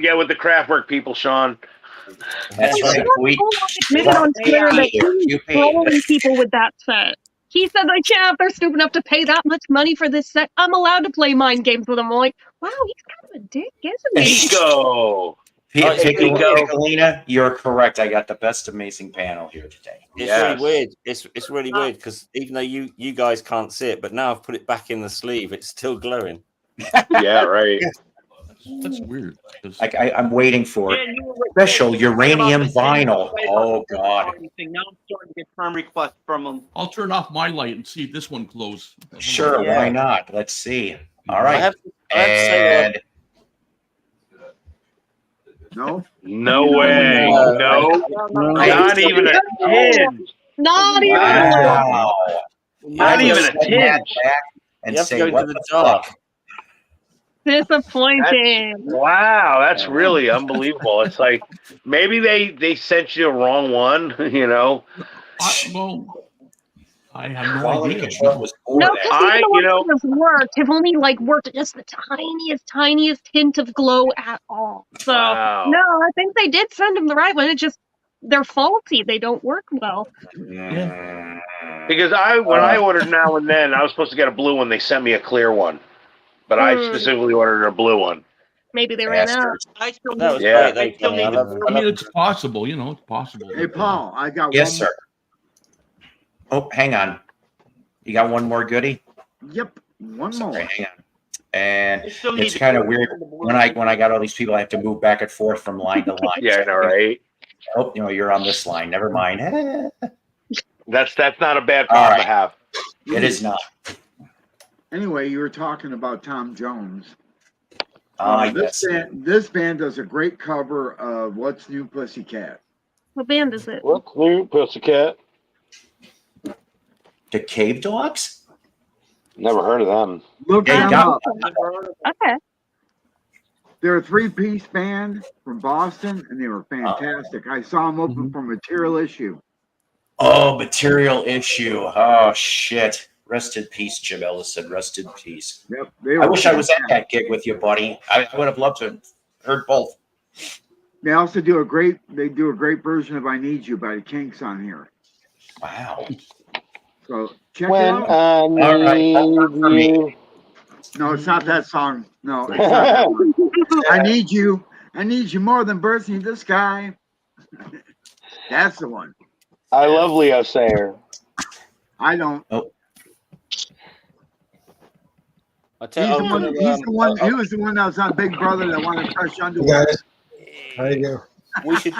get with the Kraftwerk people, Sean. That's right. Admitted on Twitter that he's trolling people with that set. He said, like, yeah, if they're stupid enough to pay that much money for this set, I'm allowed to play mind games with them. I'm like, wow, he's kind of a dick, isn't he? Pico. Piccolina, you're correct. I got the best amazing panel here today. It's really weird. It's really weird because even though you guys can't see it, but now I've put it back in the sleeve, it's still glowing. Yeah, right. That's weird. I'm waiting for special uranium vinyl. Oh God! Now I'm starting to get firm requests from them. I'll turn off my light and see if this one glows. Sure, why not? Let's see. All right, and no way, no, not even a tinge. Not even wow. Not even a tinge. And you have say to go what into the the dark. fuck? disappointing. Wow, that's really unbelievable. It's like maybe they sent you the wrong one, you know. I have no idea. No, because the ones that have worked have only worked just the tiniest hint of glow at all. So no, I think they did send them the right one. It just they're faulty. They don't work well. Yeah. Because when I ordered Now and Then, I was supposed to get a blue one. They sent me a clear one, but I specifically ordered a blue one. Maybe they ran out. I still need I mean, it's possible. You know, it's possible. Hey, Paul, I got yes, one sir. Oh, hang on. You got one more goodie? Yep, one more. Hang on. And it's kind of weird when I got all these people. I have to move back and forth from line to line. Yeah, I know, right? Oh, you're on this line. Never mind. That's not a bad problem to have. It is not. Anyway, you were talking about Tom Jones. This band does a great cover of What's New Pussycat. What band is it? What's New Pussycat? The Cave Dogs? Never heard of them. Look them up. Okay. They're a 3-piece band from Boston, and they were fantastic. I saw them open for Material Issue. Oh, Material Issue. Oh, shit. Rest in peace, Jim Ellison. Rest in peace. Yep. I wish I was at that gig with you, buddy. I would have loved to have heard both. They also do a great version of I Need You by the Kinks on here. Wow. So check When it out. I need you. No, it's not that song. No, it's not that one. I need you. I need you more than birds need the sky. That's the one. I love Leo Sayer. I don't. Oh. He was the one that was on Big Brother that wanted to crush underwear. There you go. We should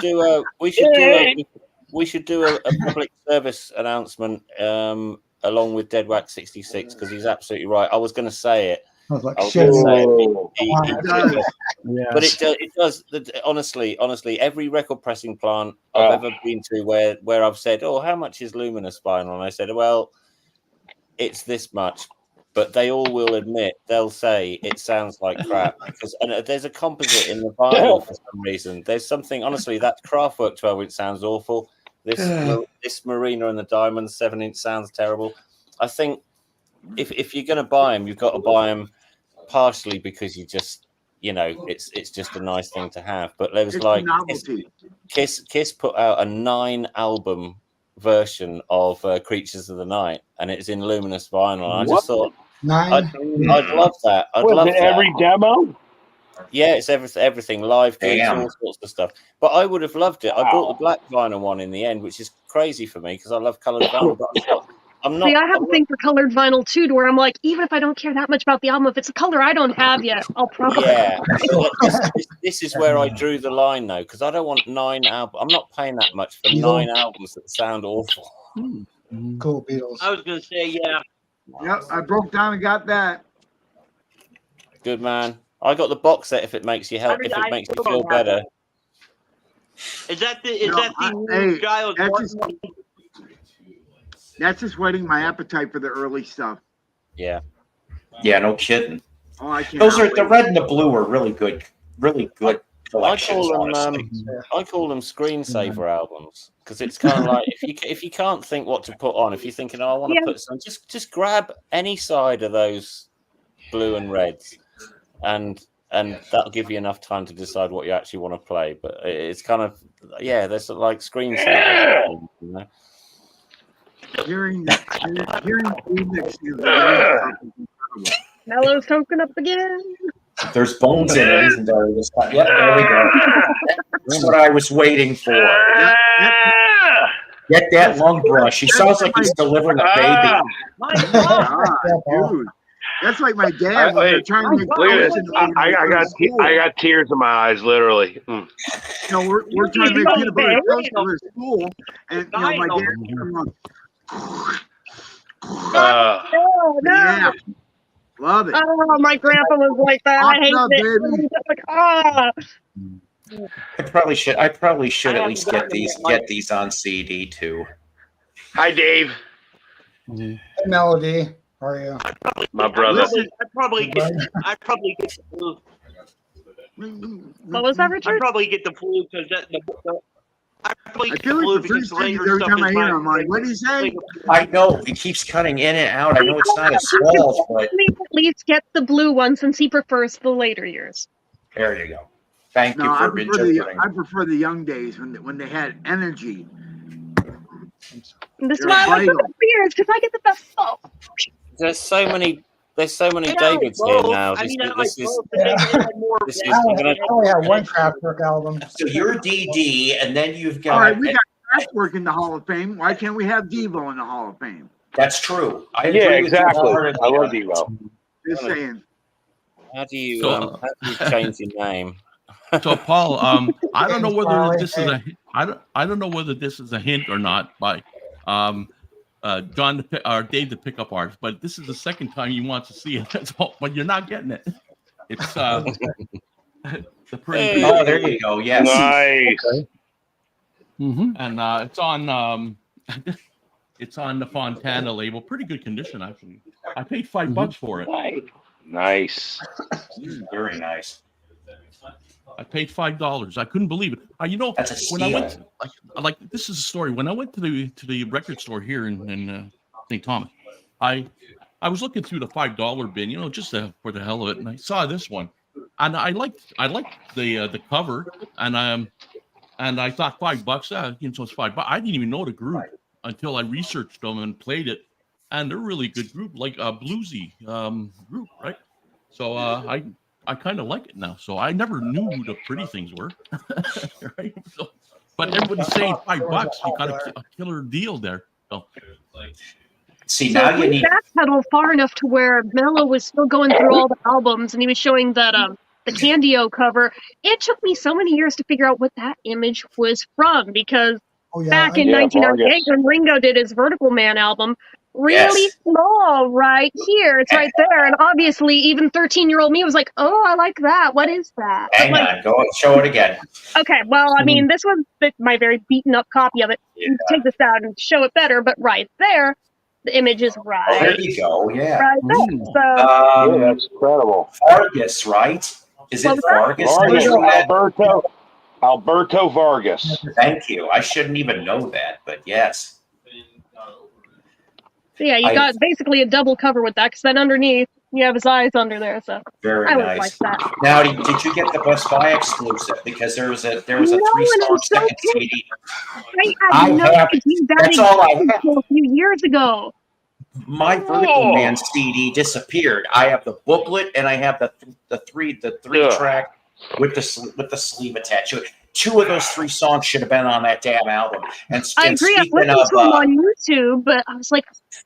do a public service announcement along with Dead Wax 66 because he's absolutely right. I was going to say it. I was like, shit. But it does. Honestly, every record pressing plant I've ever been to where I've said, "Oh, how much is Luminous vinyl?" and I said, "Well, it's this much." But they all will admit, they'll say it sounds like crap because there's a composite in the vinyl for some reason. There's something, honestly, that Kraftwerk 12-inch sounds awful. This Marina and the Diamonds 7-inch sounds terrible. I think if you're going to buy them, you've got to buy them partially because you just, it's just a nice thing to have. But there was Kiss put out a 9-album version of Creatures of the Night, and it's in luminous vinyl. I just thought I'd love that. I'd love that. Every demo? Yeah, it's everything live gigs, all sorts of stuff. But I would have loved it. I bought the black vinyl one in the end, which is crazy for me because I love colored vinyl. But I have a thing for colored vinyl too, to where I'm like, even if I don't care that much about the album, if it's a color I don't have yet, I'll probably. Yeah, this is where I drew the line though, because I don't want 9 albums. I'm not paying that much for 9 albums that sound awful. Cool Beatles. I was gonna say, yeah. Yep, I broke down and got that. Good man. I got the box set if it makes you help. If it makes you feel better. Is that the Giles? That's just whetting my appetite for the early stuff. Yeah. Yeah, no kidding. Oh, I can't. Those are the red and the blue are really good collections. I call them screensaver albums because it's kind of like if you can't think what to put on, if you're thinking, I want to put some, just grab any side of those blue and reds, and that'll give you enough time to decide what you actually want to play. But it's kind of there's like screensavers. Hearing remix is Mellow's token up again. There's bones in it, isn't there? Yep, there we go. That's what I was waiting for. Get that lung brush. He sounds like he's delivering a baby. My God, dude. That's like my dad when they're trying to make I got tears in my eyes, literally. We're trying to make peanut butter toast for school, and my dad. Yeah, love it. Oh, my grandpa was like that. I hate it. Like, I probably should at least get these on CD too. Hi, Dave. Hey, Melody. How are you? My brother. I'd probably get the flu. What was that, Richard? I'd probably get the flu because I feel like the first thing every time I hear him, I'm like, what did he say? I know he keeps cutting in and out. I know it's not as small, but at least get the blue one since he prefers the later years. There you go. Thank you for interpreting. I prefer the young days when they had energy. This is why I like the beers because I get the best stuff. There's so many Davids here now. I only have one Kraftwerk album. So you're DD, and then you've got. All right, we got Kraftwerk in the Hall of Fame. Why can't we have Devo in the Hall of Fame? That's true. Exactly. I love Devo. Just saying. How do you change your name? So Paul, I don't know whether this is I don't know whether this is a hint or not by John or Dave, the pickup artist, but this is the second time he wants to see it. That's all, but you're not getting it. It's the Hey. Oh, there you go. Yes. Nice. Okay. Mm-hmm. and it's on the Fontana label. Pretty good condition, actually. I paid $5 for it. Nice. Very nice. I paid $5. I couldn't believe it. That's a when I steal. went, like this is a story. When I went to the record store here in St. Thomas, I was looking through the $5 bin, just for the hell of it, and I saw this one, and I liked the cover, and I thought $5, so it's $5. I didn't even know the group until I researched them and played it, and they're a really good group, like a bluesy group, right? So I kind of like it now. So I never knew who the Pretty Things were, right? So, but everybody's saying $5. You got a killer deal there. So. See, So now you we need. backpedal far enough to where Mello was still going through all the albums, and he was showing that the Candio cover. It took me so many years to figure out what that image was from, because back in 1998 when Ringo did his Vertical Man album, really small right here, it's right there, and obviously even 13-year-old me was like, oh, I like that. What is that? Hang on, go and show it again. Okay, well, I mean, this was my very beaten up copy of it. Yeah. Take this out and show it better, but right there, the image is right. Oh, there you go. Yeah. Right there. So, That's incredible. Vargas, right? Is it Vargas? Alberto Vargas. Thank you. I shouldn't even know that, but yes. So yeah, you got basically a double cover with that, because then underneath you have his eyes under there. So very I would nice. like that. Now, did you get the Best Buy exclusive? Because there was a 3-song second CD. I had no idea That's all I have. a few years ago. My Vertical Man CD disappeared. I have the booklet and I have the three track with the sleeve attached to it. 2 of those 3 songs should have been on that damn album. And I agree. I listened to them on YouTube, but I was like,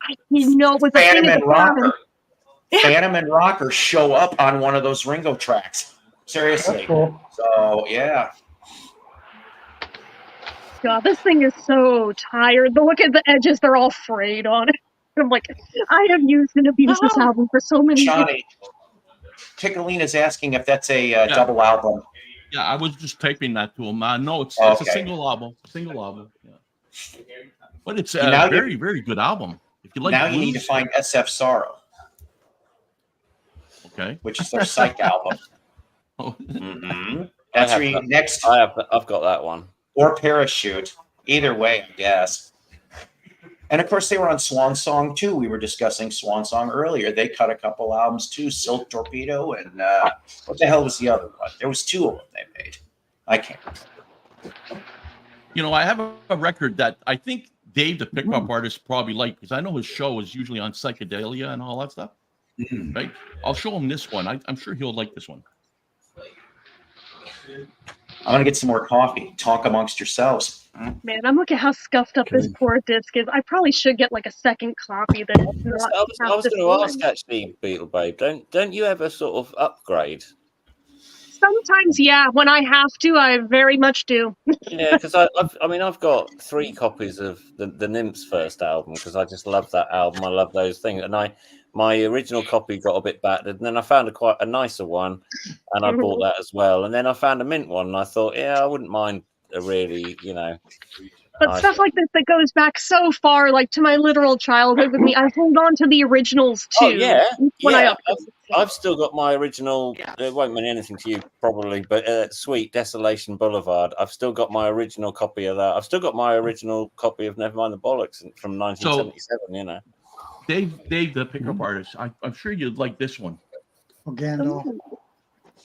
I didn't know it was a thing at the time. Phantom and Rocker show up on one of those Ringo tracks. Seriously. Cool. So yeah. God, this thing is so tired. But look at the edges; they're all frayed on it. I'm like, I have used and abused this album for so many years. Johnny, Piccolina's asking if that's a double album. Yeah, I was just typing that to him. No, it's a single album. Yeah. But it's a very, very good album. If you like now blues, you need to find SF Sorrow. Okay. Which is their psych album. Oh. Mm-hmm. That's next. I've got that one. Or Parachute. Either way, I guess. And of course, they were on Swan Song too. We were discussing Swan Song earlier. They cut a couple albums too, Silk Torpedo, and what the hell was the other one? There was 2 of them they made. I can't remember. I have a record that I think Dave, the pickup artist, probably liked, because I know his show is usually on psychedelia and all that stuff. Right? I'll show him this one. I'm sure he'll like this one. I'm going to get some more coffee. Talk amongst yourselves. Man, I'm looking at how scuffed up this poor disc is. I probably should get like a second copy. That I was going to ask actually, Beetle Babe, don't you ever sort of upgrade? Sometimes, yeah. When I have to, I very much do. Yeah, because I've got 3 copies of the Nymphs' first album, because I just love that album. I love those things, and my original copy got a bit battered, and then I found quite a nicer one, and I bought that as well. And then I found a mint one, and I thought, yeah, I wouldn't mind a really, But nice stuff like this that goes back so far, like to my literal childhood with me, I hold on to the originals too. Oh yeah, when I've still got my original. It won't mean anything to you probably, but Sweet Desolation Boulevard. I've still got my original copy of that. I've still got my original copy of Nevermind the Bollocks from 1977. Dave, the pickup artist. I'm sure you'd like this one. Gandalf.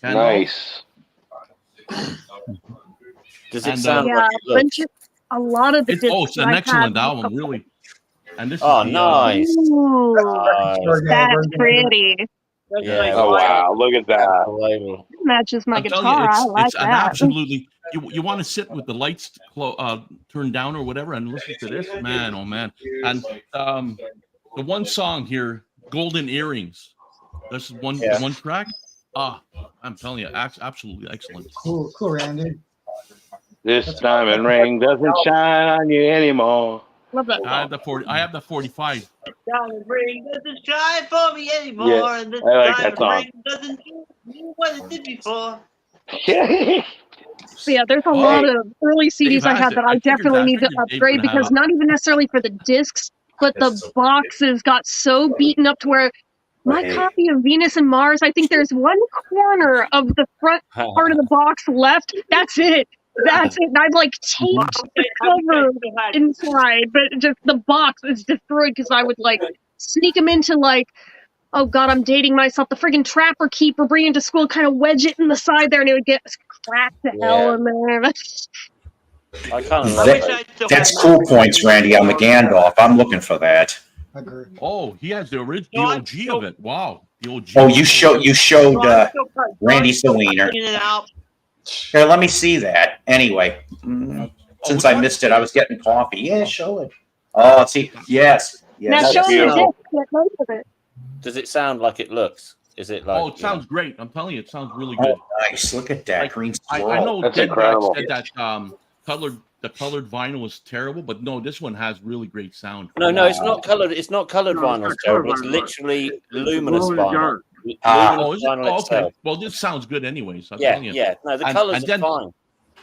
Nice. Does it sound like it looks? A lot of the it's an excellent album, really. And this nice. That's pretty. Yeah. Oh wow! Look at that. It matches my guitar. I like that. Absolutely. You want to sit with the lights turned down or whatever and listen to this, man. Oh man! And the one song here, "Golden Earrings." This is one track. I'm telling you, absolutely excellent. Cool, Randy. This diamond ring doesn't shine on you anymore. Love that. I have the 45. Diamond ring doesn't shine for me anymore, Yeah, and this I like that diamond song. ring doesn't shine What it did before. Yeah, there's a lot of early CDs I had that I definitely need to upgrade because not even necessarily for the discs, but the boxes got so beaten up to where my copy of Venus and Mars, I think there's one corner of the front part of the box left. That's it. That's it. And I've like taped the cover inside, but just the box is destroyed because I would like sneak them into like, oh god, I'm dating myself. The friggin' Trapper Keeper, bring it to school, kind of wedge it in the side there, and it would get cracked to hell in there. I can't That's cool points, Randy, on the Gandalf. I'm looking for that. Oh, he has the original OG of it. Wow. The OG. Oh, you showed Randy's the wiener. Here, let me see that. Anyway, since I missed it, I was getting coffee. Yeah, show it. Oh, let's see. Yes. Now show me the disc. Does it sound like it looks? Is it like? Oh, it sounds great. I'm telling you, it sounds really good. Oh, nice. Look at that green swirl. I know That's Dead incredible. said that the colored vinyl is terrible, but no, this one has really great sound. No, it's not colored. It's not colored vinyl. It's terrible. It's literally luminous vinyl. Oh, is it? Oh, okay. Well, this sounds good anyways. Yeah. No, the colors are fine.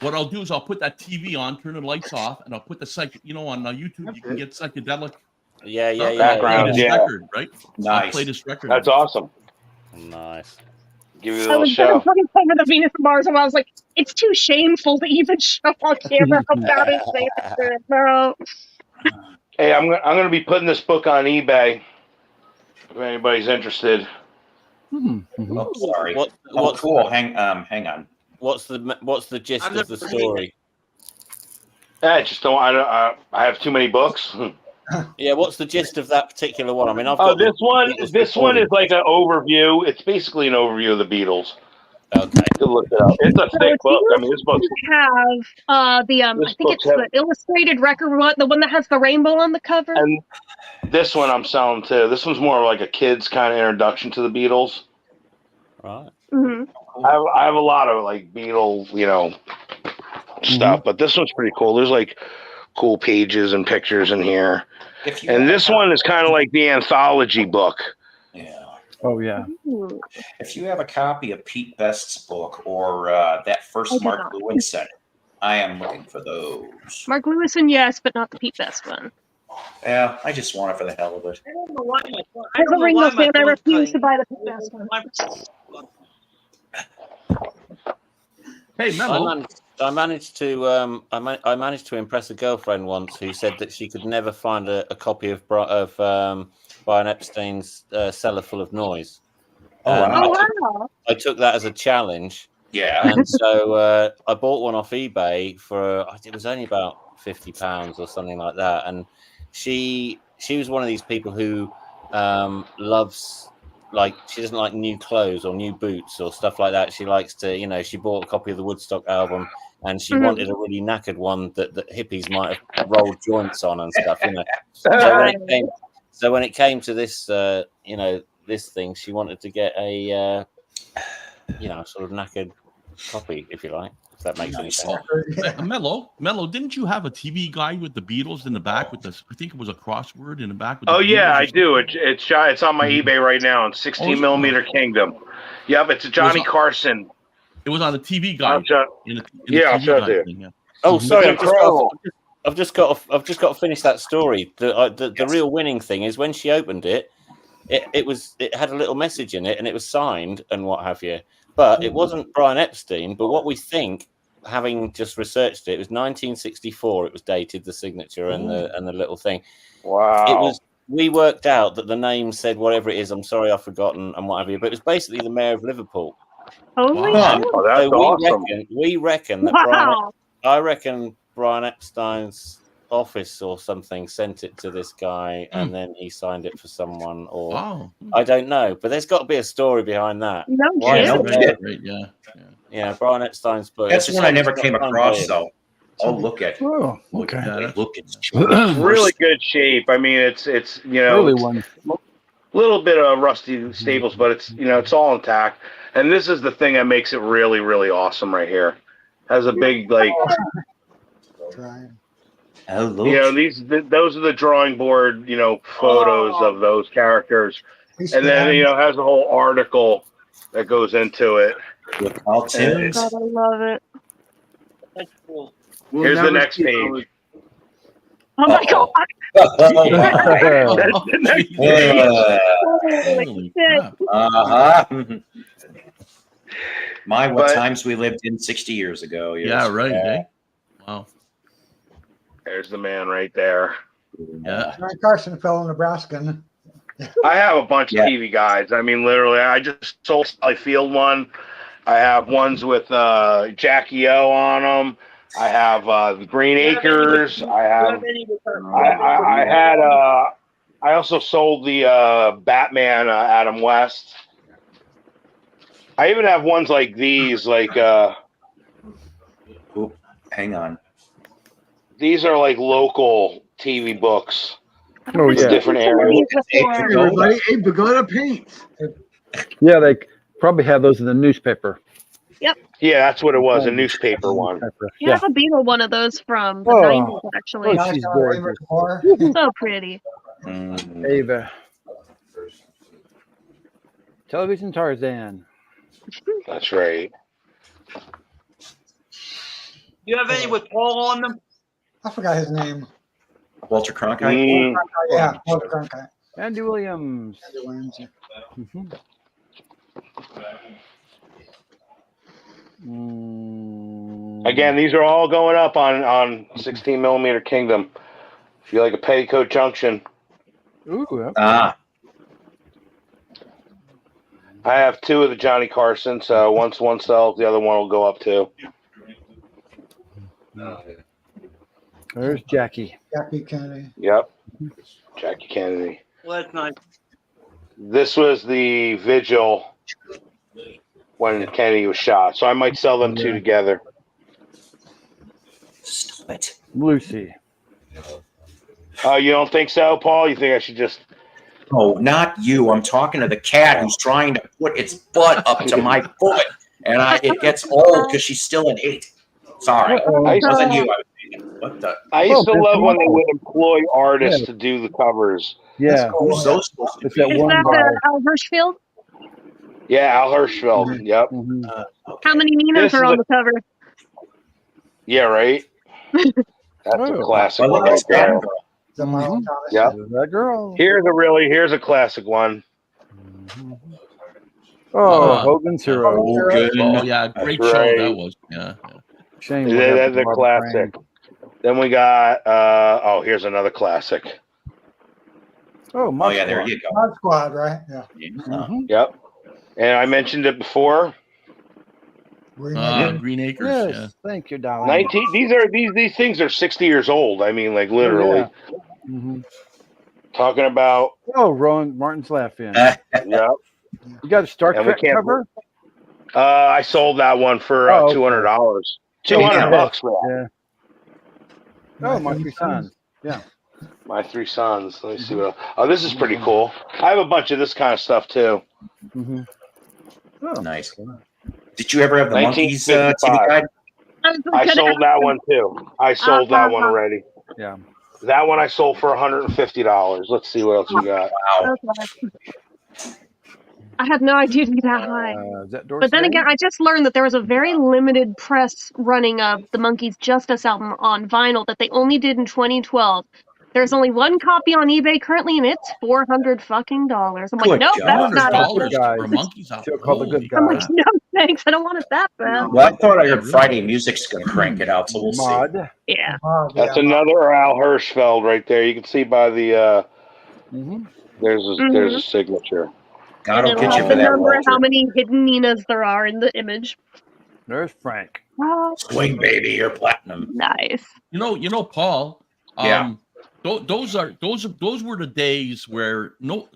What I'll do is I'll put that TV on, turn the lights off, and I'll put the on YouTube you can get psychedelic. Background, record, right? Nice. I'll play this record. That's awesome. Nice. Give you a I little was show. putting over the Venus and Mars, and I was like, it's too shameful to even show on camera about it. No. Hey, I'm gonna be putting this book on eBay if anybody's interested. Oh, sorry. What's cool? Hang on. What's the gist of the story? I just don't. I have too many books. Yeah, what's the gist of that particular one? I mean, this one is like an overview. It's basically an overview of the Beatles. Okay. To look it up. It's a thick book. I mean, this book's have the I think it's the illustrated record one, the one that has the rainbow on the cover. And this one I'm selling too. This one's more like a kid's kind of introduction to the Beatles. Right. Mm-hmm. I have a lot of like Beatles, stuff, but this one's pretty cool. There's like cool pages and pictures in here. And this one is kind of like the anthology book. Yeah. Oh, yeah. If you have a copy of Pete Best's book or that first Mark Lewis set, I am looking for those. Mark Lewison, yes, but not the Pete Best one. Yeah, I just want it for the hell of it. I don't know why I refuse to buy the Pete Best one. Hey, Memo. I managed to impress a girlfriend once who said that she could never find a copy of Brian Epstein's Cellar Full of Noise. Wow. I took that as a challenge. Yeah. And so I bought one off eBay for it was only about £50 or something like that. And she was one of these people who loves, like, she doesn't like new clothes or new boots or stuff like that. She likes to, she bought a copy of the Woodstock album and she wanted a really knackered one that hippies might have rolled joints on and stuff, So when it came to this, this thing, she wanted to get a, sort of knackered copy, if you like, if that makes any sense. Mello, didn't you have a TV guide with the Beatles in the back with this? I think it was a crossword in the back. With I do. It's on my eBay right now. It's 16 millimeter Kingdom. Yep, it's a Johnny Carson. It was on the TV guide. I'll show it to you. Oh, sorry, I've just got to finish that story. The real winning thing is when she opened it, it had a little message in it and it was signed and what have you. But it wasn't Brian Epstein. But what we think, having just researched it, it was 1964. It was dated, the signature and the little thing. Wow. We worked out that the name said whatever it is. I'm sorry, I've forgotten and what have you. But it was basically the mayor of Liverpool. Holy that's awesome. We reckon that I reckon Brian Epstein's office or something sent it to this guy and then he signed it for someone, or I don't know, but there's got to be a story behind that. Brian Epstein's book. That's one I never came across though. Look at it's really good shape. I mean, it's Early one. Little bit of rusty staples, but it's all intact. And this is the thing that makes it really, really awesome right here. Has a big those are the drawing board, photos of those characters. And then has a whole article that goes into it. With all tunes. God, I love it. That's cool. We'll Here's the never next see page. those. Oh my God. That's the next page. Holy crap. What But- times we lived in 60 years ago. Yes. Yeah, right. Eh? Wow. There's the man right there. Yeah. Johnny Carson, fellow Nebraskan. I have a bunch Yeah. of TV guides. I mean, literally, I just sold Sally Field one. I have ones with Jackie O on them. I have the Green Acres. I also sold the Batman Adam West. I even have ones like these, like Oop, hang on. these are like local TV books. Oh with yeah, different areas. Hey, everybody. Hey, Pagoda Paints. yeah. They probably have those in the newspaper. Yeah, that's what it was, a newspaper one. Yeah, I have a Beatle one of those from the Oh. 90s, actually. Oh, she's gorgeous. So pretty. Ava. Television Tarzan. That's right. You have any with Paul on them? I forgot his name. Walter Cronkite. Yeah, Walter Cronkite. Andy Williams. Andy Williams, yeah. Again, these are all going up on 16 millimeter Kingdom. If you like a Petticoat Junction. Ooh, okay. Ah. I have two of the Johnny Carson, so once one sells, the other one will go up too. There's Jackie. Jackie Kennedy. Yep. Jackie Kennedy. Well, that's nice. This was the vigil when Kennedy was shot, so I might sell them two together. Stop it. Lucy. Oh, you don't think so, Paul? You think I should just... Oh, not you. I'm talking to the cat who's trying to put its butt up to my foot, and it gets old because she's still an 8. Sorry, it wasn't you. I was thinking, what the? I used to love when they would employ artists to do the covers. Yeah. Who's those supposed to It's be? that Is one that guy. Al Hirschfeld? Yeah, Al Hirschfeld. Yep. How many Ninas This are is on a- the cover? Yeah, right? That's a classic one right there. The Marlon Thomas. Yep. That girl. Here's a classic one. Oh, Hogan's Hero. Oh, yeah. Great That's show right. that was. Yeah. Shame. That's a classic. Then we got here's another classic. Oh, Oh, yeah, there you go. Mod Squad, right? Yeah. Yep. And I mentioned it before. Green Acres. Yes, Yeah. thank you, darling. 19 these things are 60 years old. I mean, like literally. Talking about Oh, Rowan Martin's laughing. yep. You got a Star And we Trek can't- cover? I sold that one for Oh, okay. $200. $200 for that. Yeah. Oh, my 3 sons. Yeah. My 3 sons. Let me see what else. Oh, this is pretty cool. I have a bunch of this kind of stuff too. Oh, Nice. Did you ever have the Monkeys TV 1955. guide? I sold that one too. I sold that one already. Yeah. That one I sold for $150. Let's see what else we got. Wow. Okay. I had no idea it'd be that high. Is that But then again, I just learned that there was a very limited press running of the Monkeys Justice album on vinyl that they only did in 2012. There's only one copy on eBay currently, and it's $400 fucking dollars. I'm like, Good nope, God. that's not $400 guys. for a Monkey's album. Still called the good Holy guy. I'm like, no thanks, I don't want it that bad. Well, I thought I heard Friday Music's going to crank it out, so we'll see. Mod. Yeah. That's another Al Hirschfeld right there. You can see by the there's a signature. God will And get it'll you have for the that, number how Walter. many hidden Ninas there are in the image. There's Frank. Oh, Swing, baby, you're platinum. nice. You know, Paul. Yeah. Those were the days where not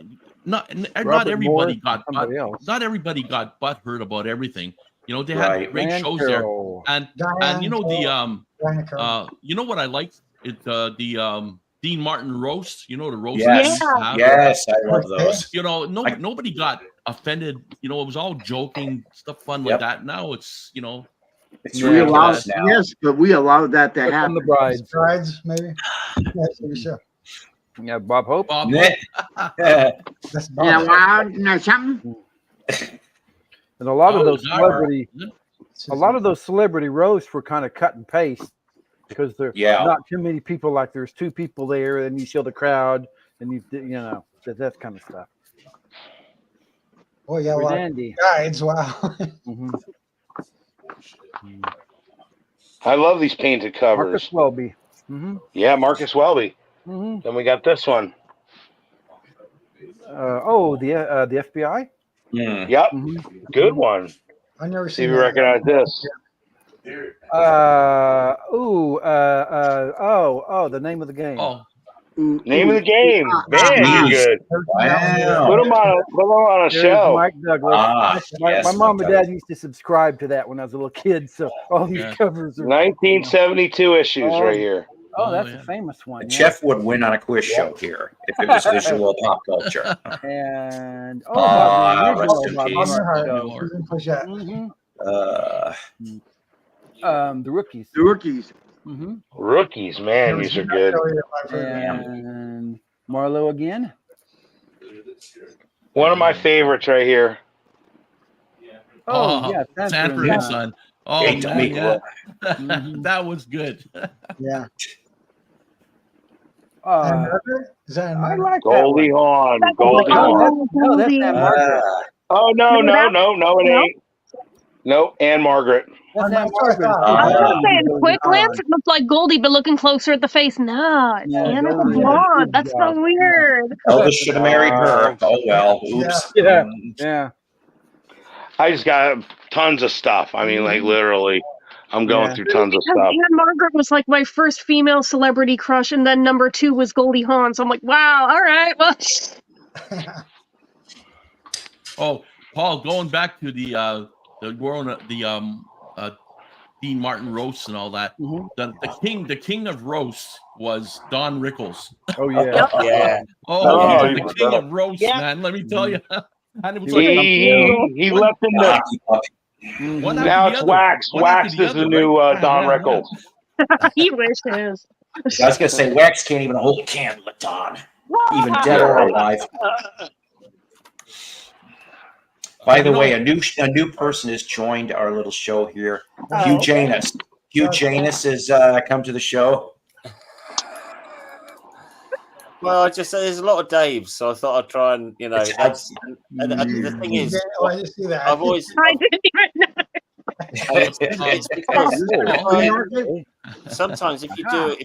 Robert everybody Morris got and somebody else. not everybody got butthurt about everything. You know, they Right. had great Dan shows Carroll. there, and Diane you know Diana Carroll. you know what I liked the Dean Martin roast. You know the roast. Yes. that he used to have? Yes, I love those. You know, nobody got offended. You know, it was all joking stuff, fun Yep. like that. Now it's It's We allowed, ridiculous now. yes, but we allowed that to From happen. the Brides. Brides, maybe. Yes, maybe so. Yeah, Bob Hope. Bob. Yeah. That's Yeah, Bob. wow, you know something? And a lot of those not celebrity roasts were kind of cut and paste because there's not too many people. Like there's 2 people there, and you show the crowd, and you know that kind of stuff. Oh yeah, With well, Andy. guides. Wow. Mm-hmm. I love these painted covers. Marcus Welby. Mm-hmm. Yeah, Marcus Welby. Mm-hmm. Then we got this one. The FBI. Yep, Mm-hmm. good one. I never See seen if you that. recognize this. The name of the game. Oh, Name of the game. Man, you're good. Wow. Put them on a There's show. Mike Douglas. My mom and Douglas. dad used to subscribe to that when I was a little kid. So all these covers are 1972 issues right here. Oh, that's a famous one. Jeff would win on a quiz show here if it was visual pop culture. And rest in peace. The Rookies. The Rookies. Mm-hmm. Rookies, man, these are good. And Marlowe again. One of my favorites right here. Oh, yeah, Sanford and Son. Oh, Hate to make man, that was good. Yeah. Is that I like Goldie Hawn. Goldie Hawn. No, that's Anne Margaret. Oh, no, it ain't. Nope, Anne Margaret. That's Anne Margaret. I was saying, quick glance, it looked like Goldie, but looking closer at the face, no, it's Anna the blonde. That's so weird. Elvis should have married her. Oh well. Oops. Yeah. I just got tons of stuff. I mean, like literally, I'm going through tons of stuff. Anne Margaret was like my first female celebrity crush, and then number 2 was Goldie Hawn. So I'm like, wow, all right, well. Oh, Paul, going back to the Dean Martin roasts and all that. The king of roasts was Don Rickles. Oh yeah, yeah. The king of roasts, man. Let me tell you. And it was he left in the. Now it's Wax. Wax is the new Don Rickles. He wishes. I was gonna say Wax can't even hold a candle at Don, even dead or alive. By the way, a new person has joined our little show here. Hugh Janus. Hugh Janus has come to the show. Well, I just there's a lot of Daves, so I thought I'd try and the thing is, I've always. I didn't even know. It's because sometimes if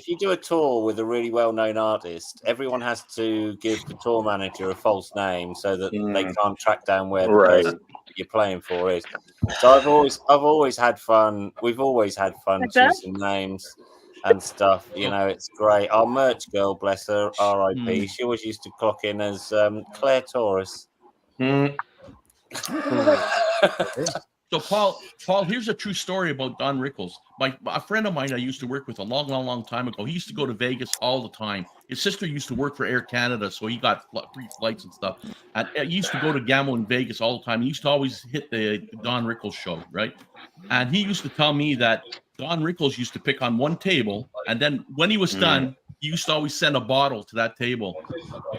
you do a tour with a really well-known artist, everyone has to give the tour manager a false name so that they can't track down where the person that you're playing for is. So I've always had fun. We've always had fun choosing names and stuff. It's great. Our merch girl, bless her, R.I.P. She always used to clock in as Claire Taurus. So Paul, here's a true story about Don Rickles. A friend of mine I used to work with a long time ago. He used to go to Vegas all the time. His sister used to work for Air Canada, so he got free flights and stuff. And he used to go to gamble in Vegas all the time. He used to always hit the Don Rickles show, right? And he used to tell me that Don Rickles used to pick on one table, and then when he was done, he used to always send a bottle to that table.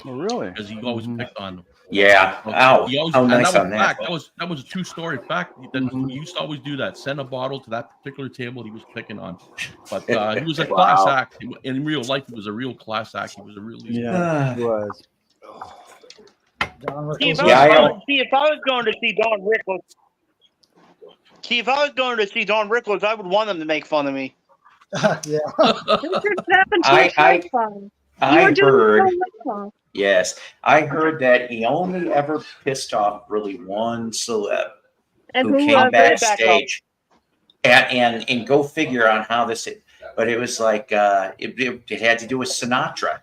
Oh, really? Because he always picked on them. Yeah. How nice on that. That was a true story fact. He used to always do that. Send a bottle to that particular table he was picking on. But he was a class act. In real life, he was a real class act. He was a really he was. If I was going to see Don Rickles, I would want them to make fun of me. Yeah. Yes, I heard that he only ever pissed off really one celeb who came backstage, and go figure on how this. But it was like it had to do with Sinatra,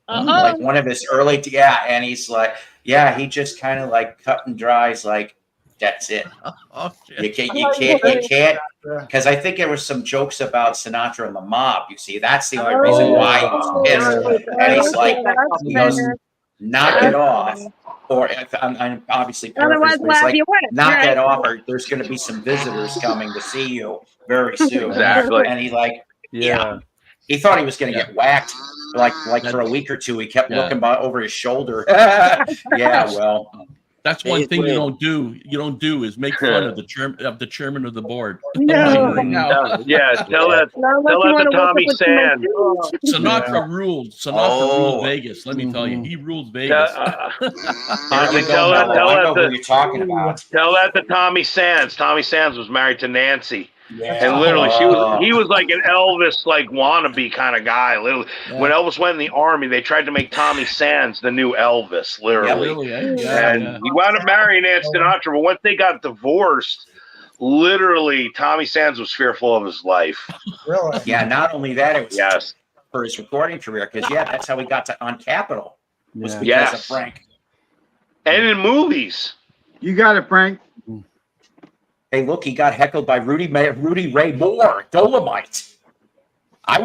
like one of his early, and he's like, he just kind of like cut and dries, like that's it. You can't. Because I think there was some jokes about Sinatra and the mob. You see, that's the only reason why he was pissed. And he's like, he goes, knock it off. Or I'm obviously paraphrasing, but he's like, knock it off, or there's going to be some visitors coming to see you very soon. Exactly. And he like, he thought he was going to get whacked. Like for a week or two, he kept looking over his shoulder. That's It one is thing you weird. don't do. You don't do is make fun of the chairman of the board. No. Right now. Yeah, tell that Not unless you to want to wake up Tommy with too much Sands. food. Sinatra ruled. Sinatra ruled Vegas. Let me tell you, he ruled Vegas. Honestly, tell I know that who you're talking about. tell that to Tommy Sands. Tommy Sands was married to Nancy. Yeah. And literally, he was like an Elvis like wannabe kind of guy. Literally, when Elvis went in the army, they tried to make Tommy Sands the new Elvis. Literally, and he wound up marrying Nancy Sinatra. But once they got divorced, literally, Tommy Sands was fearful of his life. Really? Yeah. Not only that, it was Yes. for his recording career because that's how he got on Capitol. Was because Yes. of Frank. And in movies. You got it, Frank. Hey, look, he got heckled by Rudy Ray Moore, Dolomite. My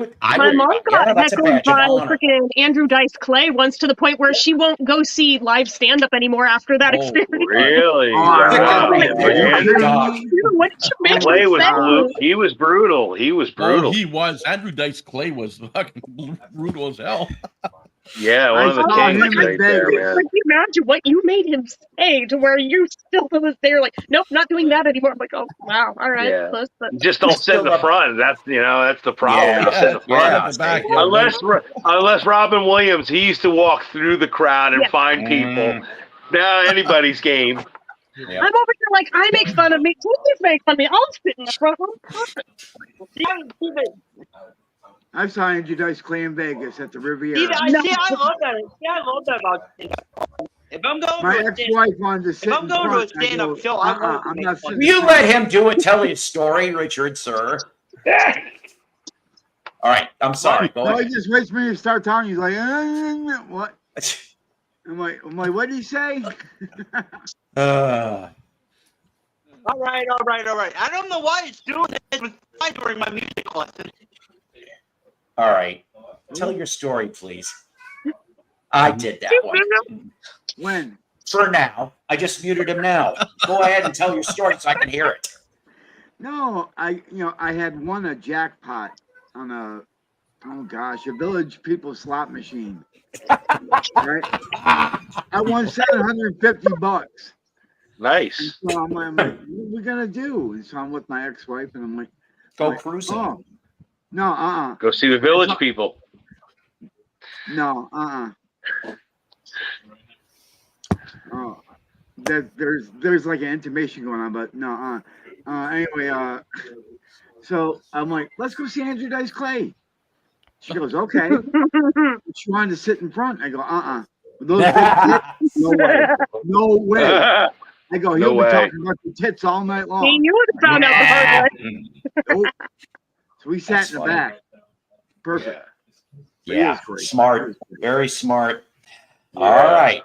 mom got heckled by freaking Andrew Dice Clay once to the point where she won't go see live stand-up anymore after that experience. Really? What did you make Clay him was say? he was brutal. He was brutal. Oh, he was. Andrew Dice Clay was fucking brutal as hell. Yeah, one of the kings right there, man. Like, you imagine what you made him say to where you still to this day are like, nope, not doing that anymore. I'm like, oh wow, all right, Yeah. close, but Just don't sit in the front. That's the problem. Yeah. Don't sit in the front. Back, Unless Robin Williams, he used to walk through the crowd and find people. Now anybody's game. I'm over here like, I make fun of me. Please make fun of me. I'll sit in the front. I saw Andrew Dice Clay in Vegas at the Riviera. I love that. I love that about if I'm going My to a ex-wife wanted to sit if I'm in going front. to a stand-up show, I want to I'm make not fun. sitting You in let him do it. Tell his story, Richard, sir. All right, I'm sorry. Go No, ahead. he just waits for me to start talking. He's like, what? I'm like, what did he say? All right. I don't know why it's doing it with during my music lesson. All right. Tell your story, please. I did that one. When? For now. I just muted him now. Go ahead and tell your story so I can hear it. No, I had won a jackpot on a Village People slot machine. Right? I won $750. Nice. And so I'm like, what are we gonna do? And so I'm with my ex-wife, and I'm like, Go cruising. Oh, no, Go see the Village People. No, Oh, there's like an intimation going on, but no, anyway, so I'm like, let's go see Andrew Dice Clay. She goes, okay. She wanted to sit in front. I go, Those big tits? No way. I go, he'll be talking about the tits all night long. Hey, you would have found out the hard way. Nope. So we sat in the back. Perfect. Yeah, smart. Very smart. All right.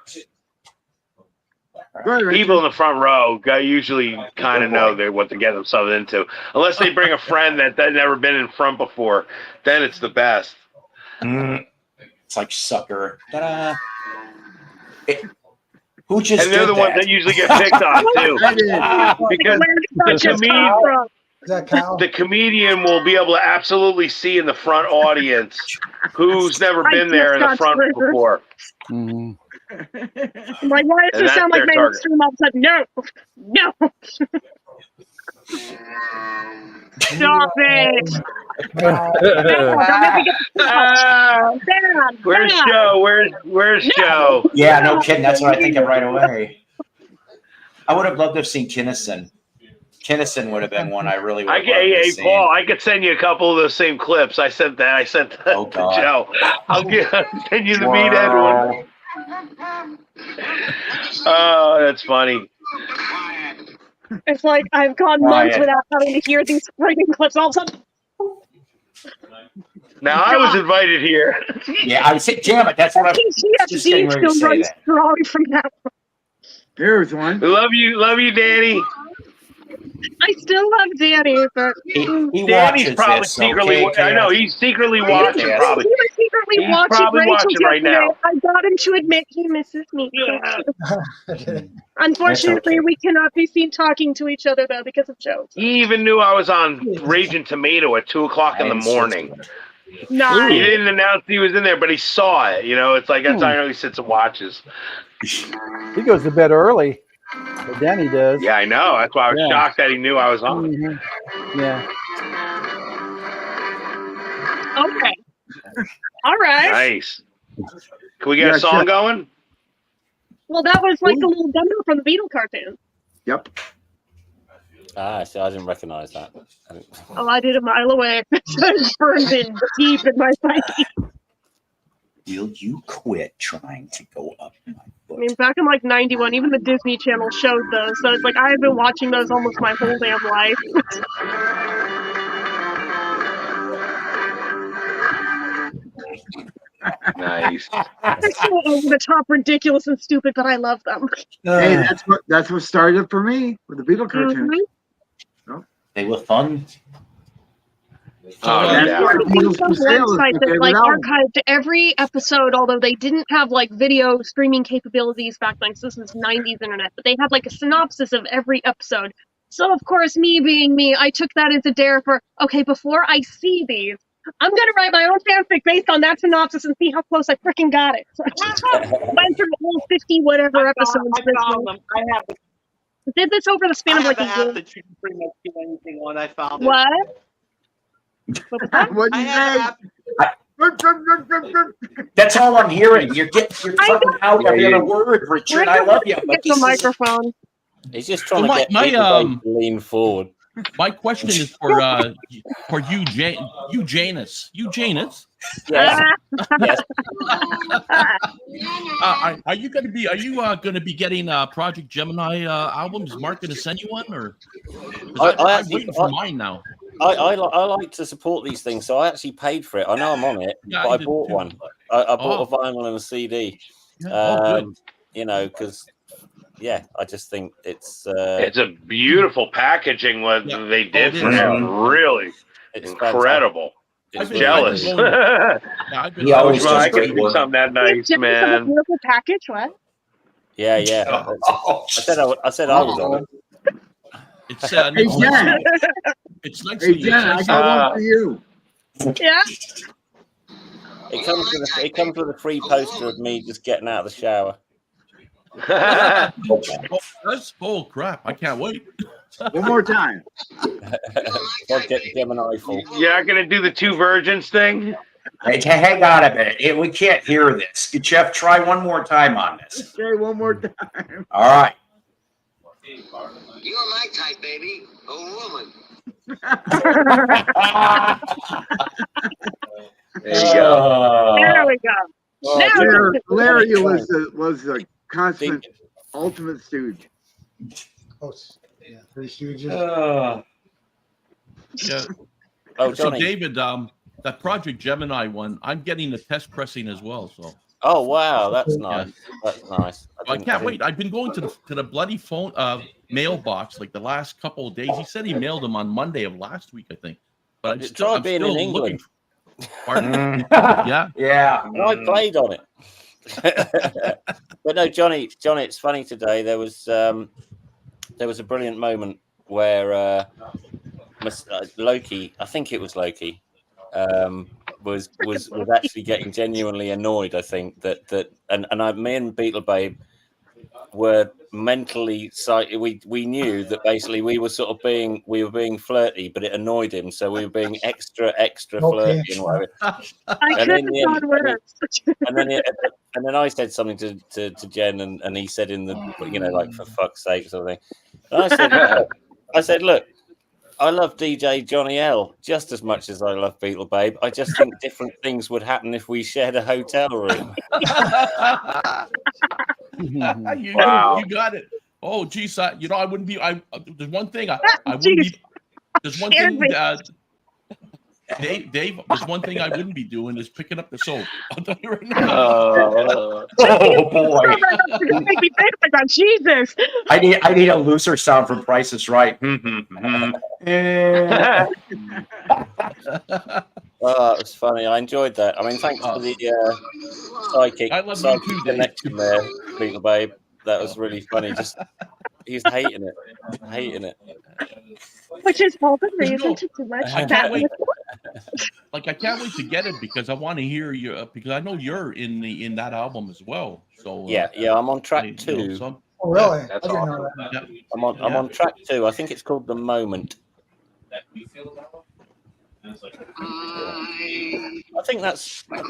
People in the front row usually kind of know what to get themselves into. Unless they bring a friend that's never been in front before, then it's the best. It's like sucker. Ta-da. Who just and they're did the ones that usually get picked on too. Because the comedian will be able to absolutely see in the front audience who's never been there in the front before. I'm like, why does it sound like mainstream all of a sudden? No. Stop it. Where's Joe? Where's Joe? Yeah, no kidding. That's what I think of right away. I would have loved to have seen Kinnison. Kinnison would have been one I really would have loved to have seen. Paul, I could send you a couple of those same clips. I sent that to Joe. I'll send you the meathead one. Oh, that's funny. It's like I've gone months without having to hear these freaking clips all the time. Now I was invited here. Yeah, I said, damn it, that's what I'm just getting ready to say. Strong from that one. Here's one. Love you, Danny. I still love Danny, but Danny's probably secretly. I know he's secretly watching. Probably. He's probably watching right now. I got him to admit he misses me. Unfortunately, we cannot be seen talking to each other though because of jokes. He even knew I was on Raging Tomato at 2:00 in the morning. Nice. He didn't announce he was in there, but he saw it. It's like that's how I know he sits and watches. He goes to bed early. But Danny does. Yeah, I know. That's why I was Yeah. shocked that he knew I was on. Mm-hmm. Yeah. Okay. All right. Nice. Can we get a song going? Well, that was like the little demo from the Beatles cartoon. Yep. Ah, see, I didn't recognize that. Oh, I did a mile away. It's burned in deep in my psyche. Will you quit trying to go up my I mean, back in like 91, even the Disney Channel showed those. So it's like I've been watching those almost my whole damn life. Nice. They're so over the top, ridiculous, and stupid, but I love them. Hey, that's what started it for me with the Beatles cartoon. Mm-hmm. They were fun. Website that like archived every episode, although they didn't have like video streaming capabilities back then, because this was 90s internet, but they had like a synopsis of every episode. So of course, me being me, I took that as a dare for, okay, before I see these, I'm gonna write my own fanfic based on that synopsis and see how close I freaking got it. So I went through all 50 whatever episodes. I found them. I have it. Did this over the span of like a year. That you can pretty much do anything on. I found it. What? What'd you say? That's all I'm hearing. You're cutting out every other word, Richard. I love you. Get the microphone. He's just trying to get people to lean forward. My question is for you, Janus. You, Janus. Yes. Yes. Are you going to be getting Project Gemini albums? Is Mark going to send you one, or? I'm waiting for mine now. I like to support these things, so I actually paid for it. I know I'm on it, Yeah, but I bought one. I bought a vinyl and a CD. Good. You know, because I just think it's a beautiful packaging. What they did for him, really incredible. It's jealous. He always does I great could do work. something that nice, man. Beautiful package. What? Yeah. I said I was on it. It's Hey, Jen. It's nice. Hey, Jen, I got one for you. Yeah. It comes with a free poster of me just getting out of the shower. Oh crap! I can't wait. One more time. Project Gemini full. You're not gonna do the two virgins thing? Hey, hang on a minute. We can't hear this. Jeff, try one more time on this. Okay, one more time. All right. You're my type, baby. A woman. There you go. There we go. Larry was a constant ultimate stooge. Oh, yeah, Three Stooges. Yeah. Oh, So Johnny. David, that Project Gemini one, I'm getting the test pressing as well. So Oh wow, that's nice. That's nice. I can't wait. I've been going to the bloody phone mailbox like the last couple of days. He said he mailed them on Monday of last week, I think. But I'm Try being in still England. Pardon? Yeah. And I played on it. But no, Johnny, it's funny today. There was a brilliant moment where Loki, I think it was Loki, was actually getting genuinely annoyed. I think that me and Beetle Babe were mentally we knew that basically we were being flirty, but it annoyed him, so we were being extra flirty and whatever. And then I said something to Jen, and he said in the like, for fuck's sake, sort of thing. And I said, look, I love DJ Johnny L just as much as I love Beetle Babe. I just think different things would happen if we shared a hotel room. You got it. Oh, geez, I wouldn't be. There's one thing I wouldn't be. There's one thing. Dave, there's one thing I wouldn't be doing is picking up the soap. I'll tell you right now. Oh boy! Make me think about Jesus. I need a looser sound from Price is Right. Oh, it was funny. I enjoyed that. I mean, thanks for the psychic connection there, Beetle Babe. That was really funny. Just he's hating it. Which is all the reason to do much I that. can't wait. Like I can't wait to get it because I want to hear you because I know you're in that album as well. So yeah, I'm on track 2. Oh, really? That's I didn't awesome. know that. Yeah. I'm on track 2. I think it's called The Moment. I think that's. What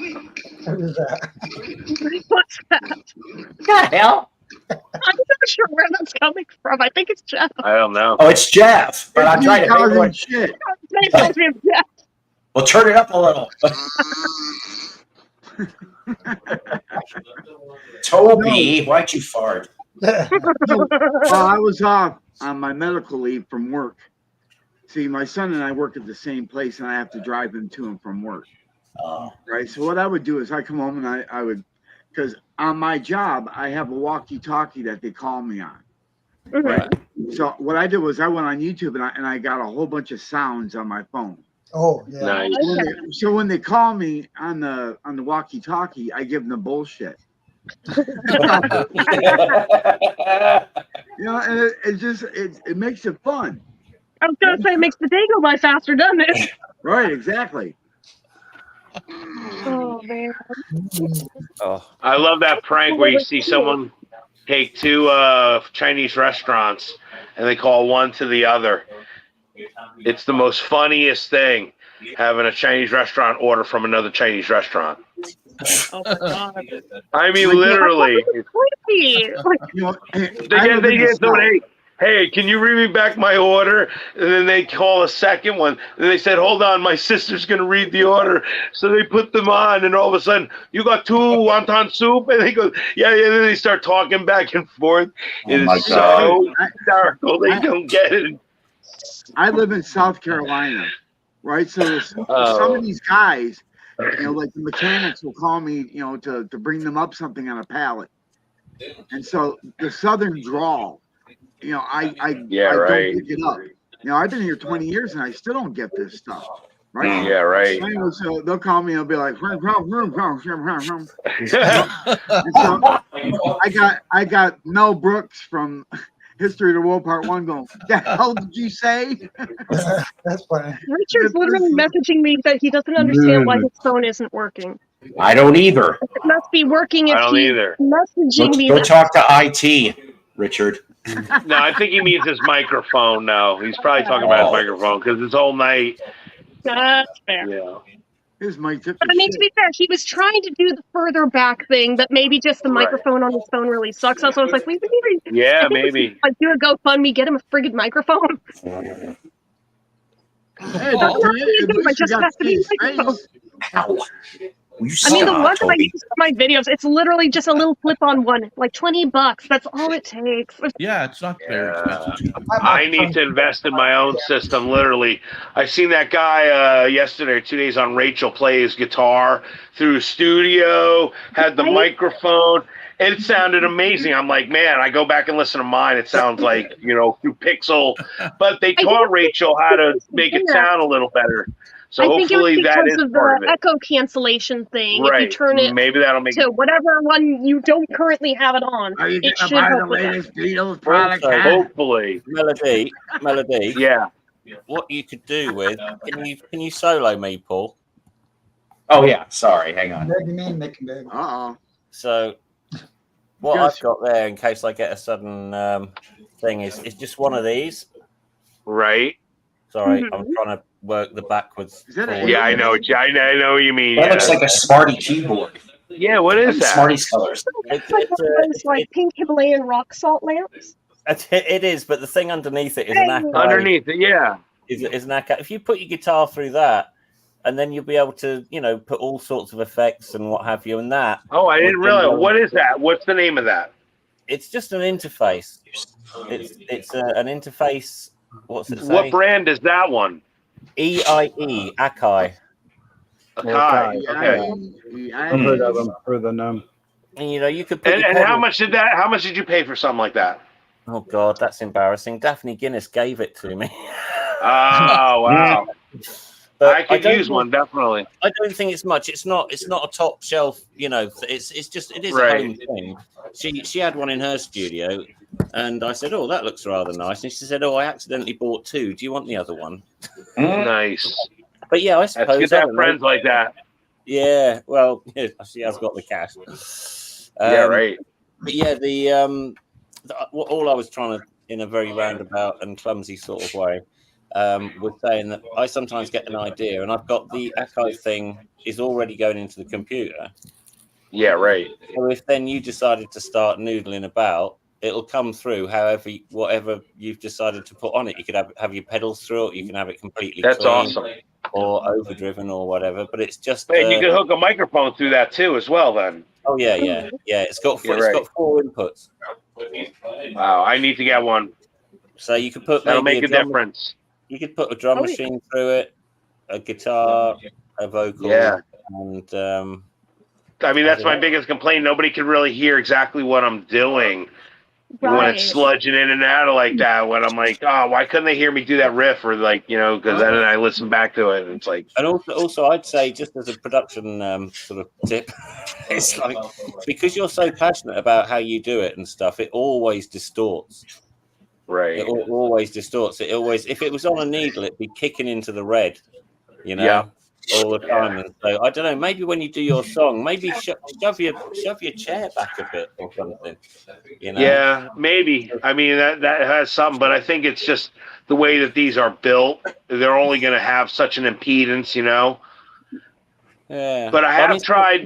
is that? What's that? What the hell? I'm not sure where that's coming from. I think it's Jeff. I don't know. Oh, it's Jeff. But I'm trying to think what. Shit. It tells me it's Jeff. Well, turn it up a little. Toby, why'd you fart? Well, I was off on my medical leave from work. See, my son and I work at the same place, and I have to drive him to and from work. Oh. Right. So what I would do is I come home and I would, because on my job I have a walkie-talkie that they call me on. Right. So what I did was I went on YouTube and I got a whole bunch of sounds on my phone. Oh, yeah. Nice. So when they call me on the walkie-talkie, I give them the bullshit. You know, and it makes it fun. I was gonna say it makes the day go by faster, doesn't it? Right, exactly. Oh man. Oh, I love that prank where you see someone take 2 Chinese restaurants and they call one to the other. It's the most funniest thing, having a Chinese restaurant order from another Chinese restaurant. Oh my god. I mean, literally. Creepy. Like, You know, They get someone, hey, can you read me back my order? And then they call a second one. And they said, hold on, my sister's going to read the order. So they put them on, and all of a sudden, you got 2 wonton soup? And they go, yeah. And then they start talking back and forth. It is so hysterical. They don't get it. I live in South Carolina, right? So some of these guys, you know, like the mechanics will call me, you know, to bring them up something on a pallet. And so the Southern drawl, you know, I don't pick it up. You know, I've been here 20 years and I still don't get this stuff. Right? Yeah, right. So they'll call me and they'll be like, so I got Mel Brooks from History of the World Part 1 going, the hell did you say? That's funny. Richard's literally messaging me that he doesn't understand why his phone isn't working. I don't either. It must be working if he's messaging me. Go talk to IT, Richard. No, I think he means his microphone now. He's probably talking about his microphone because it's all night. That's fair. Yeah. His mic took But I mean, to be fair, he was trying to do the further back thing, but maybe just the microphone on his phone really sucks. So I was like, we need to maybe. like do a GoFundMe, get him a friggin' microphone. Hey, it just has to be a microphone. I mean, the one that I use for my videos, it's literally just a little flip-on one, like $20. That's all it takes. Yeah, it's not very expensive. I need to invest in my own system, literally. I seen that guy yesterday or 2 days on Rachel play his guitar through studio, had the microphone. It sounded amazing. I'm like, man, I go back and listen to mine. It sounds like, you know, through Pixel. But they taught Rachel how to make it sound a little better. So I think hopefully that is because of part of the it. echo cancellation thing. Right. If you turn it Maybe that'll make to whatever one you don't currently have it on, it should help with that. Beatles product. Hopefully. Melody. Yeah. What you could do with? Can you solo me, Paul? Oh yeah. Sorry. Hang on. So what I've got there, in case I get a sudden thing, is just one of these. Right. Sorry, I'm trying to work the backwards. Yeah, I know. I know what you mean. That looks like a Smarty keyboard. Yeah, what is that? Smarties colors. It's like pink Himalayan rock salt lamps. It is, but the thing underneath it is an Akai. Underneath it, yeah. Is an Akai. If you put your guitar through that, and then you'll be able to, you know, put all sorts of effects and what have you in that. Oh, I didn't realize. What is that? What's the name of that? It's just an interface. It's an interface. What's it say? What brand is that one? EIE, Akai. Akai. Okay. I've heard of them. Heard the name. And you know, you could put. And how much did that? How much did you pay for something like that? Oh God, that's embarrassing. Daphne Guinness gave it to me. Oh wow! But I could use one definitely. I don't think it's much. It's not a top shelf. You know, it is a home thing. She had one in her studio, and I said, "Oh, that looks rather nice." And she said, "Oh, I accidentally bought 2. Do you want the other one?" Nice. But yeah, I suppose. Let's get that friends like that. Yeah, well, yeah, she has got the cash. Yeah, right. But yeah, the all I was trying to, in a very roundabout and clumsy sort of way, was saying that I sometimes get an idea, and I've got the archive thing is already going into the computer. Yeah, right. So if then you decided to start noodling about, it'll come through whatever you've decided to put on it. You could have your pedals through it, you can have it completely That's clean, awesome. or overdriven or whatever. But it's just And you can hook a microphone through that too as well then. Oh yeah. It's got got 4 inputs. Wow, I need to get one. So you could put that'll make a difference. You could put a drum machine through it, a guitar, a vocal, and I mean, that's my biggest complaint. Nobody can really hear exactly what I'm doing when it's sludging in and out like that. When I'm like, oh, why couldn't they hear me do that riff? Or like, because then I listen back to it, and it's like. And also, I'd say just as a production sort of tip, it's like because you're so passionate about how you do it and stuff, it always distorts. Right. It always distorts. It always, if it was on a needle, it'd be kicking into the red, all the time. And so I don't know. Maybe when you do your song, maybe shove your chair back a bit or something. Yeah, maybe. I mean that has something, but I think it's just the way that these are built. They're only going to have such an impedance, Yeah. But I have tried.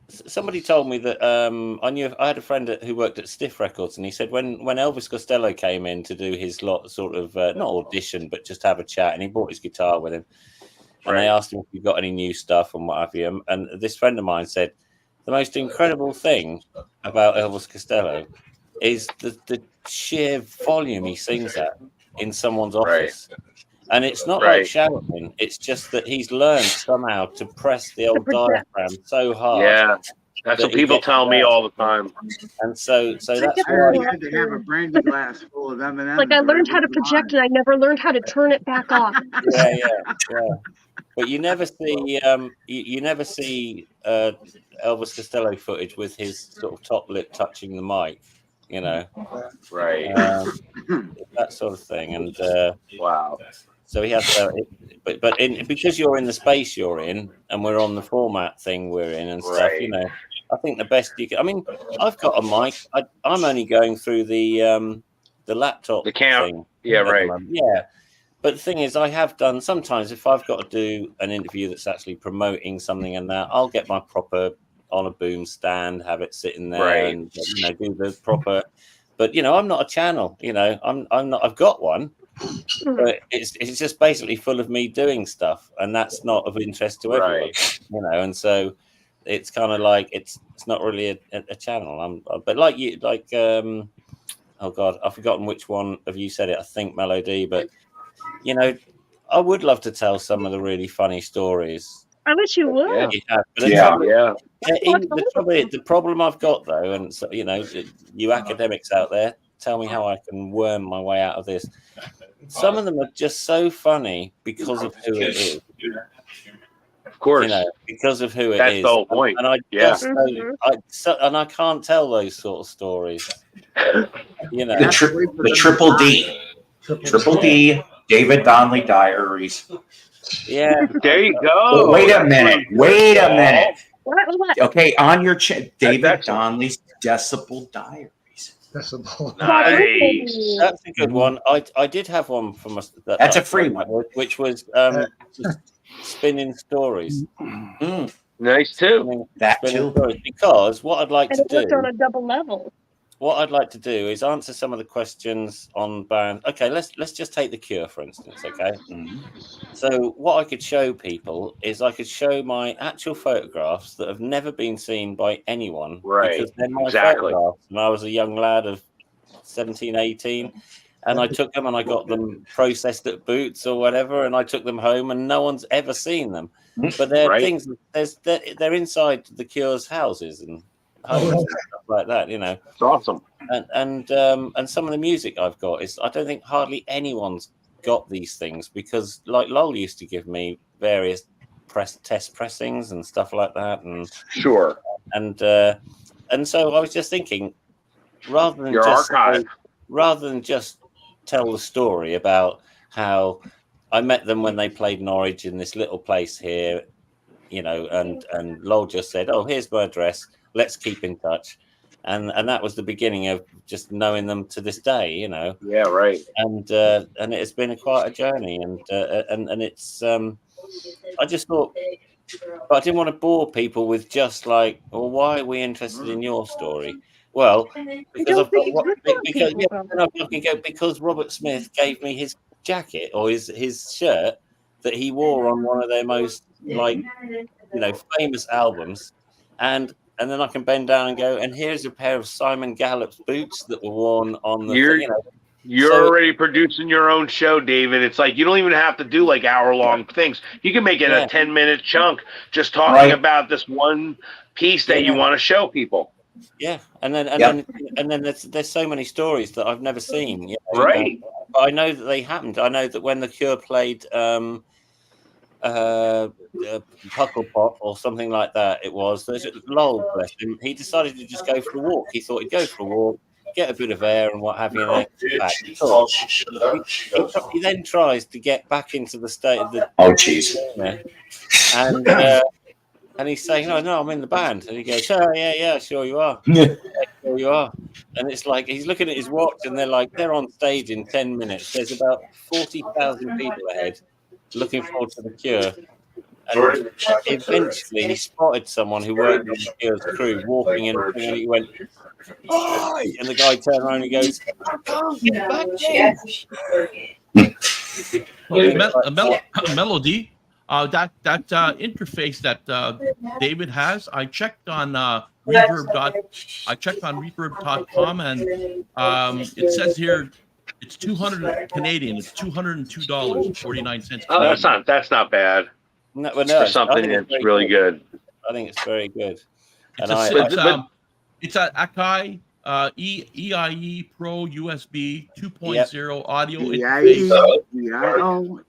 Somebody told me that I had a friend who worked at Stiff Records, and he said when Elvis Costello came in to do his sort of not audition, but just have a chat, and he brought his guitar with him, and they asked him if he got any new stuff and what have you. And this friend of mine said the most incredible thing about Elvis Costello is the sheer volume he sings at in someone's office. And it's not like shouting. It's just that he's learned somehow to press the old diaphragm so hard. Yeah, that's what people tell me all the time. And so that's why I had to have a brandy glass full of M&Ms. Like I learned how to project, and I never learned how to turn it back off. Yeah. But you never see you never see Elvis Costello footage with his sort of top lip touching the mic. Right? That sort of thing. And wow. So he has, but because you're in the space you're in, and we're on the format thing we're in and stuff, I think the best you can. I mean, I've got a mic. I'm only going through the laptop, the cam thing. Yeah, right. Yeah, but the thing is, I have done sometimes if I've got to do an interview that's actually promoting something and that, I'll get my proper on a boom stand, have it sitting there, and do the proper. But I'm not a channel. I'm not. I've got one. But it's just basically full of me doing stuff, and that's not of interest to everyone, and so it's kind of like it's not really a channel. But oh god, I've forgotten which one of you said it. I think Melody, but I would love to tell some of the really funny stories. I wish you would. The problem I've got though, and so, you academics out there, tell me how I can worm my way out of this. Some of them are just so funny because of who it is. Of course, because of who it is. That's the whole point. And I can't tell those sort of stories. The Triple D, Triple D, David Donnelly Diaries. Yeah, there you go. But wait a minute. Okay, on your David Donnelly's Decibel Diary. Nice. That's a good one. I did have one from us. That's a free one, which was spinning stories. Nice too. That too. Because what I'd like to do on a double level. What I'd like to do is answer some of the questions on band. Okay, let's just take The Cure for instance. Okay, so what I could show people is I could show my actual photographs that have never been seen by anyone, because they're my photographs. And I was a young lad of 17, 18, and I took them and I got them processed at Boots or whatever, and I took them home, and no one's ever seen them. But they're things. They're inside The Cure's houses and homes and stuff like that, It's awesome. And some of the music I've got is I don't think hardly anyone's got these things, because like Lowell used to give me various test pressings and stuff like that, and and so I was just thinking, rather than just tell the story about how I met them when they played Norwich in this little place here, and Lowell just said, "Oh, here's my address. Let's keep in touch." and that was the beginning of just knowing them to this day, you know. Yeah, right. And it's been quite a journey, and it's I just thought, but I didn't want to bore people with just like, well, why are we interested in your story? Well, because I've got because Robert Smith gave me his jacket or his shirt that he wore on one of their most famous albums, and then I can bend down and go, and here's a pair of Simon Gallup's boots that were worn on the You're already producing your own show, David. It's like you don't even have to do like hour-long things. You can make it a 10-minute chunk just talking about this one piece that you want to show people. Yeah, and then there's so many stories that I've never seen. You know, right. But I know that they happened. I know that when the Cure played Pucklepot or something like that, there's Lowell, bless him, he decided to just go for a walk. He thought he'd go for a walk, get a bit of air and what have you. And he then tries to get back into the state of the and he's saying, no, I'm in the band. And he goes, oh, yeah, sure you are. Sure you are. And it's like he's looking at his watch and they're on stage in 10 minutes. There's about 40,000 people ahead looking forward to the Cure. And eventually he spotted someone who worked on the Cure's crew walking in and he went, "Oh!" And the guy turned around and he goes, "Get back in." Melody, that interface that David has, I checked on reverb.com and it says here it's 200 Canadian. It's $202.49. Oh, that's not bad. No, for something that's really good. I think it's very good. It's an Akai EIE Pro USB 2.0 audio interface.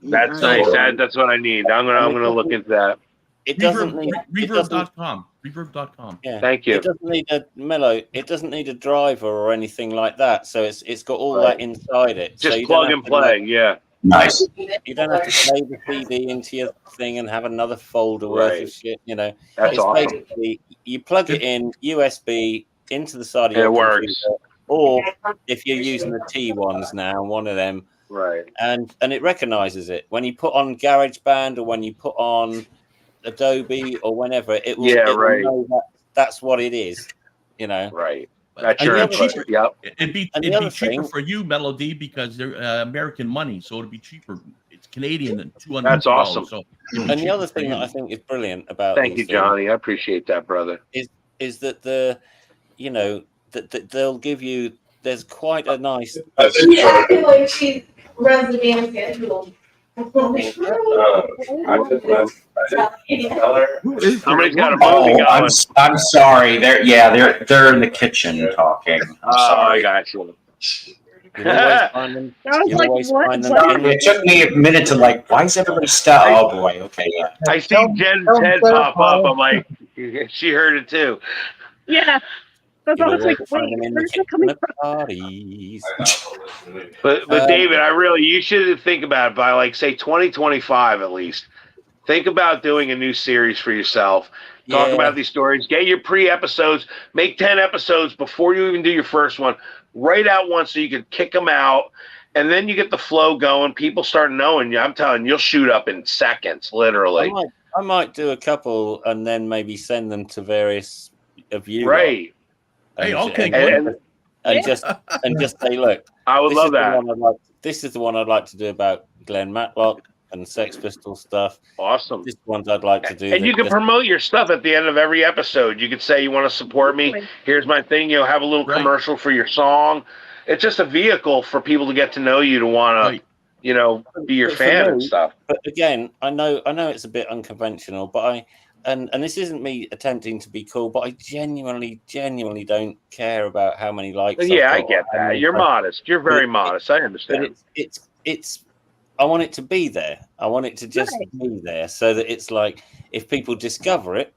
That's nice. That's what I need. I'm gonna look into that. It doesn't need reverb.com. Reverb.com. Yeah. Thank you. It doesn't need a mellow. It doesn't need a driver or anything like that. So it's got all that inside it. Just so plug and play. Yeah. Nice. You don't have to play the CD into your thing and have another folder worth of shit. You know, that's awesome. Basically you plug it in USB into the side of your computer, works. Or if you're using the T1s now, one of them, right? And it recognizes it when you put on GarageBand or when you put on Adobe or whenever it will. Yeah, it right. will know that's what it is. You know, right. That's your input. Yep. It'd be cheaper for you, Melody, because they're American money, so it'd be cheaper. It's Canadian than $200. That's awesome. So and the other thing that I think is brilliant about thank you, Johnny. I appreciate that, brother. Is that that they'll give you. There's quite a nice. She runs the damn schedule. Somebody's got a movie going. I'm sorry. They're in the kitchen talking. I'm sorry. I got you. It took me a minute to why is everybody stop? Oh boy. Okay. Yeah. I see Jen's head pop up. I'm like, she heard it too. Yeah. That's all. Like, wait, where's it coming from? But David, you should think about it by say 2025 at least. Think about doing a new series for yourself. Talk about these stories. Get your pre-episodes. Make 10 episodes before you even do your first one. Write out one so you can kick them out, and then you get the flow going. People start knowing you. I'm telling you, you'll shoot up in seconds, literally. I might do a couple and then maybe send them to various of you. Right. Hey, okay, and just say, look, I would love that. This is the one I'd like to do about Glenn Matlock and Sex Pistols stuff. Awesome. This is the ones I'd like to do. And you can promote your stuff at the end of every episode. You could say you want to support me. Here's my thing. You'll have a little commercial for your song. It's just a vehicle for people to get to know you, to want to, be your fan and stuff. But again, I know it's a bit unconventional, but And this isn't me attempting to be cool, but I genuinely don't care about how many likes. Yeah, I get that. You're modest. You're very modest. I understand. But it's. I want it to be there. I want it to just be there, so that it's like if people discover it,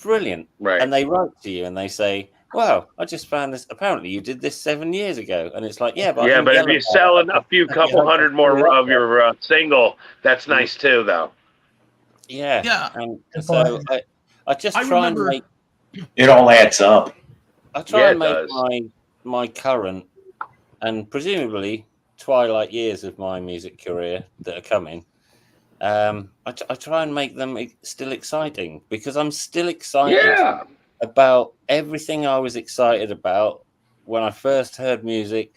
brilliant. Right. And they write to you and they say, "Wow, I just found this. Apparently, you did this 7 years ago." And it's like, yeah, but if you're selling a couple hundred more of your single, that's nice too, though. Yeah. And so I just try and make it all adds up. I try and make my current and presumably twilight years of my music career that are coming. I try and make them still exciting because I'm still excited about everything I was excited about when I first heard music,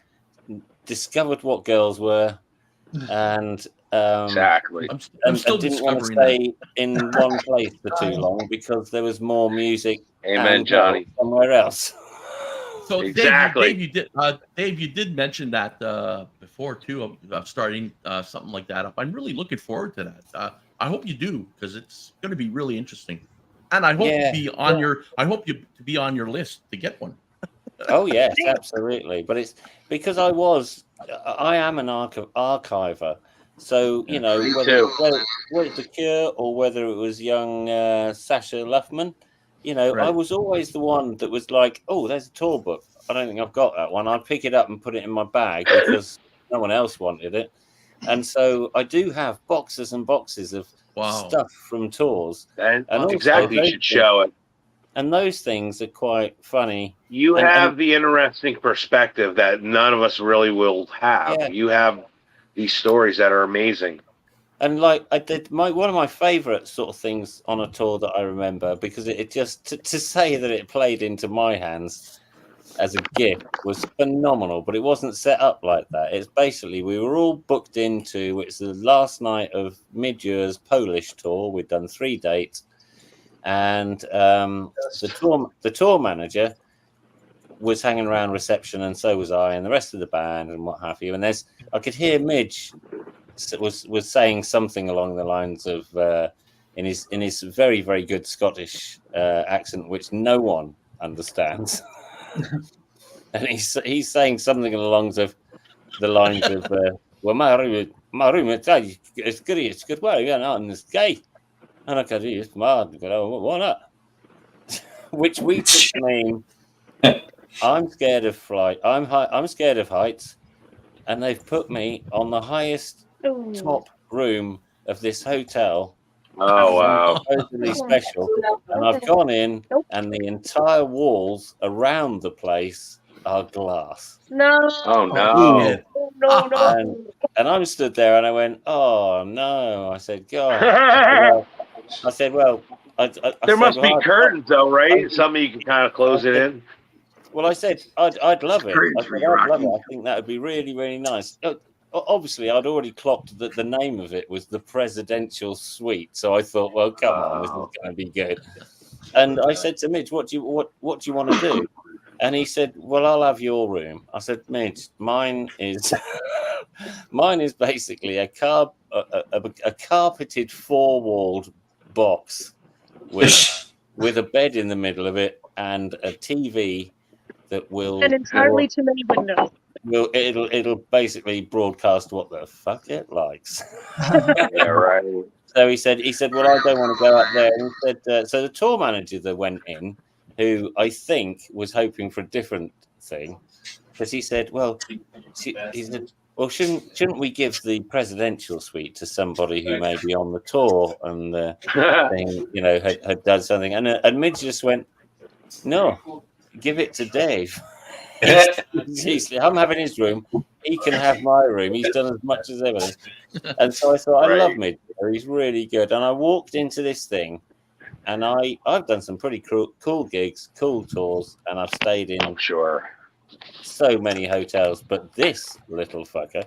discovered what girls were, and exactly. I'm still didn't want to discovering stay in one place for too long because there was more music Amen, Johnny. somewhere else. So exactly. Dave, you did mention that before too of starting something like that up. I'm really looking forward to that. I hope you do because it's going to be really interesting, and I hope to be on your. I hope you to be on your list to get one. Oh yes, absolutely. But it's because I am an archiver. So you know whether it's the Cure or whether it was young Sasha Luffman, you know, I was always the one that was like, oh, there's a tour book. I don't think I've got that one. I'd pick it up and put it in my bag because no one else wanted it. And so I do have boxes and boxes of stuff from tours. And exactly, you should show it. And those things are quite funny. You have the interesting perspective that none of us really will have. Yeah. You have these stories that are amazing. And like I did, one of my favorite sort of things on a tour that I remember, because it just to say that it played into my hands as a gift was phenomenal, but it wasn't set up like that. It's basically we were all booked into. It's the last night of Midyear's Polish tour. We'd done 3 dates, and the tour manager was hanging around reception, and so was I, and the rest of the band, and what have you. And I could hear Midge was saying something along the lines of in his very, very good Scottish accent, which no one understands. And he's saying something along the lines of well, my room it's good well, you're not in this gay. And I could it's mad, why not? Which we took to mean I'm scared of flight. I'm scared of heights, and they've put me on the highest top room of this hotel. Oh wow! Totally special. And I've gone in, and the entire walls around the place are glass. No. Oh no! No. And I'm stood there, and I went, "Oh no!" I said, "God." I said, "Well." There must be curtains, though, right? Something you can kind of close it in. Well, I said I'd love it. I'd love it. I think that would be really, really nice. Obviously, I'd already clocked that the name of it was the Presidential Suite, so I thought, well, come on, this is going to be good. And I said to Midge, "What do you want to do?" And he said, "Well, I'll have your room." I said, "Midge, mine is basically a carpeted 4-walled box with a bed in the middle of it and a TV that will and entirely too many windows. It'll basically broadcast what the fuck it likes." Yeah, right. So he said, "Well, I don't want to go up there." And he said, so the tour manager that went in, who I think was hoping for a different thing, because he said, "Well, shouldn't we give the presidential suite to somebody who may be on the tour and thing, you know, had done something?" And Midge just went, "No, give it to Dave. I'm having his room. He can have my room. He's done as much as ever." And so I thought, I love Midge. He's really good. And I walked into this thing, and I've done some pretty cool gigs, cool tours, and I've stayed in, I'm sure, so many hotels. But this little fucker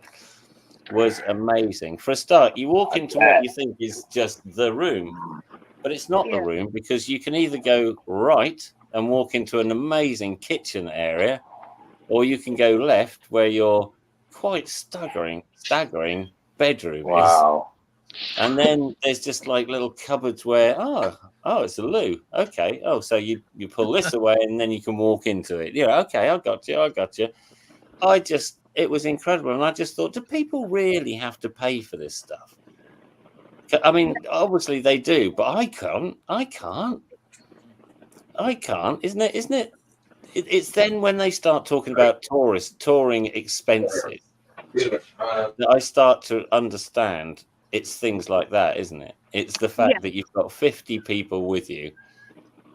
was amazing. For a start, you walk into what you think is just the room, but it's not the room, because you can either go right and walk into an amazing kitchen area, or you can go left where your quite staggering bedroom wow. is. And then there's just like little cupboards where oh, it's a loo. Okay. Oh, so you pull this away and then you can walk into it. Yeah, okay, I got you. It was incredible. And I just thought, do people really have to pay for this stuff? I mean, obviously they do, but I can't. Isn't it? It's then when they start talking about touring expenses that I start to understand it's things like that, isn't it? It's the fact that you've got 50 people with you,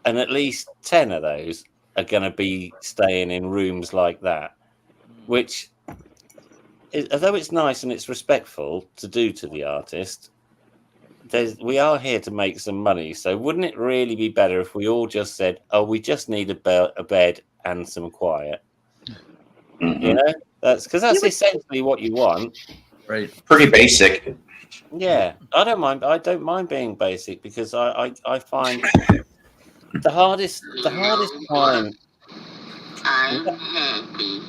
and at least 10 of those are going to be staying in rooms like that, which, although it's nice and it's respectful to do to the artist, we are here to make some money. So wouldn't it really be better if we all just said, "Oh, we just need a bed and some quiet"? Mm-hmm. You know, that's essentially what you want. Right. Pretty basic. Yeah, I don't mind. I don't mind being basic because I find the hardest time. I'm happy.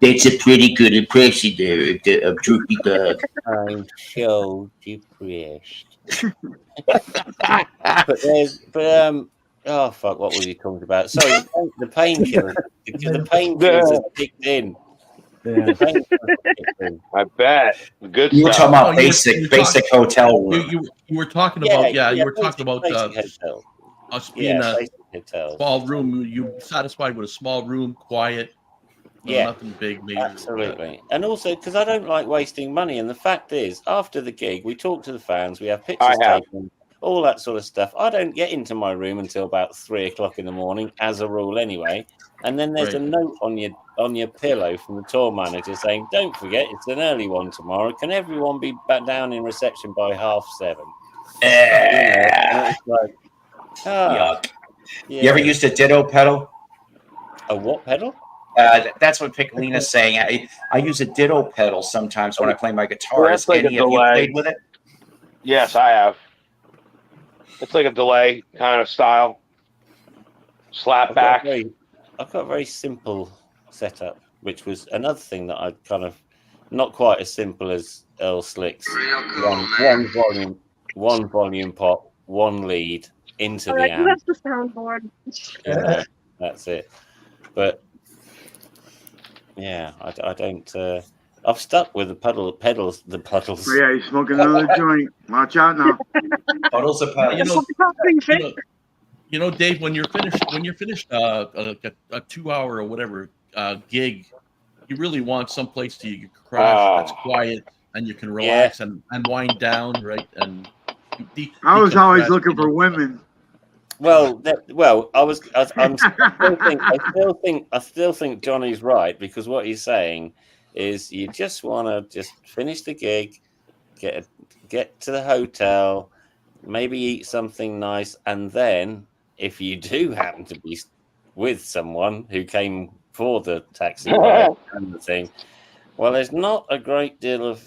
That's a pretty good impression there of Droopy Bug. I'm so depressed. but oh fuck, what was he talking about? Sorry, the painkillers. The painkillers have kicked in. I bet. Good You were stuff. talking about basic hotel room. You were talking about you were talking about hotel. Us being a hotels. Small room. You satisfied with a small room, quiet. Nothing big, major. Absolutely. And also because I don't like wasting money. And the fact is, after the gig, we talk to the fans, we have pictures taken, all that sort of stuff. I don't get into my room until about 3 o'clock in the morning, as a rule, anyway. And then there's a note on your pillow from the tour manager saying, "Don't forget, it's an early one tomorrow. Can everyone be back down in reception by 7:30?" It's like, yuck. Yeah. You ever used a ditto pedal? A what pedal? That's what Piccolina's saying. I use a ditto pedal sometimes when I play my guitar. Well, that's like Any of you played with it? Yes, I have. It's like a delay kind of style. Slap back. I've got a very simple setup, which was another thing that I kind of not quite as simple as Earl Slick's. One volume pop, one lead into the amp. That's the soundboard. Yeah, that's it. But yeah, I don't. I've stuck with the pedals. The puddles. Oh, yeah, he's smoking another joint. Watch out now. Puddles of pedals. You know, Dave, when you're finished a 2-hour or whatever gig, you really want some place to you can crash that's quiet and you can relax and wind down, right? And I was always looking for women. Well, I still think Johnny's right, because what he's saying is you just want to just finish the gig, get to the hotel, maybe eat something nice, and then if you do happen to be with someone who came for the taxi ride and the thing, well, there's not a great deal of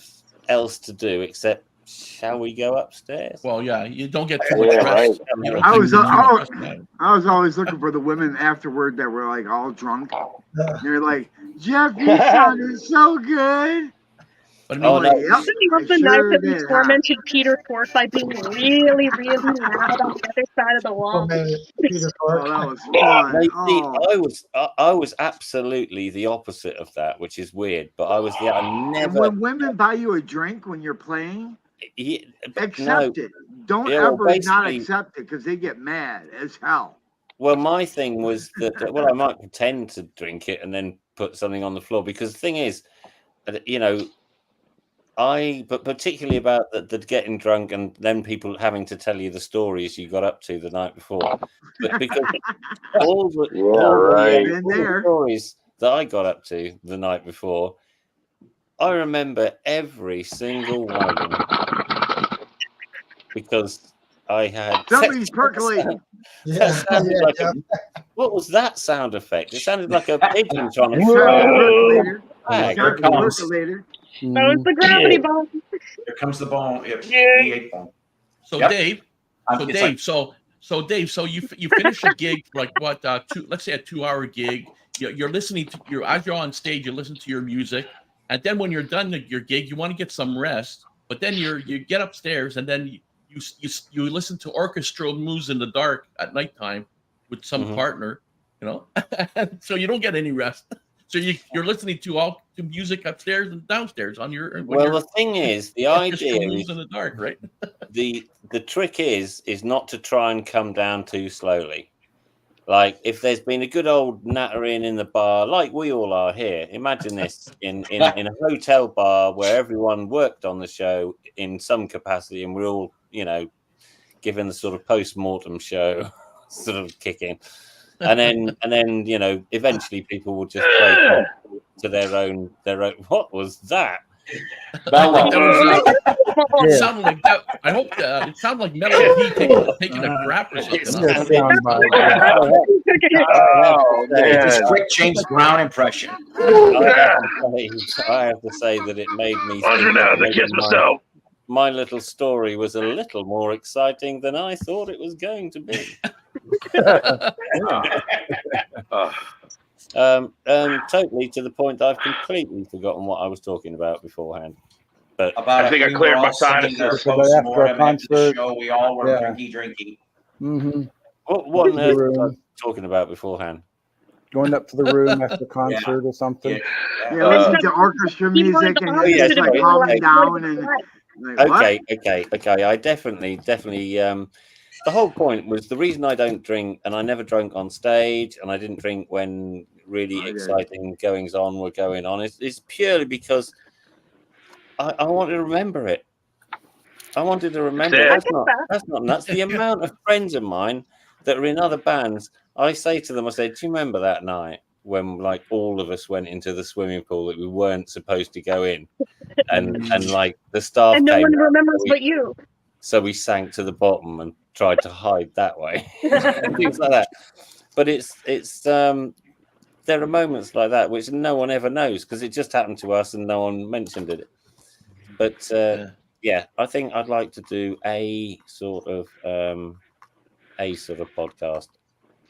else to do except, shall we go upstairs? Well, yeah, you don't get too much rest. Right. I was always looking for the women afterward that were like all drunk. They're like, "Jeff, you sounded so good." I love the night that we tormented Peter Tork by being really, really loud on the other side of the wall. That was fun. I was absolutely the opposite of that, which is weird. But I was And when women buy you a drink when you're playing, accept it. Don't ever not accept it, because they get mad as hell. Well, my thing was that I might pretend to drink it and then put something on the floor, because the thing is, but particularly about the getting drunk and then people having to tell you the stories you got up to the night before. Because all the stories that I got up to the night before, I remember every single one of them, because I had somebody's percolating. What was that sound effect? It sounded like a pigeon trying to percolator. That was the gravity bomb. Here comes the bomb. The bomb. So Dave, so you finish a gig like what? Let's say a 2-hour gig. You're listening to as you're on stage, you listen to your music, and then when you're done your gig, you want to get some rest. But then you get upstairs, and then you listen to orchestral moves in the dark at nighttime with some partner, so you don't get any rest. So you're listening to music upstairs and downstairs on your. Well, the thing is, the idea is in the dark, right? the trick is not to try and come down too slowly. Like if there's been a good old nattering in the bar, like we all are here. Imagine this in a hotel bar where everyone worked on the show in some capacity, and we're all given the sort of post-mortem show sort of kicking. And then eventually people will just wake up to their own. What was that? It sounded like that. I hope it sounded like Melody P taking a crap or something. It's a quick James Brown impression. I have to say that it made me think that my little story was a little more exciting than I thought it was going to be. Totally to the point that I've completely forgotten what I was talking about beforehand. But I think I cleared my sinuses. Show we all were drinking. Mm-hmm. What on earth was I talking about beforehand? Going up to the room after the concert or something. Yeah, listen to orchestra music and it's like calming down and. Like, okay. I definitely. The whole point was the reason I don't drink, and I never drank on stage, and I didn't drink when really exciting goings on were going on. Is purely because I wanted to remember it. I wanted to remember it. That's not nuts. The amount of friends of mine that are in other bands, I say to them, I say, do you remember that night when like all of us went into the swimming pool that we weren't supposed to go in, and like the staff and no came one out, remembers but you. So we sank to the bottom and tried to hide that way, things like that. But it's there are moments like that which no one ever knows because it just happened to us and no one mentioned it. But I think I'd like to do a sort of podcast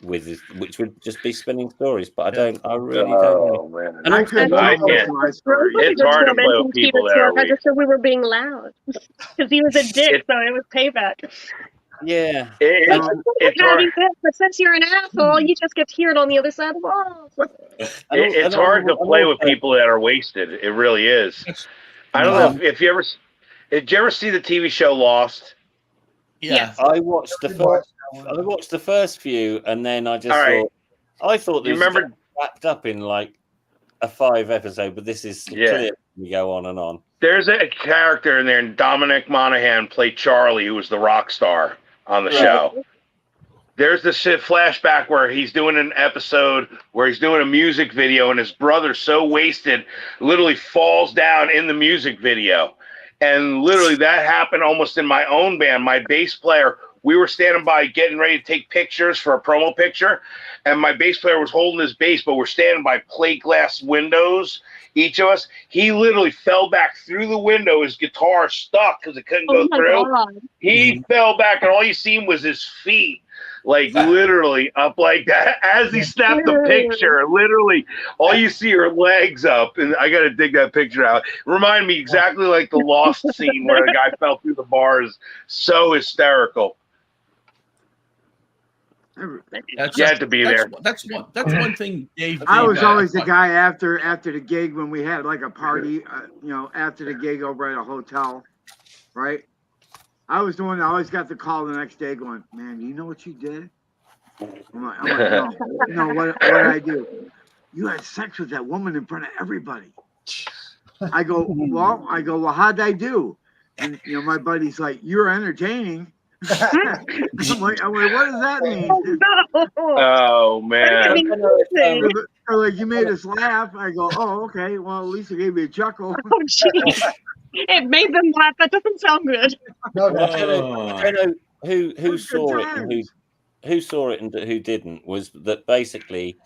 which would just be spinning stories. But I really don't know. Man. And I can't. It's hard to play with people that are I just said we were being loud because he was a dick, so it was payback. Yeah, it's hard. But since you're an asshole, you just get to hear it on the other side of the wall. It's hard to play with people that are wasted. It really is. I don't know if you ever. Did you ever see the TV show Lost? Yeah, I watched the first few, and then I just I thought this was wrapped up in like a 5 episode, but this is clear. We go on and on. There's a character in there, and Dominic Monaghan played Charlie, who was the rock star on the show. There's this flashback where he's doing an episode where he's doing a music video, and his brother's so wasted, literally falls down in the music video. And literally that happened almost in my own band. My bass player, we were standing by getting ready to take pictures for a promo picture, and my bass player was holding his bass, but we're standing by plate glass windows, each of us. He literally fell back through the window. His guitar stuck because it couldn't go through. God. He fell back, and all you seen was his feet. Like literally up like that as he snapped the picture. Literally, all you see are legs up, and I got to dig that picture out. Remind me exactly like the Lost scene where the guy fell through the bars. So hysterical. You had to be there. That's one thing, Dave. I was always the guy after the gig when we had like a party, after the gig over at a hotel, right? I always got the call the next day going, man, you know what you did? I'm like no, what did I do? You had sex with that woman in front of everybody. I go, well, how'd I do? And, my buddy's like, you're entertaining. I'm like, what does that mean? Oh, man. They're like, you made us laugh. I go, oh, okay. Well, at least it gave me a chuckle. Oh, jeez. It made them laugh. That doesn't sound good. I know who saw it and who saw it and who didn't. Was that basically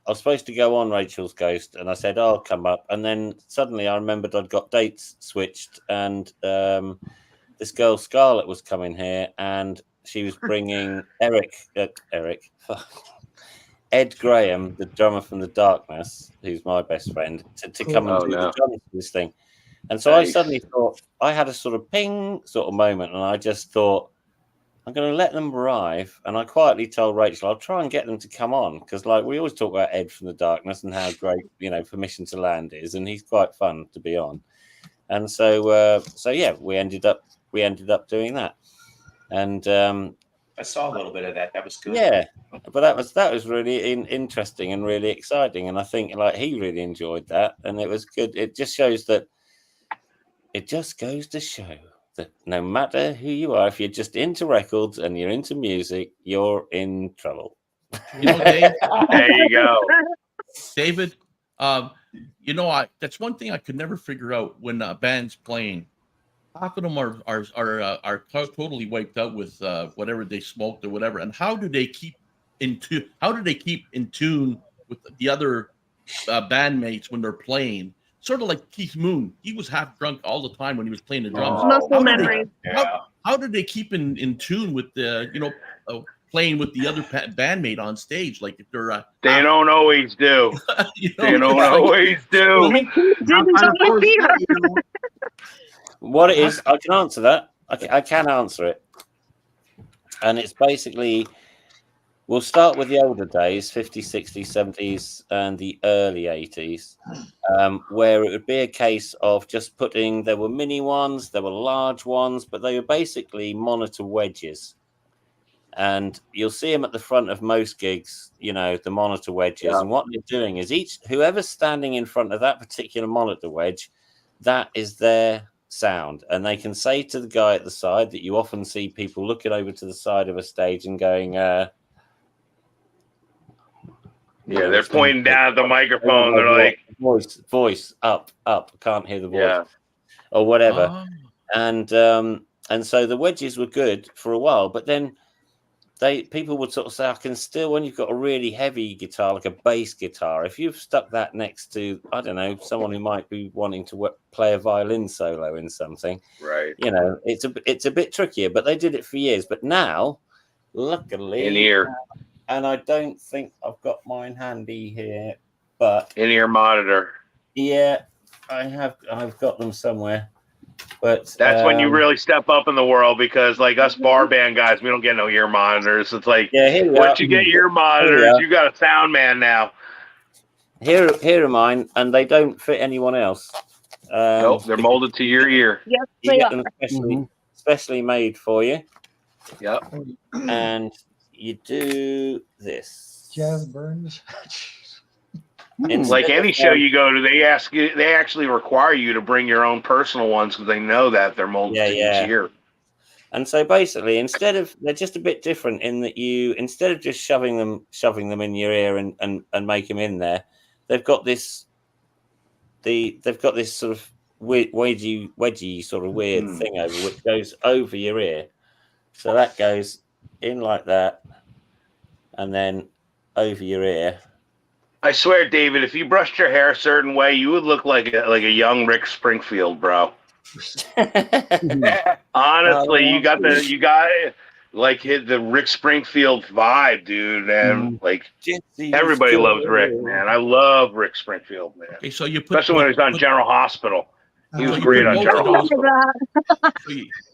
I was supposed to go on Rachel's Ghost, and I said I'll come up, and then suddenly I remembered I'd got dates switched, and this girl Scarlett was coming here, and she was bringing Ed Graham, the drummer from The Darkness, who's my best friend, to come and do the drums for this thing. And so I suddenly thought, I had a sort of ping sort of moment, and I just thought, I'm going to let them arrive. And I quietly told Rachel, I'll try and get them to come on, because like we always talk about Ed from The Darkness and how great, Permission to Land is, and he's quite fun to be on. And so we ended up doing that. And I saw a little bit of that. That was good. Yeah, but that was really interesting and really exciting, and I think like he really enjoyed that, and it was good. It just shows that. It just goes to show that no matter who you are, if you're just into records and you're into music, you're in trouble. You know, Dave. There you go, David. You know, that's one thing I could never figure out when a band's playing. Half of them are totally wiped out with whatever they smoked or whatever. And how do they keep in tune? How do they keep in tune with the other bandmates when they're playing? Sort of like Keith Moon. He was half drunk all the time when he was playing the drums. Muscle memory. How did they keep in tune with the playing with the other bandmate on stage? Like if they're they don't always do. They don't always do. What it is, I can answer that. I can answer it. And it's basically, we'll start with the older days, 50s, 60s, 70s, and the early 80s, where it would be a case of just there were mini ones, there were large ones, but they were basically monitor wedges. And you'll see them at the front of most gigs, the monitor wedges. Yeah. And what they're doing is whoever's standing in front of that particular monitor wedge, that is their sound. And they can say to the guy at the side that you often see people looking over to the side of a stage and going, yeah, they're pointing down at the microphone. They're like, voice up, can't hear the voice, or whatever. And so the wedges were good for a while, but then people would sort of say, I can still, when you've got a really heavy guitar, like a bass guitar, if you've stuck that next to, I don't know, someone who might be wanting to play a violin solo in something, right? It's a bit trickier, but they did it for years. But now, luckily, in ear, and I don't think I've got mine handy here, but in-ear monitor. Yeah, I've got them somewhere. But that's when you really step up in the world, because like us bar band guys, we don't get no ear monitors. It's like, once you get ear monitors, you got a sound man now. Here are mine, and they don't fit anyone else. Nope, they're molded to your ear. Yes, they are. Specially made for you. Yep. And you do this. Jazz Burns. Like any show you go to, they actually require you to bring your own personal ones because they know that they're molded to each ear. And so basically, they're just a bit different in that instead of just shoving them in your ear and make them in there, they've got this sort of wedgy sort of weird thing over which goes over your ear. So that goes in like that, and then over your ear. I swear, David, if you brushed your hair a certain way, you would look like a young Rick Springfield, bro. Honestly, you got like the Rick Springfield vibe, dude, and like everybody loves Rick, man. I love Rick Springfield, man. Okay, so especially when he was on General Hospital. He was great on General Hospital.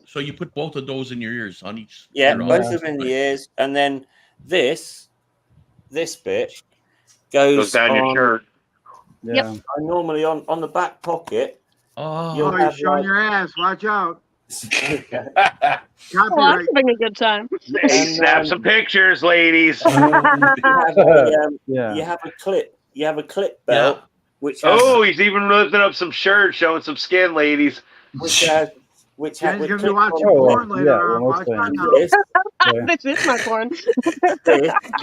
So you put both of those in your ears on each. Yeah, both of them in the ears, and then this bit goes down your shirt. Yeah. Yep. Normally on the back pocket. Oh, you're showing your ass. Watch out. I'm having a good time. Snap some pictures, ladies. You have a clip. You have a clip belt. Which he's even lifting up some shirts, showing some skin, ladies. Jen's gonna be watching porn later on. Watch out. This is my porn.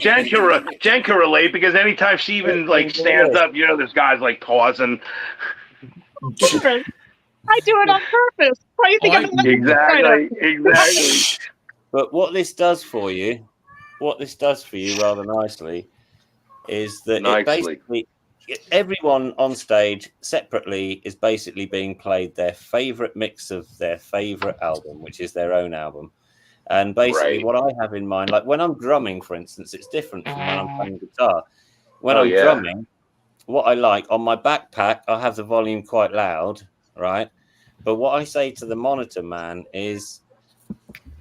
Jen can relate, because anytime she even like stands up, there's guys like pausing. I do it on purpose. Why do you think Exactly. But what this does for you rather nicely, is that it basically everyone on stage separately is basically being played their favorite mix of their favorite album, which is their own album. And basically what I have in mind, like when I'm drumming, for instance, it's different from when I'm playing guitar. When I'm drumming, what I like on my backpack, I have the volume quite loud, right? But what I say to the monitor man is,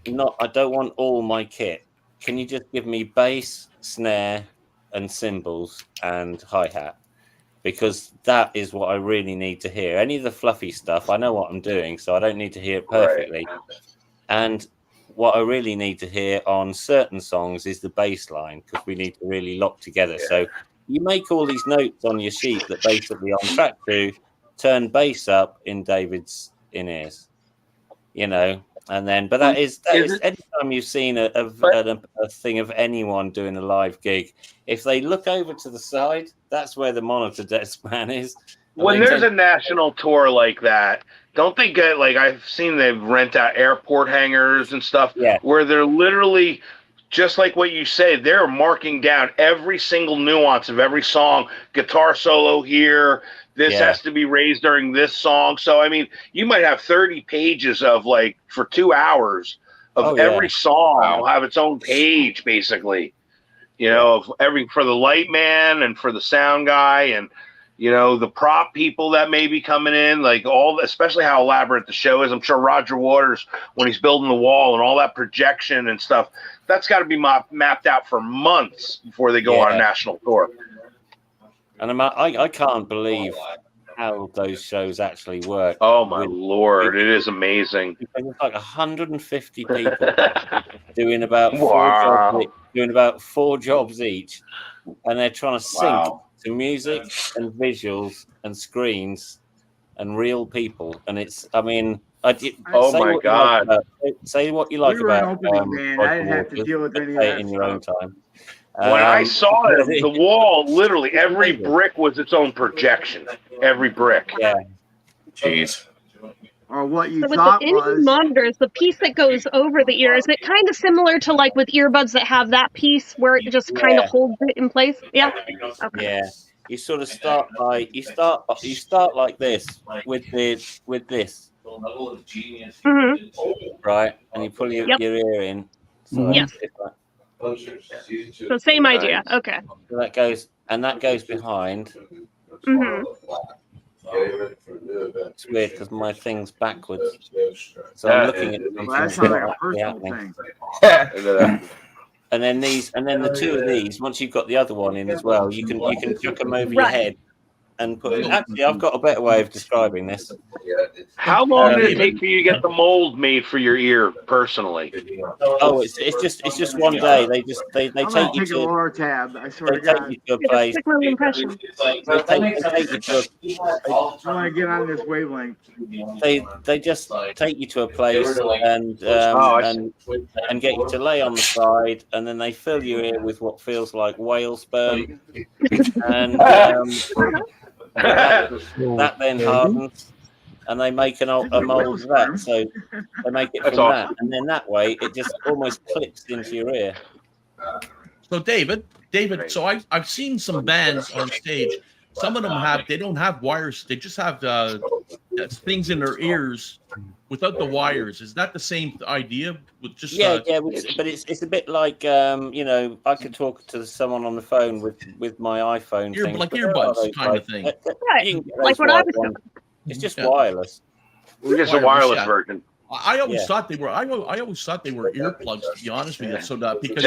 I don't want all my kit. Can you just give me bass, snare, and cymbals and hi-hat? Because that is what I really need to hear. Any of the fluffy stuff, I know what I'm doing, so I don't need to hear it perfectly. Right. And what I really need to hear on certain songs is the bass line, because we need to really lock together. Yeah. So you make all these notes on your sheet that basically on track 2, turn bass up in David's in-ears. you know. And then, but that is anytime you've seen a thing of anyone doing a live gig, if they look over to the side, that's where the monitor desk man is. When there's a national tour like that, don't they get, like, I've seen they rent out airport hangars and stuff where they're literally, just like what you say, they're marking down every single nuance of every song, guitar solo here, this has to be raised during this song. So, I mean, you might have 30 pages of, like, for 2 hours of every song will have its own page, basically, you know, of every, for the light man and for the sound guy and, you know, the prop people that may be coming in, like all, especially how elaborate the show is. I'm sure Roger Waters, when he's building the wall and all that projection and stuff, that's got to be mapped out for months before they go on a national tour. And I can't believe how those shows actually work. Oh my Lord, it is amazing. It's like 150 people doing about 4 jobs each, and they're trying to sync to music and visuals and screens and real people. And it's, I mean, oh my God! Say what you like about man. I didn't have to deal with any of that in your own time. When I saw it, the wall, literally every brick was its own projection. Every brick. Yeah. Jeez. Or what you So with thought the in-ear monitors, the piece that goes over the ear, is it kind of similar to like with earbuds that have that piece where it just kind of holds it in place? Yeah. Okay. Yeah. You sort of start by you start like this with this. Mm-hmm. Right, and you pull your ear in. So yes. So same idea. Okay. So that goes behind. Mm-hmm. It's weird because my thing's backwards, so I'm looking at it. And then the 2 of these. Once you've got the other one in as well, you can chuck them over your head and put. Actually, I've got a better way of describing this. How long did it take for you to get the mold made for your ear personally? Oh, it's just one day. They take you to a tab. I swear to God. Take you to a place. I want to get on this wavelength. They just take you to a place and get you to lay on the side, and then they fill your ear with what feels like whale sperm, and that then hardens, and they make a mold of that. So they make it from that, and then that way it just almost clips into your ear. So David, so I've seen some bands on stage. Some of them they don't have wires. They just have things in their ears without the wires. Is that the same idea? With just but it's a bit like you know, I could talk to someone on the phone with my iPhone thing, like earbuds kind of thing. Right, like what I was doing. It's just wireless. It's just a wireless version. I always thought they were. I always thought they were earplugs. To be honest with you, so that because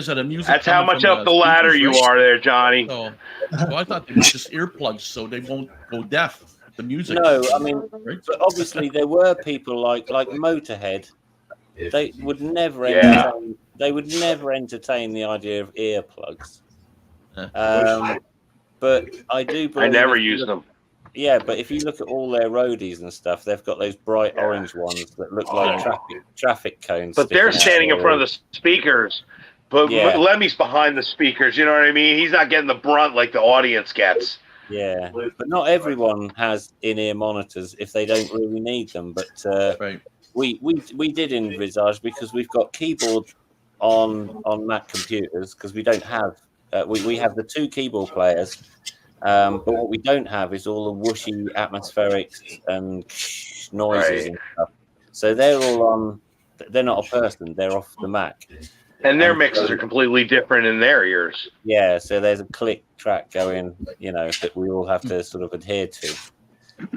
of the music. That's how much up the ladder you are there, Johnny. So I thought they were just earplugs, so they won't go deaf. The music. No, I mean, but obviously there were people like Motorhead. They would never entertain. They would never entertain the idea of earplugs. But I do believe I never used them. Yeah, but if you look at all their roadies and stuff, they've got those bright orange ones that look like traffic cones. But they're standing in front of the speakers. But Lemmy's behind the speakers. You know what I mean? He's not getting the brunt like the audience gets. Yeah, but not everyone has in-ear monitors if they don't really need them. But we did in Visage because we've got keyboards on Mac computers because we don't have we have the 2 keyboard players, but what we don't have is all the whooshy atmospherics and noises and stuff. So they're all on. They're not a person. They're off the Mac. And their mixes are completely different in their ears. Yeah, so there's a click track going, you know, that we all have to sort of adhere to.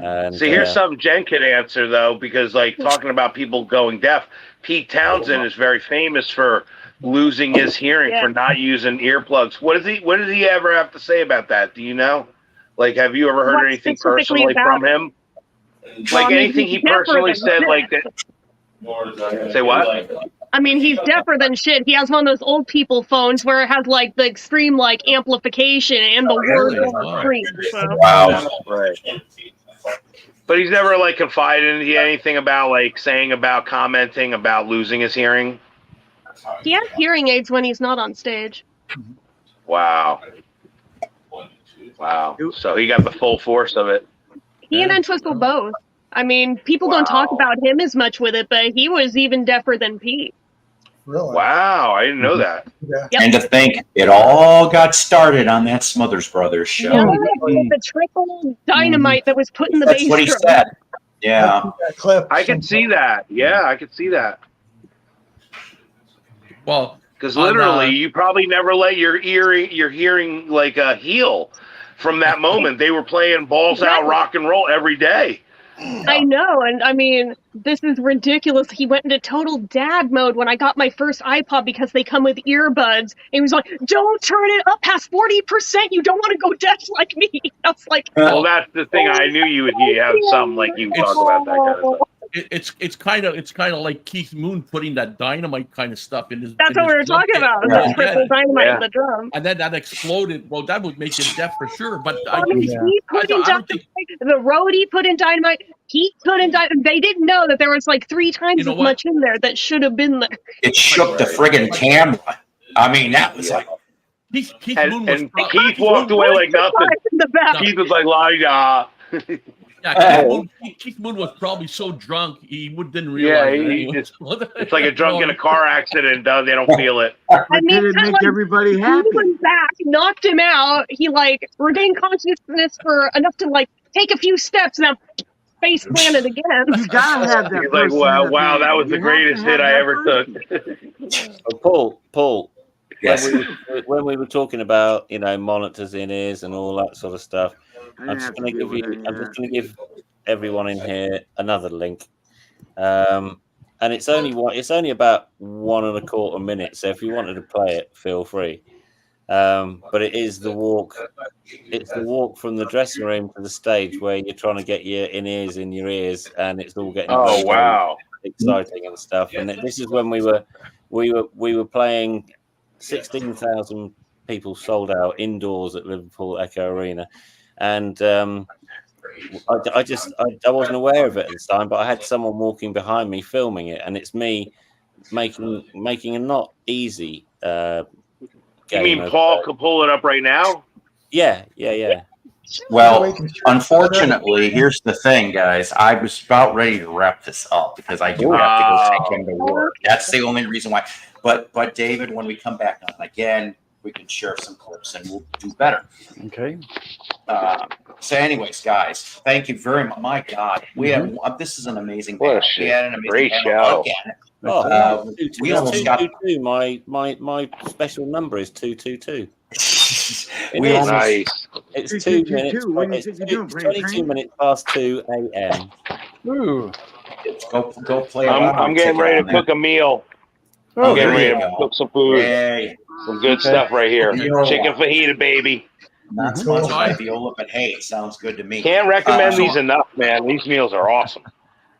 And, see, here's something Jen could answer, though, because, like, talking about people going deaf, Pete Townsend is very famous for losing his hearing for not using earplugs. What does he ever have to say about that? Do you know? Like, have you ever heard anything personally from him? Like, anything he personally said, like that? Say what? I mean, he's deafer than shit. He has one of those old people phones where it has like the extreme like amplification and the words on the screen. So. Wow. Right. But he's never like confided in anything about like commenting about losing his hearing. He has hearing aids when he's not on stage. Wow. Wow. So he got the full force of it. He and Entwistle both. I mean, people don't talk about him as much with it, but he was even deafer than Pete. Really? Wow, I didn't know that. Yeah. Yep. And to think it all got started on that Smothers Brothers show. Yeah, the triple dynamite that was put in the That's bass what he drum. said. Yeah. That clip. I could see that. Yeah, I could see that. Well, because literally, you probably never let your hearing like heal from that moment. They were playing balls out rock and roll every day. I know, and I mean, this is ridiculous. He went into total dad mode when I got my first iPod because they come with earbuds. And he was like, "Don't turn it up past 40%. You don't want to go deaf like me." I was like, well, that's the thing. I knew you would have something like you talk about that kind of stuff. It's kind of like Keith Moon putting that dynamite kind of stuff in his. That's what we were talking about. The triple dynamite in the drum. And then that exploded. Well, that would make it deaf for sure. But He put in dynamite. The roadie put in dynamite. He put in dynamite. They didn't know that there was like 3 times as much in there that should have been there. It shook the friggin' camera. I mean, that was like. Keith Keith walked away like nothing. Keith was like, la-da. Yeah, Keith Moon was probably so drunk he didn't realize. It's like a drunk in a car accident. They don't feel it. I mean, did it make everybody happy? He went back, knocked him out. He like regained consciousness for enough to like take a few steps. Now face planted again. You gotta have that. He's like, wow, that was the greatest hit I ever took. Paul. Yes. When we were talking about monitors in ears and all that sort of stuff, I'm just going to give everyone in here another link, and it's only about 1.25 minutes. So if you wanted to play it, feel free. But it is the walk. It's the walk from the dressing room to the stage where you're trying to get your in-ears in your ears, and it's all getting exciting and stuff. And this is when we were playing 16,000 people sold out indoors at Liverpool Echo Arena, and I wasn't aware of it at the time, but I had someone walking behind me filming it, and it's me making a not easy. You mean Paul could pull it up right now? Yeah. Well, unfortunately, here's the thing, guys. I was about ready to wrap this up because I do have to go take him to work. That's the only reason why. But David, when we come back on again, we can share some clips and we'll do better. Okay. So, anyways, guys, thank you very much. My God, we have this is an amazing. What a we had an amazing great show. We almost got 222. My special number is 222. Nice. It's 2 minutes. It's 22 minutes past 2 a.m. Ooh. Go play. I'm getting ready to cook a meal. I'm getting ready to cook some food. Yay. Some good stuff right here. Chicken fajita, baby. Not sponsored by Viola, but hey, it sounds good to me. Can't recommend these enough, man. These meals are awesome.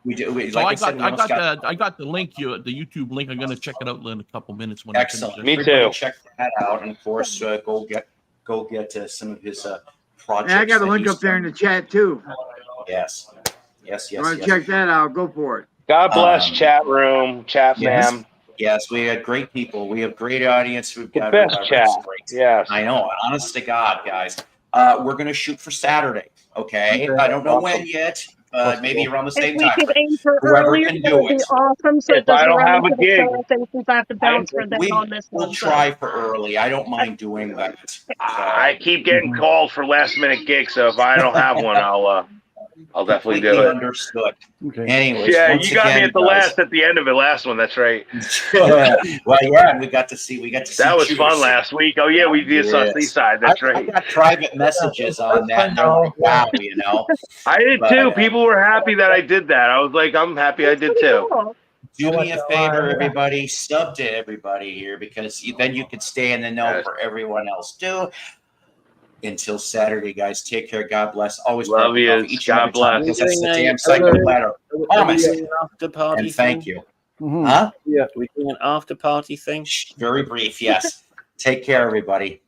We do. So I got the link, the YouTube link. I'm gonna check it out in a couple minutes. When excellent. Me too. Check that out, and of course, go get some of his projects. Yeah, I got a link up there in the chat too. Yes. You want to check that out? Go for it. God bless chat room, chat fam. Yes, we had great people. We have great audience. We've got best chat. Yes, I know. Honest to God, guys, we're gonna shoot for Saturday. Okay, I don't know when yet. Maybe around the same time. We could aim for Whoever earlier, can that do would be it. awesome. So If I don't have a gig, since I have to bounce for them on this one. We'll try for early. I don't mind doing that. I keep getting called for last minute gigs, so if I don't have one, I'll definitely do it. Understood. Okay. Anyways, yeah, once you got again, me at the end of it last one. That's right. Well, yeah, we got to see. That was fun last week. Oh yeah, we did on Seaside. That's right. I got private messages on that. And they're like, wow, I did too. People were happy that I did that. I was like, I'm happy I did too. Do me a favor, everybody. Sub to everybody here because then you can stay in the know for everyone else too. Until Saturday, guys. Take care. God bless. Always love you. God bless. That's the damn psycho ladder. Promise. After party. And thank you. Huh? Yeah. We doing an after party thing. Very brief. Yes. Take care, everybody.